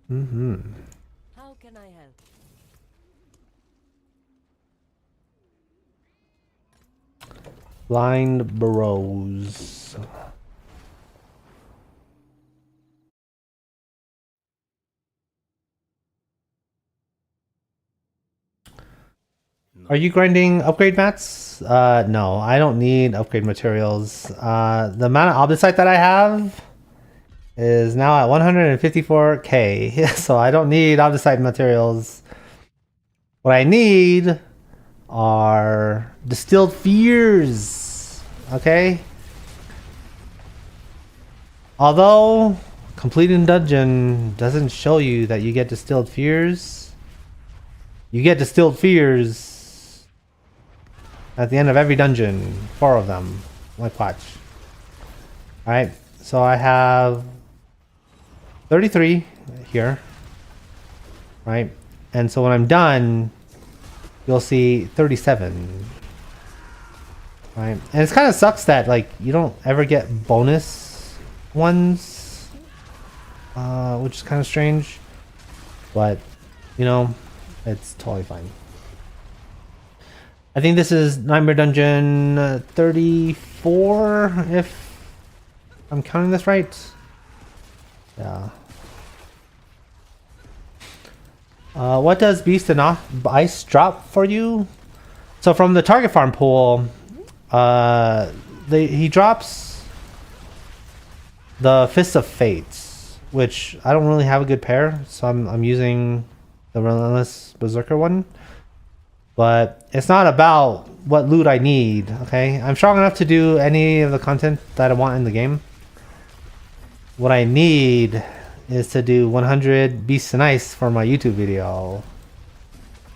Speaker 3: How can I help?
Speaker 1: Blind burrows. Are you grinding upgrade mats? No, I don't need upgrade materials. The amount of obdicite that I have is now at 154k, so I don't need obdicite materials. What I need are distilled fears. Okay? Although completing dungeon doesn't show you that you get distilled fears, you get distilled fears at the end of every dungeon. 4 of them. Like watch. Alright, so I have 33 here. Right? And so when I'm done, you'll see 37. Right? And it kind of sucks that like you don't ever get bonus ones, which is kind of strange. But you know, it's totally fine. I think this is Nightmare Dungeon 34, if I'm counting this right. Yeah. What does Beast and Ice drop for you? So from the target farm pool, he drops the Fist of Fates, which I don't really have a good pair, so I'm using the Relentless Berserker one. But it's not about what loot I need, okay? I'm strong enough to do any of the content that I want in the game. What I need is to do 100 Beasts and Ice for my YouTube video.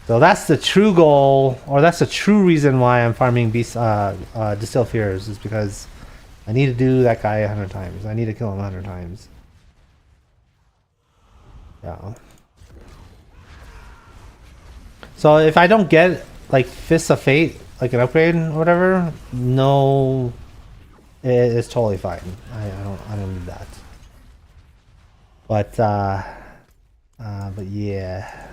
Speaker 1: So that's the true goal, or that's the true reason why I'm farming Distill Fears, is because I need to do that guy 100 times. I need to kill him 100 times. Yeah. So if I don't get like Fists of Fate, like an upgrade or whatever, no, it's totally fine. I don't need that. But yeah.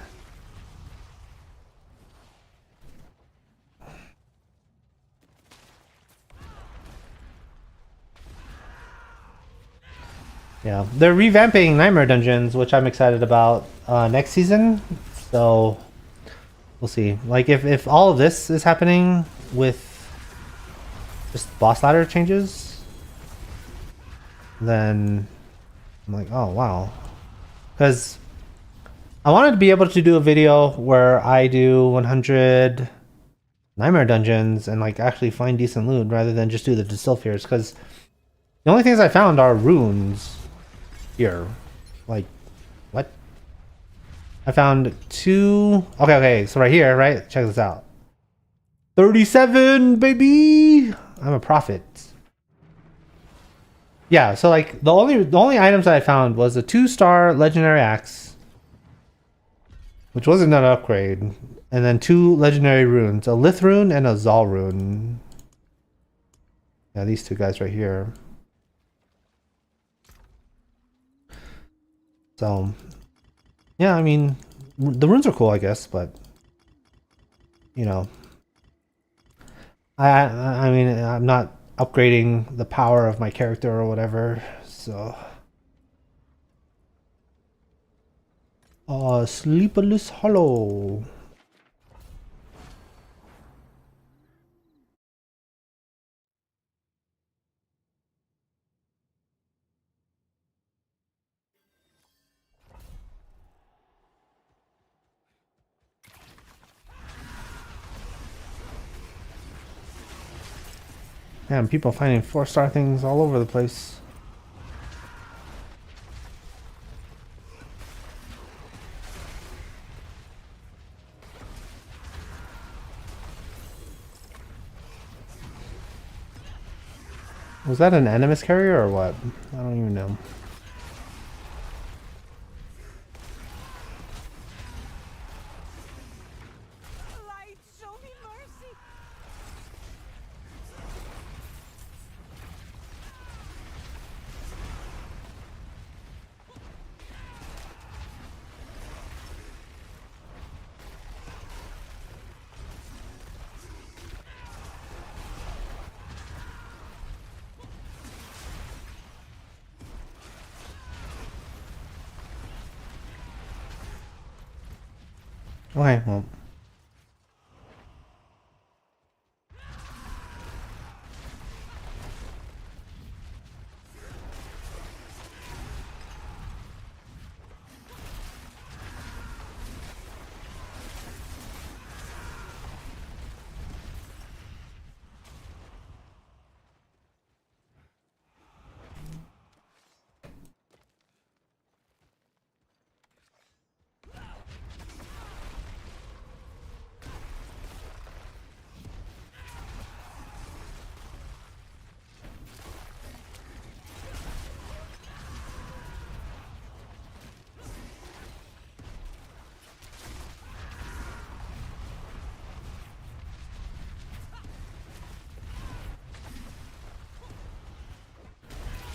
Speaker 1: Yeah, they're revamping Nightmare Dungeons, which I'm excited about next season. So we'll see. Like if all of this is happening with just boss ladder changes, then I'm like, oh wow. Because I wanted to be able to do a video where I do 100 Nightmare Dungeons and like actually find decent loot rather than just do the Distill Fears. Because the only things I found are runes here. Like, what? I found 2. Okay, so right here, right? Check this out. 37, baby! I'm a prophet. Yeah, so like the only items that I found was a 2-star legendary axe, which wasn't an upgrade, and then 2 legendary runes, a Lith rune and a Zal rune. Yeah, these 2 guys right here. So, yeah, I mean, the runes are cool, I guess, but you know, I mean, I'm not upgrading the power of my character or whatever, so. Sleepless Hollow. Damn, people finding 4-star things all over the place. Was that an animus carrier or what? I don't even know.
Speaker 3: Light, show me mercy.
Speaker 1: Okay, well.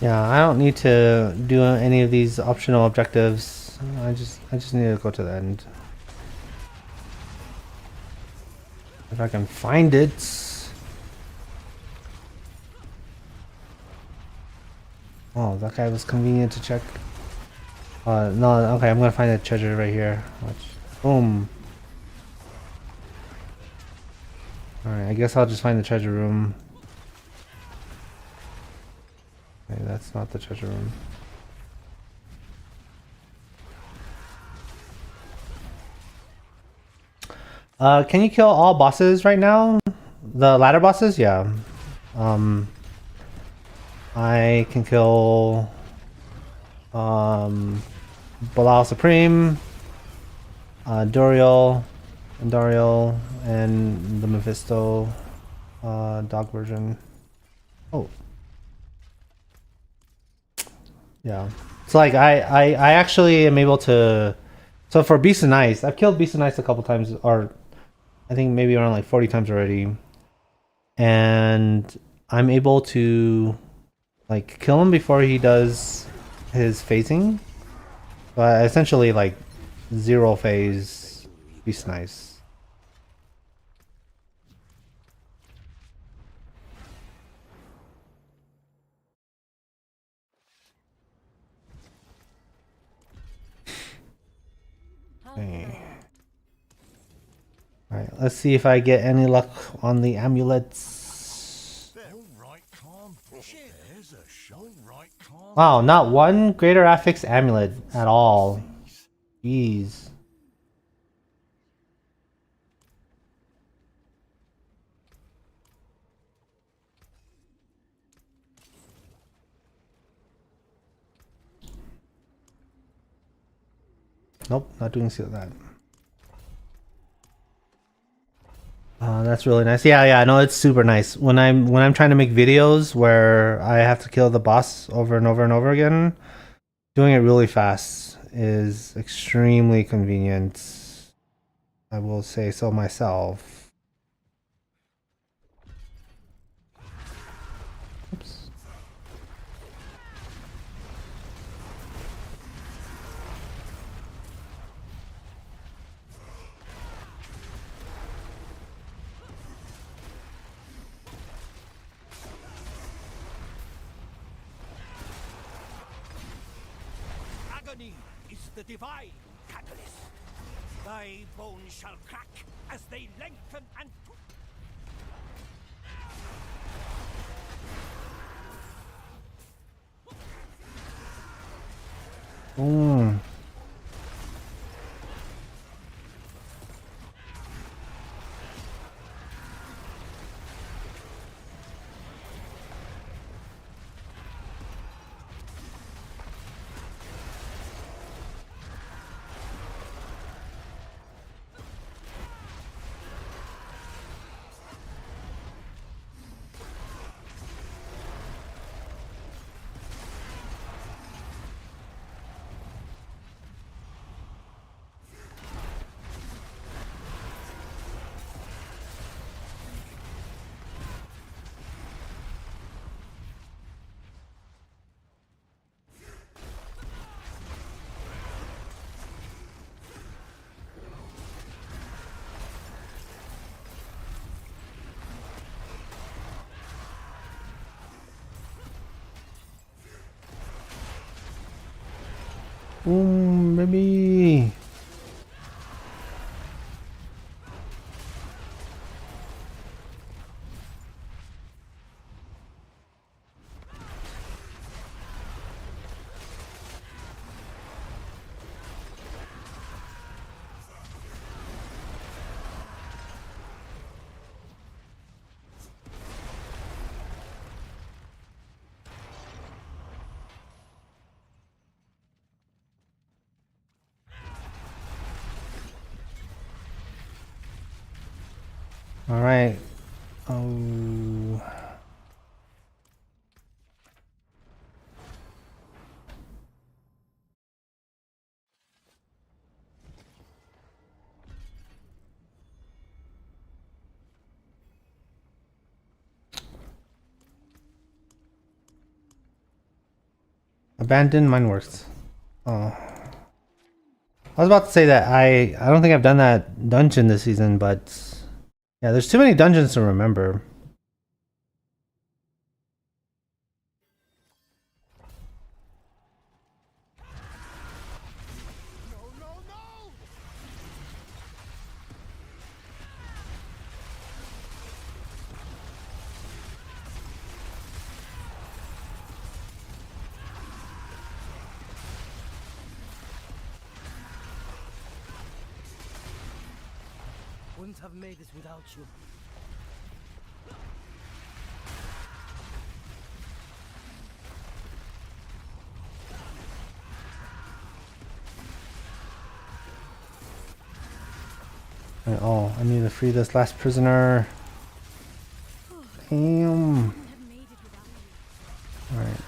Speaker 1: Yeah, I don't need to do any of these optional objectives. I just need to go to the end. If I can find it. Oh, that guy was convenient to check. No, okay, I'm gonna find the treasure right here. Watch. Boom. Alright, I guess I'll just find the treasure room. Okay, that's not the treasure room. Can you kill all bosses right now? The ladder bosses? Yeah. I can kill Belial Supreme, Doriel, and the Mephisto dog version. Oh. Yeah. So like I actually am able to, so for Beast and Ice, I've killed Beast and Ice a couple times, or I think maybe around like 40 times already. And I'm able to like kill him before he does his phasing. But essentially like zero phase Beast and Ice. Okay. Alright, let's see if I get any luck on the amulets. Wow, not one greater affix amulet at all. Jeez. Nope, not doing that. That's really nice. Yeah, no, it's super nice. When I'm trying to make videos where I have to kill the boss over and over and over again, doing it really fast is extremely convenient. I will say so myself. Oops.
Speaker 2: Agony is the divine catalyst. Thy bones shall crack as they lengthen and
Speaker 1: Mm. Boom, baby. All right. Oh. Abandoned Mineworks. Oh. I was about to say that I don't think I've done that dungeon this season, but yeah, there's too many dungeons to remember.
Speaker 2: Wouldn't have made it without you.
Speaker 1: Oh, I need to free this last prisoner. Damn.
Speaker 3: Have made it without you.
Speaker 1: All right.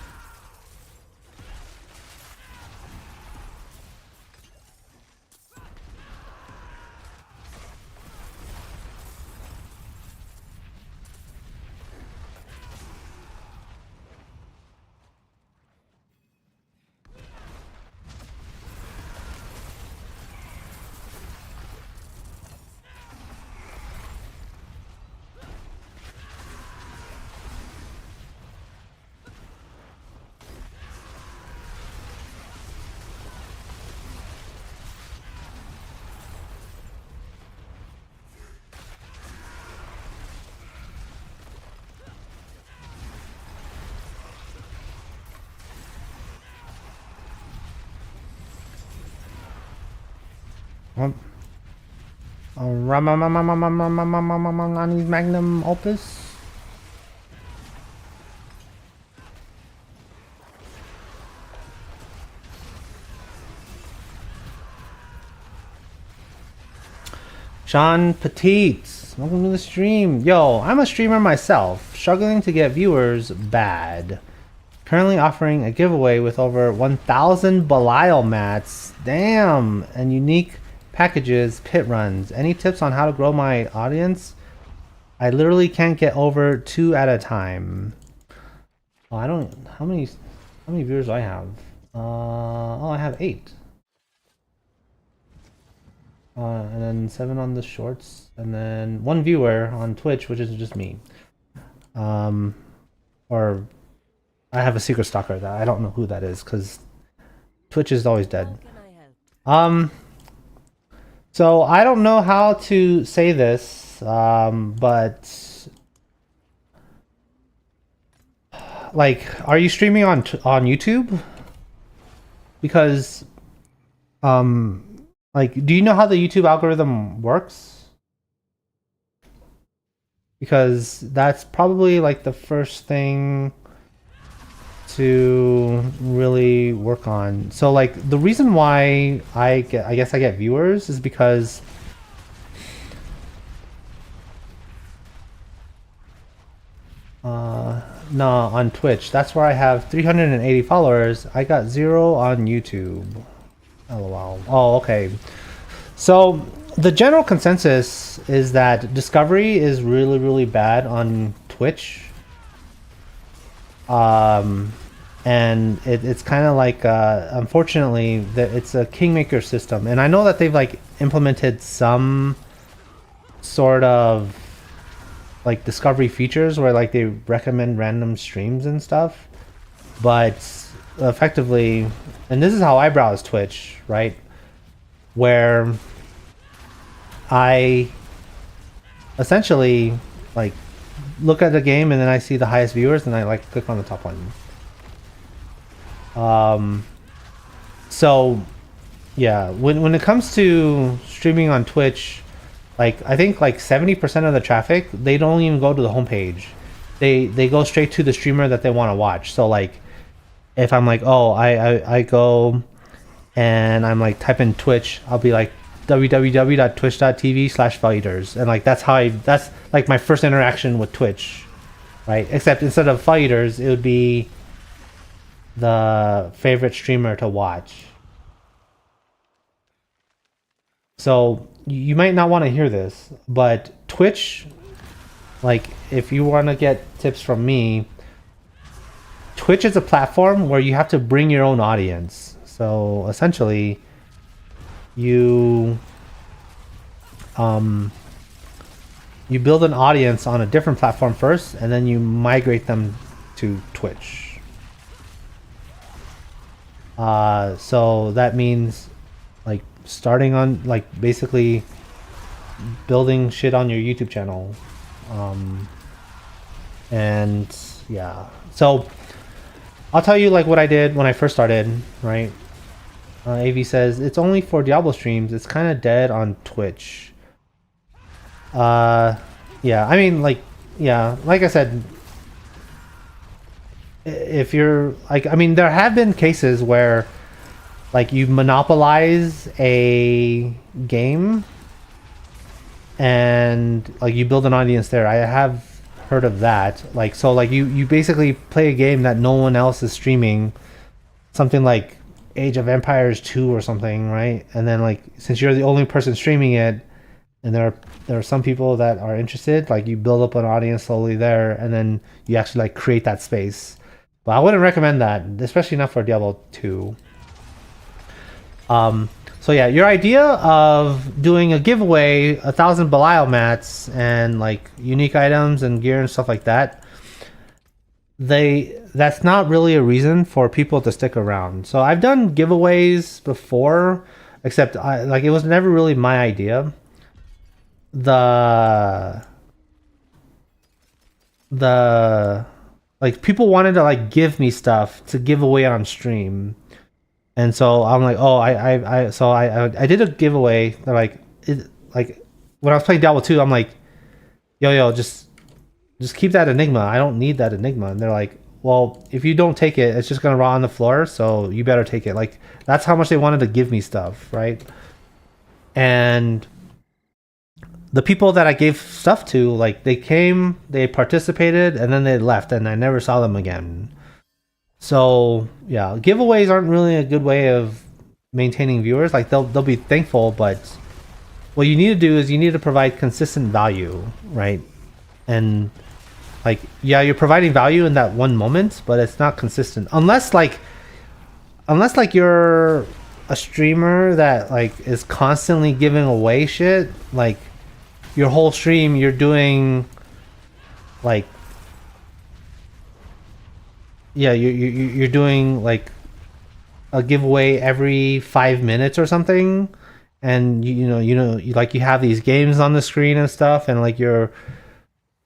Speaker 1: I need Magnum Opus. Sean Petite, welcome to the stream. Yo, I'm a streamer myself, struggling to get viewers bad. Currently offering a giveaway with over 1,000 Belial mats. Damn, and unique packages, pit runs. Any tips on how to grow my audience? I literally can't get over 2 at a time. Oh, I don't. How many viewers do I have? Oh, I have 8. And then 7 on the shorts, and then 1 viewer on Twitch, which is just me. Or I have a secret stalker that I don't know who that is because Twitch is always dead.
Speaker 3: How can I help?
Speaker 1: So I don't know how to say this, but like, are you streaming on YouTube? Because like, do you know how the YouTube algorithm works? Because that's probably like the first thing to really work on. So like the reason why I guess I get viewers is because no, on Twitch. That's where I have 380 followers. I got 0 on YouTube. LOL. Oh, okay. So the general consensus is that discovery is really, really bad on Twitch. And it's kind of like, unfortunately, that it's a kingmaker system. And I know that they've like implemented some sort of like discovery features where like they recommend random streams and stuff, but effectively, and this is how I browse Twitch, right? Where I essentially like look at the game and then I see the highest viewers and I like click on the top one. So yeah, when it comes to streaming on Twitch, like I think like 70% of the traffic, they don't even go to the homepage. They go straight to the streamer that they want to watch. So like if I'm like, oh, I go and I'm like type in Twitch, I'll be like www.twitch.tv/fighters, and like that's like my first interaction with Twitch, right? Except instead of fighters, it would be the favorite streamer to watch. So you might not want to hear this, but Twitch, like if you want to get tips from me, Twitch is a platform where you have to bring your own audience. So essentially, you build an audience on a different platform first, and then you migrate them to Twitch. So that means like starting on like basically building shit on your YouTube channel. And yeah, so I'll tell you like what I did when I first started, right? AV says it's only for Diablo streams. It's kind of dead on Twitch. Yeah, I mean, like I said, if you're like, I mean, there have been cases where like you monopolize a game and like you build an audience there. I have heard of that. Like, so like you basically play a game that no one else is streaming, something like Age of Empires 2 or something, right? And then like since you're the only person streaming it, and there are some people that are interested, like you build up an audience slowly there, and then you actually like create that space. But I wouldn't recommend that, especially not for Diablo 2. So yeah, your idea of doing a giveaway, 1,000 Belial mats and like unique items and gear and stuff like that, that's not really a reason for people to stick around. So I've done giveaways before, except it was never really my idea. The like people wanted to like give me stuff to give away on stream, and so I'm like, oh, I did a giveaway. They're like, like when I was playing Diablo 2, I'm like, yo, just keep that Enigma. I don't need that Enigma. And they're like, well, if you don't take it, it's just gonna rot on the floor. So you better take it. Like that's how much they wanted to give me stuff, right? And the people that I gave stuff to, like they came, they participated, and then they left, and I never saw them again. So yeah, giveaways aren't really a good way of maintaining viewers. Like they'll be thankful, but what you need to do is you need to provide consistent value, right? And like, yeah, you're providing value in that one moment, but it's not consistent unless you're a streamer that like is constantly giving away shit. Like your whole stream, you're doing like, yeah, you're doing like a giveaway every 5 minutes or something, and you like you have these games on the screen and stuff, and like you're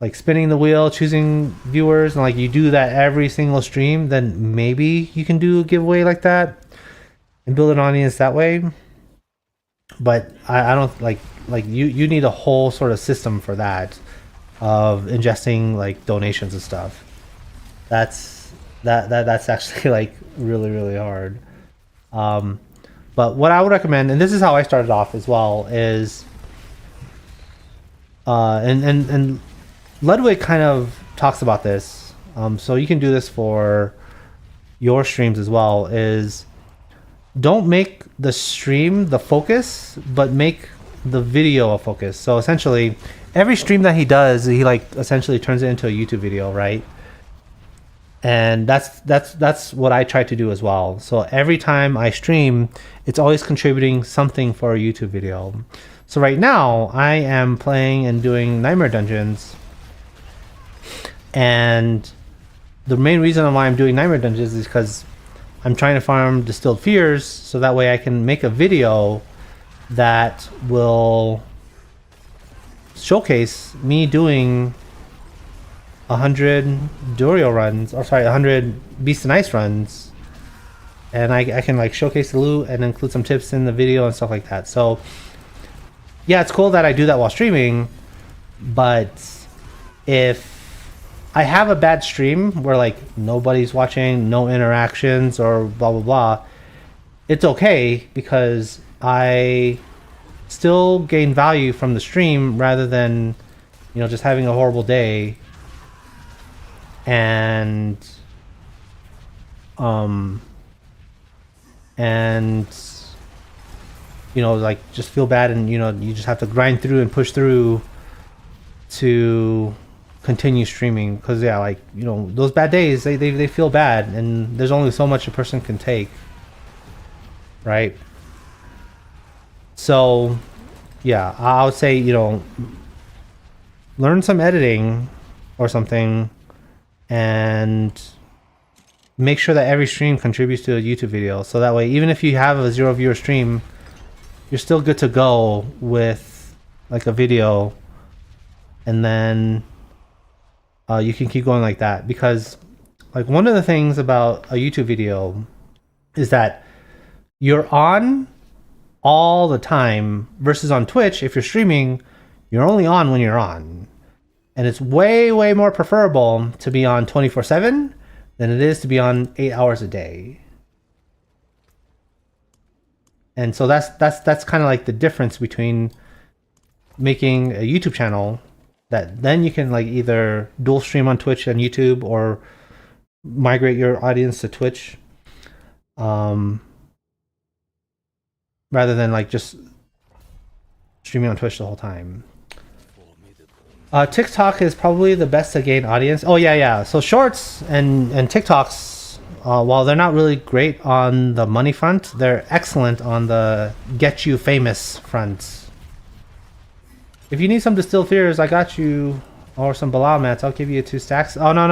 Speaker 1: like spinning the wheel, choosing viewers, and like you do that every single stream, then maybe you can do a giveaway like that and build an audience that way. But I don't like you need a whole sort of system for that, of ingesting like donations and stuff. That's actually like really hard. But what I would recommend, and this is how I started off as well, is and Ludwig kind of talks about this, so you can do this for your streams as well, is don't make the stream the focus, but make the video a focus. So essentially every stream that he does, he like essentially turns it into a YouTube video, right? And that's what I try to do as well. So every time I stream, it's always contributing something for a YouTube video. So right now I am playing and doing Nightmare Dungeons, and the main reason why I'm doing Nightmare Dungeons is because I'm trying to farm Distilled Fears, so that way I can make a video that will showcase me doing 100 Durio runs, or sorry, 100 Beast and Ice runs, and I can like showcase the loot and include some tips in the video and stuff like that. So yeah, it's cool that I do that while streaming, but if I have a bad stream where like nobody's watching, no interactions, or blah blah blah, it's okay, because I still gain value from the stream rather than, you know, just having a horrible day and and you know, like just feel bad, and you know, you just have to grind through and push through to continue streaming. Because yeah, like, you know, those bad days, they feel bad, and there's only so much a person can take, right? So yeah, I would say, you know, learn some editing or something, and make sure that every stream contributes to a YouTube video. So that way, even if you have a 0 viewer stream, you're still good to go with like a video, and then you can keep going like that. Because like one of the things about a YouTube video is that you're on all the time, versus on Twitch, if you're streaming, you're only on when you're on. And it's way more preferable to be on 24/7 than it is to be on 8 hours a day. And so that's kind of like the difference between making a YouTube channel that then you can like either dual stream on Twitch and YouTube, or migrate your audience to Twitch, rather than like just streaming on Twitch the whole time. TikTok is probably the best to gain audience. Oh yeah. So shorts and TikToks, while they're not really great on the money front, they're excellent on the get you famous front. If you need some distilled fears, I got you, or some Bilal mats. I'll give you 2 stacks. Oh no!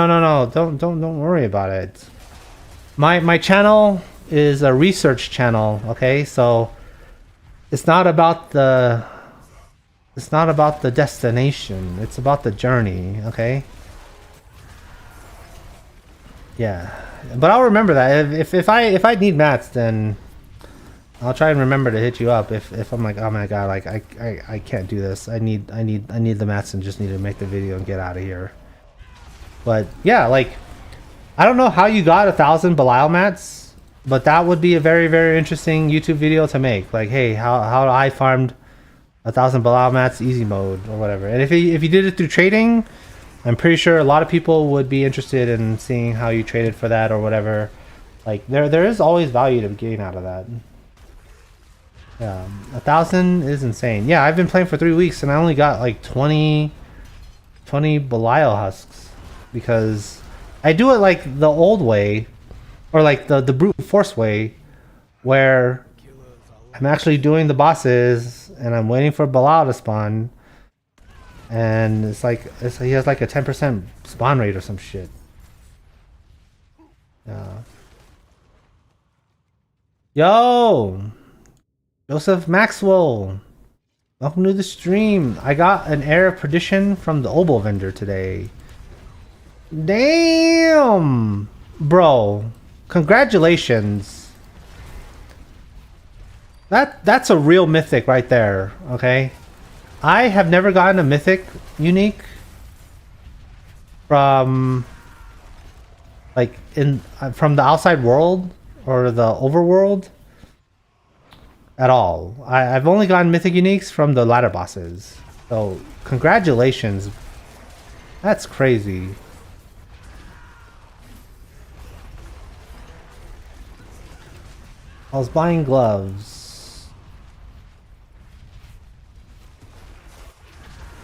Speaker 1: Don't worry about it. My channel is a research channel. Okay, so it's not about the destination. It's about the journey. Okay. Yeah, but I'll remember that. If I need mats, then I'll try and remember to hit you up. If I'm like, oh my god, like I can't do this. I need the mats and just need to make the video and get out of here. But yeah, like I don't know how you got 1,000 Belial mats, but that would be a very interesting YouTube video to make. Like, hey, how I farmed 1,000 Belial mats easy mode or whatever. And if you did it through trading, I'm pretty sure a lot of people would be interested in seeing how you traded for that or whatever. Like there is always value to gain out of that. Yeah, 1,000 is insane. Yeah, I've been playing for 3 weeks and I only got like 20 Belial husks, because I do it like the old way, or like the brute force way, where I'm actually doing the bosses and I'm waiting for Belial to spawn, and it's like he has like a 10% spawn rate or some shit. Yeah. Yo, Joseph Maxwell, welcome to the stream. I got an Air of Perdition from the Obol vendor today. Damn, bro, congratulations. That's a real mythic right there. Okay, I have never gotten a mythic unique from from the outside world or the overworld at all. I've only gotten mythic uniques from the ladder bosses. So congratulations. That's crazy. I was buying gloves.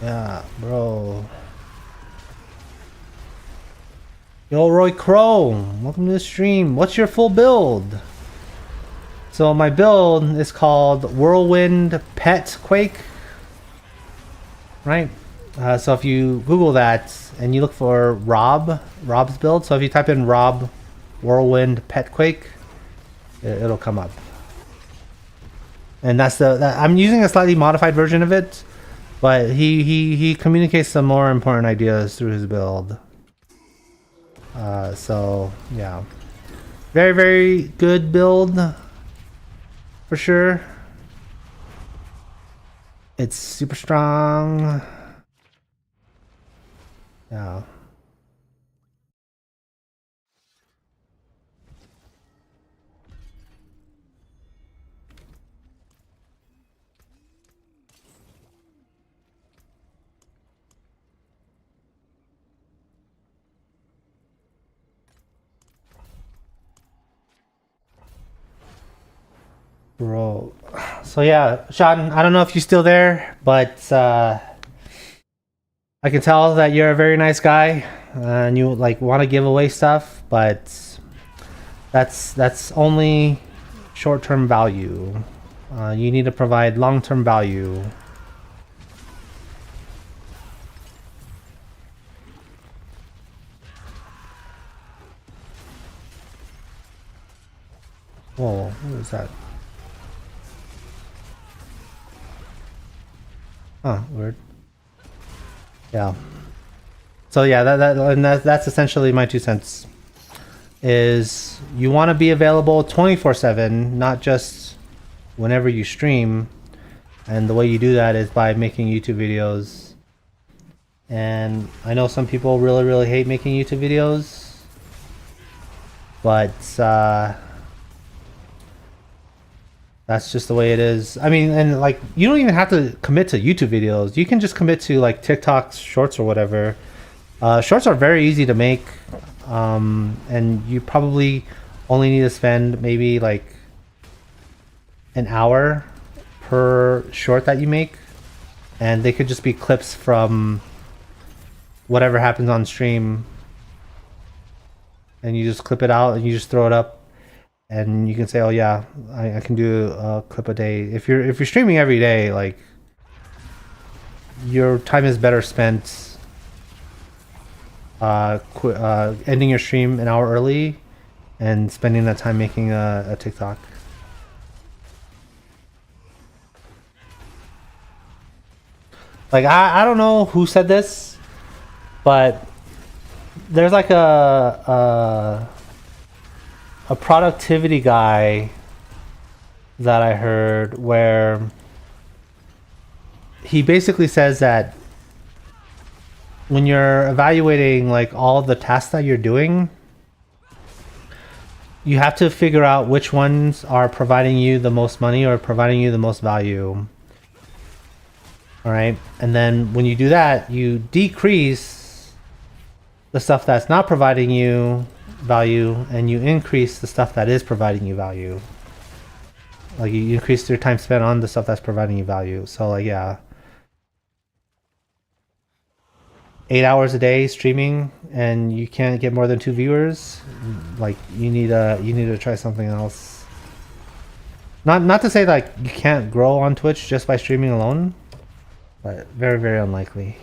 Speaker 1: Yeah, bro. Yo, Roy Crow, welcome to the stream. What's your full build? So my build is called Whirlwind Pet Quake, right? So if you Google that and you look for Rob's build, so if you type in Rob Whirlwind Pet Quake, it'll come up. And that's I'm using a slightly modified version of it, but he communicates some more important ideas through his build. So yeah, very good build for sure. It's super strong. Yeah. Bro. So yeah, Sean, I don't know if you're still there, but I can tell that you're a very nice guy and you like want to give away stuff, but that's only short-term value. You need to provide long-term value. Whoa, what is that? Huh, weird. Yeah. So yeah, that's essentially my 2 cents. Is you want to be available 24/7, not just whenever you stream. And the way you do that is by making YouTube videos. And I know some people really hate making YouTube videos, but that's just the way it is. I mean, and like you don't even have to commit to YouTube videos. You can just commit to like TikTok shorts or whatever. Shorts are very easy to make, and you probably only need to spend maybe like an hour per short that you make, and they could just be clips from whatever happens on stream, and you just clip it out and you just throw it up, and you can say, "Oh yeah, I can do a clip a day." If you're streaming every day, like your time is better spent ending your stream an hour early and spending that time making a TikTok. Like I don't know who said this, but there's like a productivity guy that I heard where he basically says that when you're evaluating like all the tasks that you're doing, you have to figure out which ones are providing you the most money or providing you the most value. All right, and then when you do that, you decrease the stuff that's not providing you value and you increase the stuff that is providing you value. Like you increase your time spent on the stuff that's providing you value. So like yeah, 8 hours a day streaming and you can't get more than 2 viewers, like you need to try something else. Not to say like you can't grow on Twitch just by streaming alone, but very unlikely.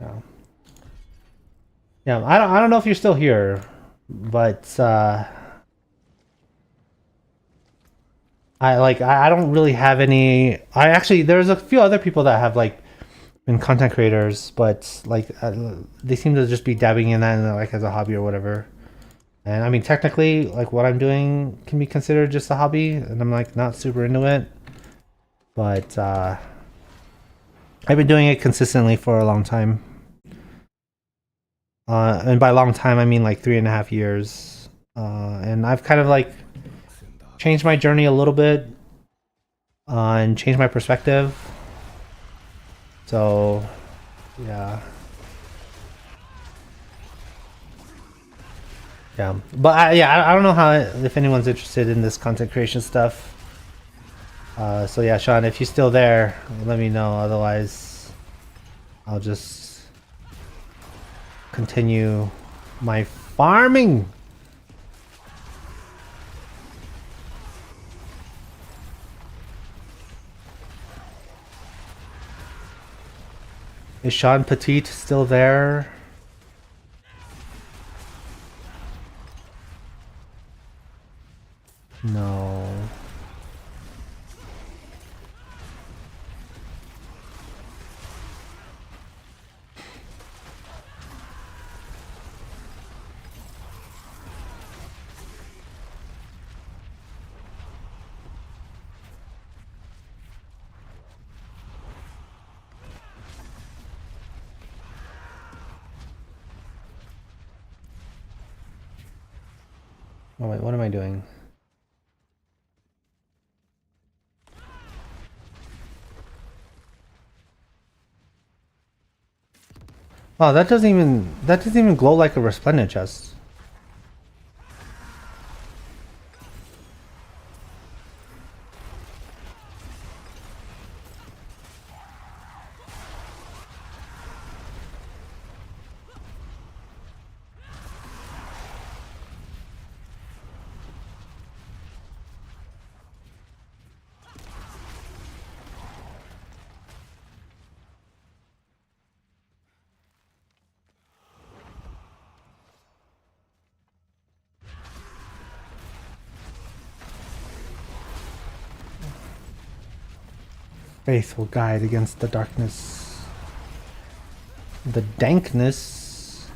Speaker 1: Yeah. Yeah, I don't know if you're still here, but I don't really have any. I actually there's a few other people that have like been content creators, but like they seem to just be dabbing in that like as a hobby or whatever. And I mean technically like what I'm doing can be considered just a hobby, and I'm like not super into it, but I've been doing it consistently for a long time. And by long time I mean like 3.5 years. And I've kind of like changed my journey a little bit and changed my perspective. So, yeah. Yeah. But I don't know how if anyone's interested in this content creation stuff. So yeah, Sean, if you're still there, let me know. Otherwise, I'll just continue my farming. Is Sean Petit still there? No. Oh wait, what am I doing? Oh, that doesn't even glow like a resplendent chest. Faith will guide against the darkness. The dankness.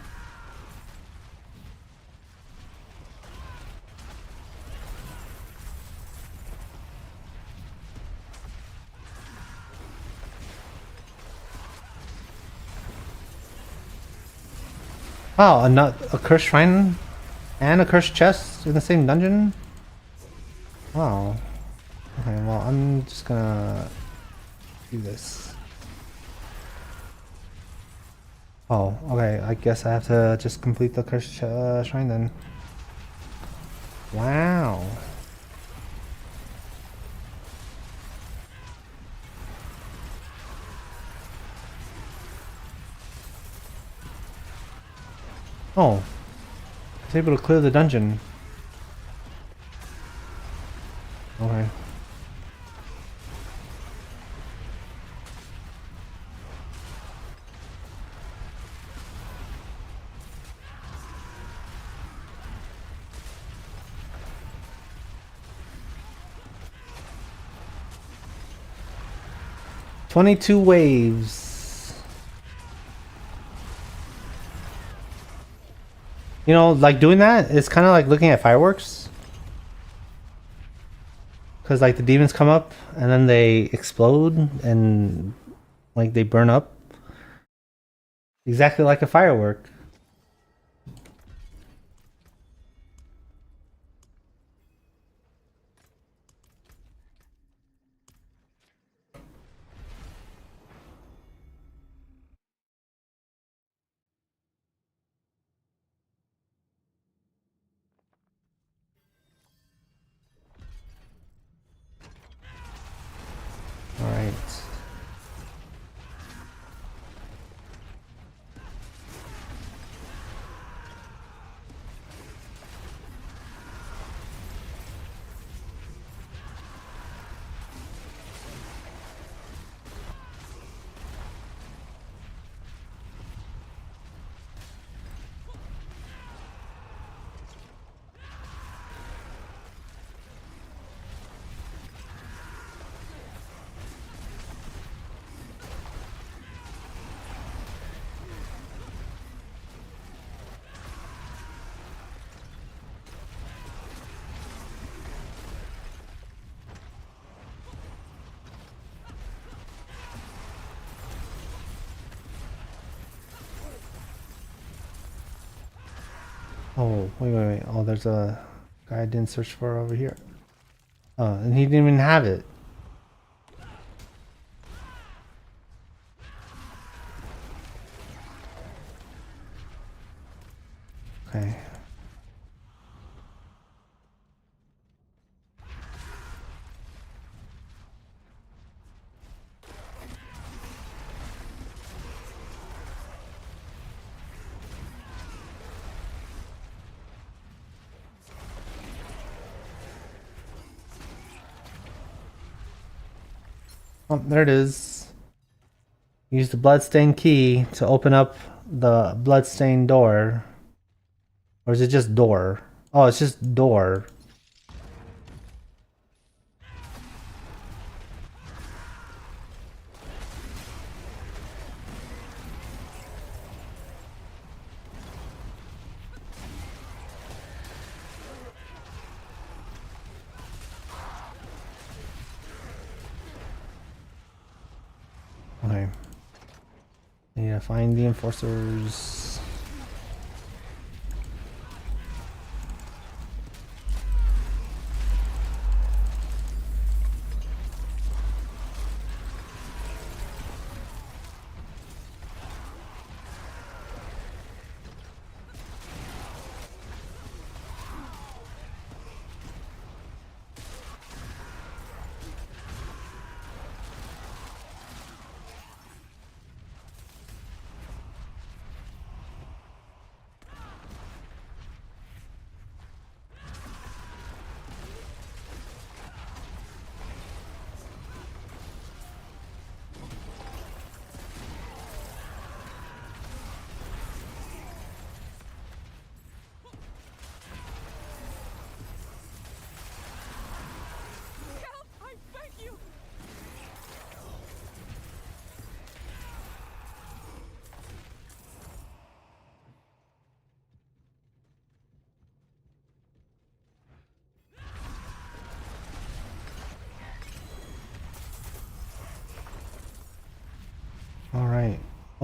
Speaker 1: Wow, a cursed shrine and a cursed chest in the same dungeon? Wow. Okay, well, I'm just gonna do this. Oh, okay, I guess I have to just complete the cursed shrine then. Wow. Oh, I was able to clear the dungeon. Okay. "22 waves." You know, like doing that, it's kind of like looking at fireworks. Because like the demons come up and then they explode and like they burn up. Exactly like a firework. Alright. Oh, wait. Oh, there's a guy I didn't search for over here. Oh, and he didn't even have it. Okay. Oh, there it is. Use the bloodstained key to open up the bloodstained door. Or is it just door? Oh, it's just door. Okay. Need to find the enforcers.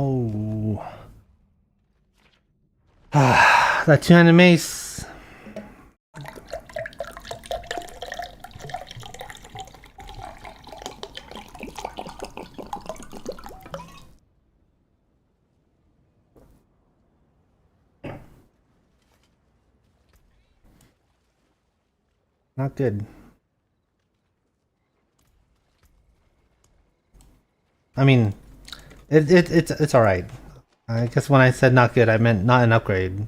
Speaker 1: Oh. Ah, that two-handed mace. Not good. I mean, it's all right. I guess when I said not good, I meant not an upgrade.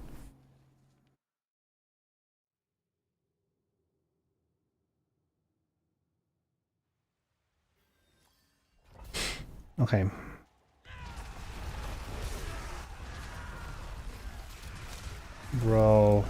Speaker 1: Okay. Bro.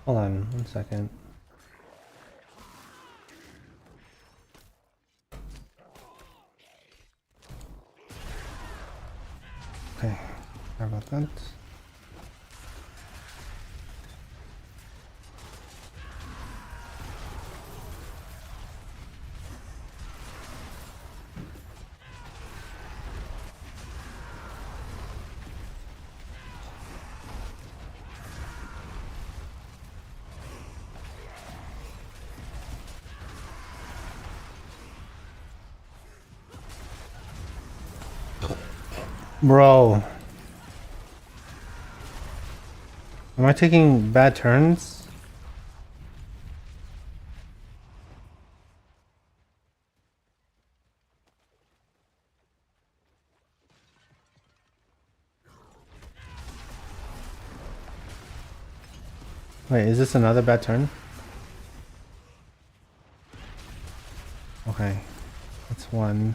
Speaker 1: Hold on 1 second. Okay. Sorry about that. Bro. Am I taking bad turns? Wait, is this another bad turn? Okay. That's one.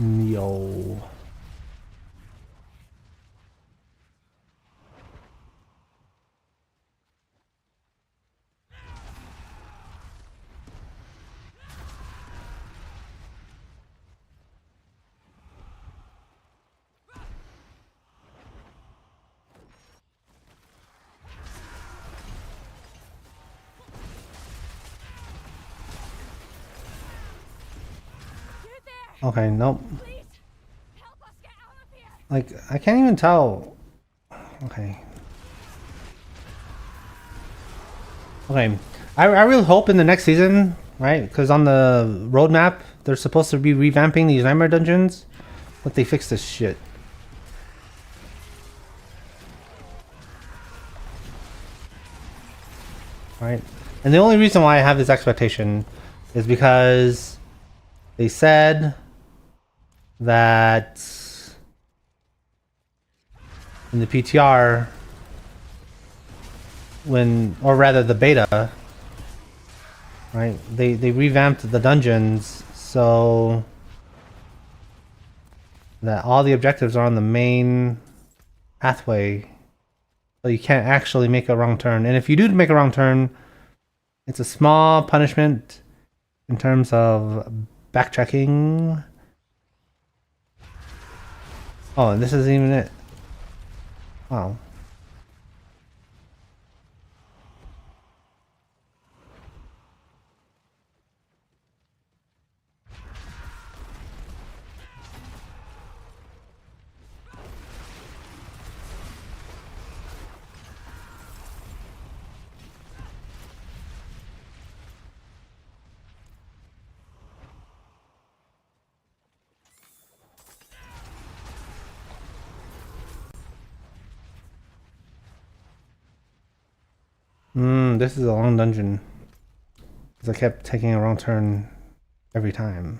Speaker 1: Yo. Okay, nope.
Speaker 3: Please help us get out of here.
Speaker 1: Like, I can't even tell. Okay. Okay. I really hope in the next season, right? Because on the roadmap, they're supposed to be revamping these nightmare dungeons, but they fix this shit. Right? And the only reason why I have this expectation is because they said that in the PTR, or rather the beta, right? They revamped the dungeons so that all the objectives are on the main pathway, so you can't actually make a wrong turn. And if you do make a wrong turn, it's a small punishment in terms of backtracking. Oh, and this isn't even it. Wow. This is a long dungeon. Because I kept taking a wrong turn every time.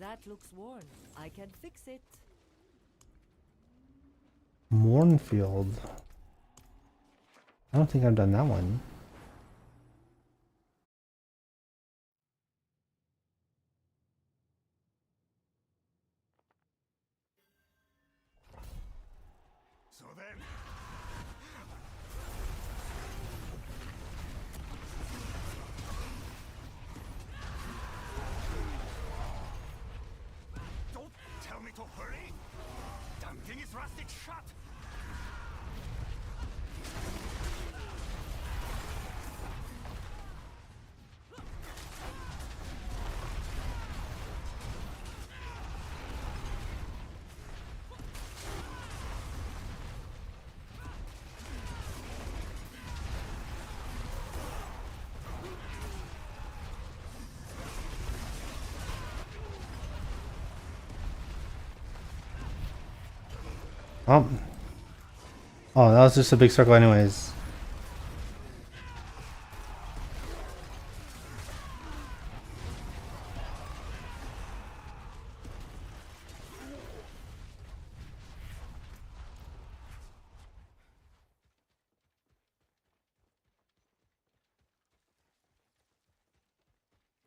Speaker 3: That looks worn. I can fix it.
Speaker 1: Mornfield. I don't think I've done that one.
Speaker 2: So then, don't tell me to hurry. Damn thing is rusted shut.
Speaker 1: Oh. Oh, that was just a big circle anyways.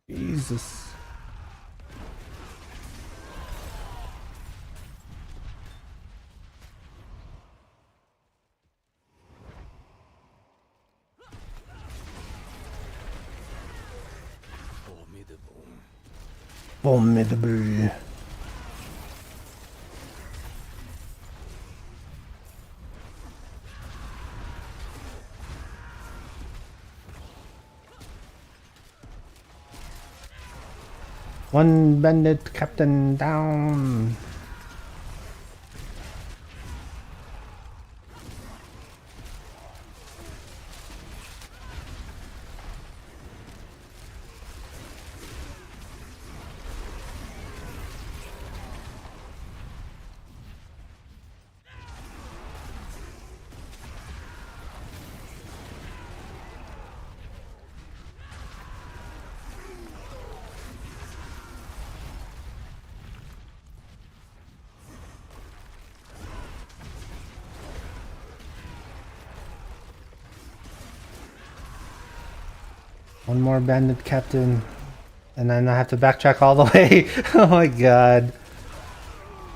Speaker 1: Jesus. Formidable. One bandit captain down. One more bandit captain. And then I have to backtrack all the way. Oh my god.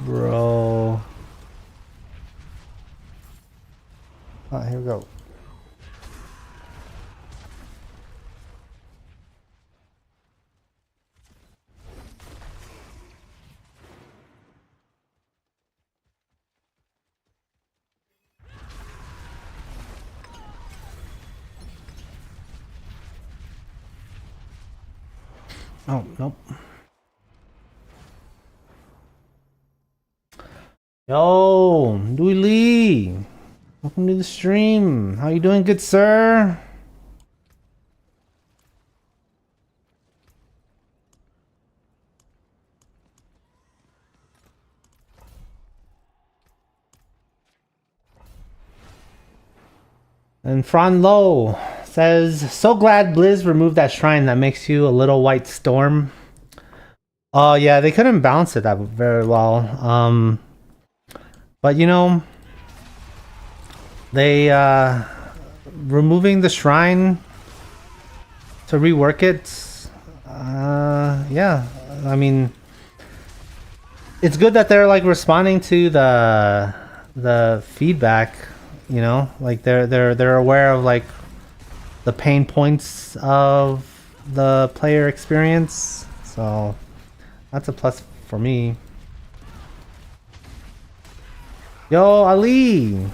Speaker 1: Bro. Oh, here we go. Oh, nope. Yo, Dewey Lee. Welcome to the stream. How you doing, good sir? And Fran Low says, so glad Blizz removed that shrine that makes you a little white storm. Oh yeah, they couldn't balance it that very well. But you know, they removing the shrine to rework it. Yeah, I mean, it's good that they're like responding to the feedback. You know, like they're aware of like the pain points of the player experience. So that's a plus for me. Yo, Ali!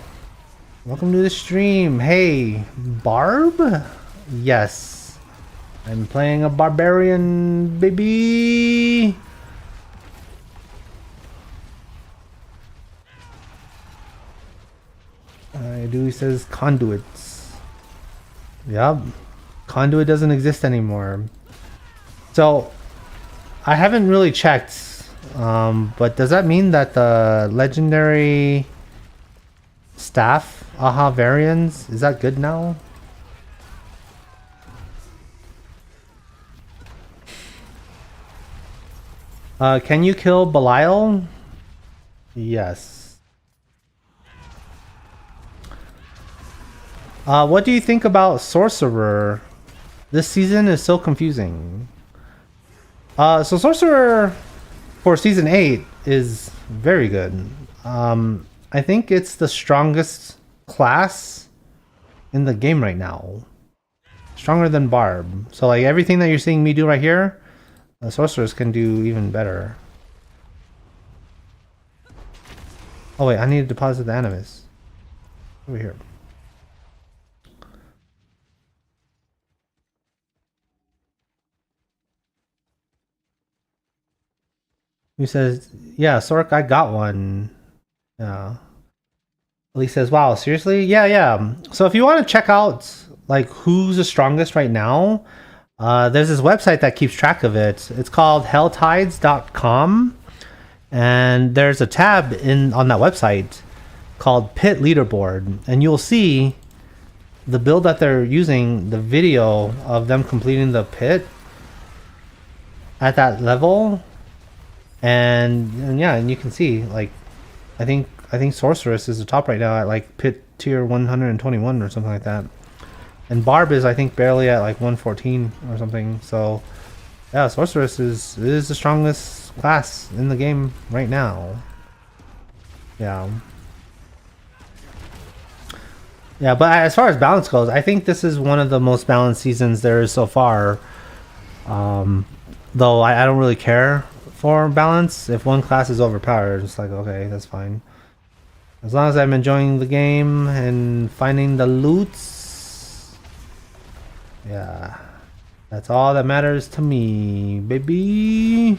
Speaker 1: Welcome to the stream. Hey, Barb? Yes. I'm playing a barbarian, baby! Dewey says conduits. Yup. Conduit doesn't exist anymore. So, I haven't really checked. But does that mean that the legendary staff, Aha Varians, is that good now? Can you kill Belial? Yes. What do you think about Sorcerer? This season is so confusing. So Sorcerer for season 8 is very good. I think it's the strongest class in the game right now. Stronger than Barb. So like everything that you're seeing me do right here, the sorcerers can do even better. Oh wait, I need to deposit the animus. Over here. He says, yeah, Sork, I got one. Yeah. Lee says, wow, seriously? Yeah. So if you want to check out like who's the strongest right now, there's this website that keeps track of it. It's called helltides.com. And there's a tab on that website called Pit Leaderboard. And you'll see the build that they're using, the video of them completing the pit at that level. And yeah, and you can see like I think Sorceress is the top right now at like pit tier 121 or something like that. And Barb is I think barely at like 114 or something. So yeah, Sorceress is the strongest class in the game right now. Yeah. Yeah, but as far as balance goes, I think this is one of the most balanced seasons there is so far. Though I don't really care for balance. If one class is overpowered, it's like, okay, that's fine. As long as I'm enjoying the game and finding the loots. Yeah. That's all that matters to me, baby.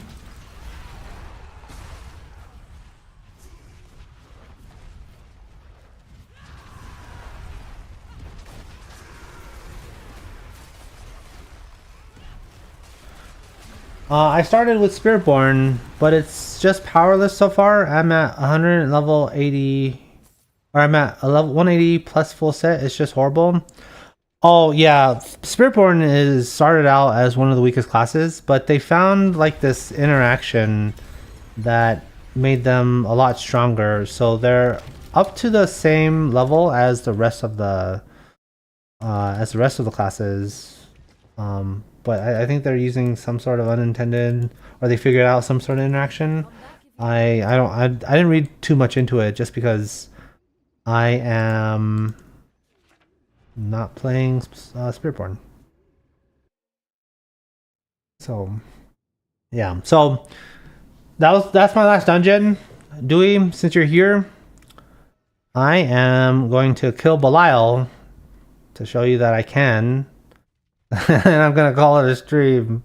Speaker 1: I started with Spiritborn, but it's just powerless so far. I'm at 100 level 80, or I'm at a level 180 plus full set. It's just horrible. Oh yeah, Spiritborn is started out as one of the weakest classes, but they found like this interaction that made them a lot stronger. So they're up to the same level as the rest of the classes. But I think they're using some sort of unintended, or they figured out some sort of interaction. I didn't read too much into it just because I am not playing Spiritborn. So yeah, so that's my last dungeon. Dewey, since you're here, I am going to kill Belial to show you that I can. And I'm gonna call it a stream.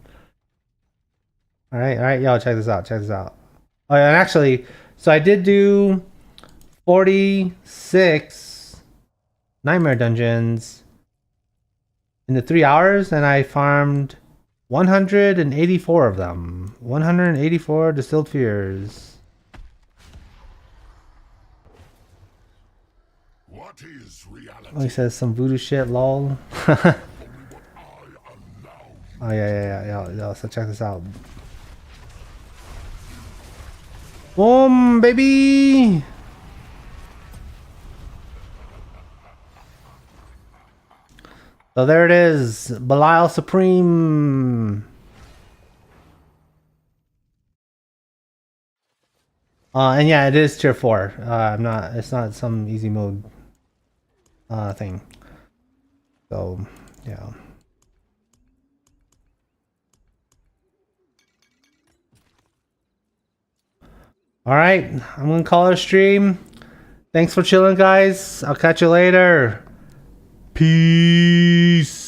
Speaker 1: Alright, y'all, check this out. Oh yeah, and actually, so I did do 46 nightmare dungeons in the 3 hours, and I farmed 184 of them. 184 distilled fears.
Speaker 5: What is reality?
Speaker 1: Oh, he says some voodoo shit, lol. Oh yeah. So check this out. Boom, baby. So there it is, Belial Supreme. And yeah, it is tier 4. It's not some easy mode thing. So yeah. Alright, I'm gonna call it a stream. Thanks for chilling, guys. I'll catch you later. Peace.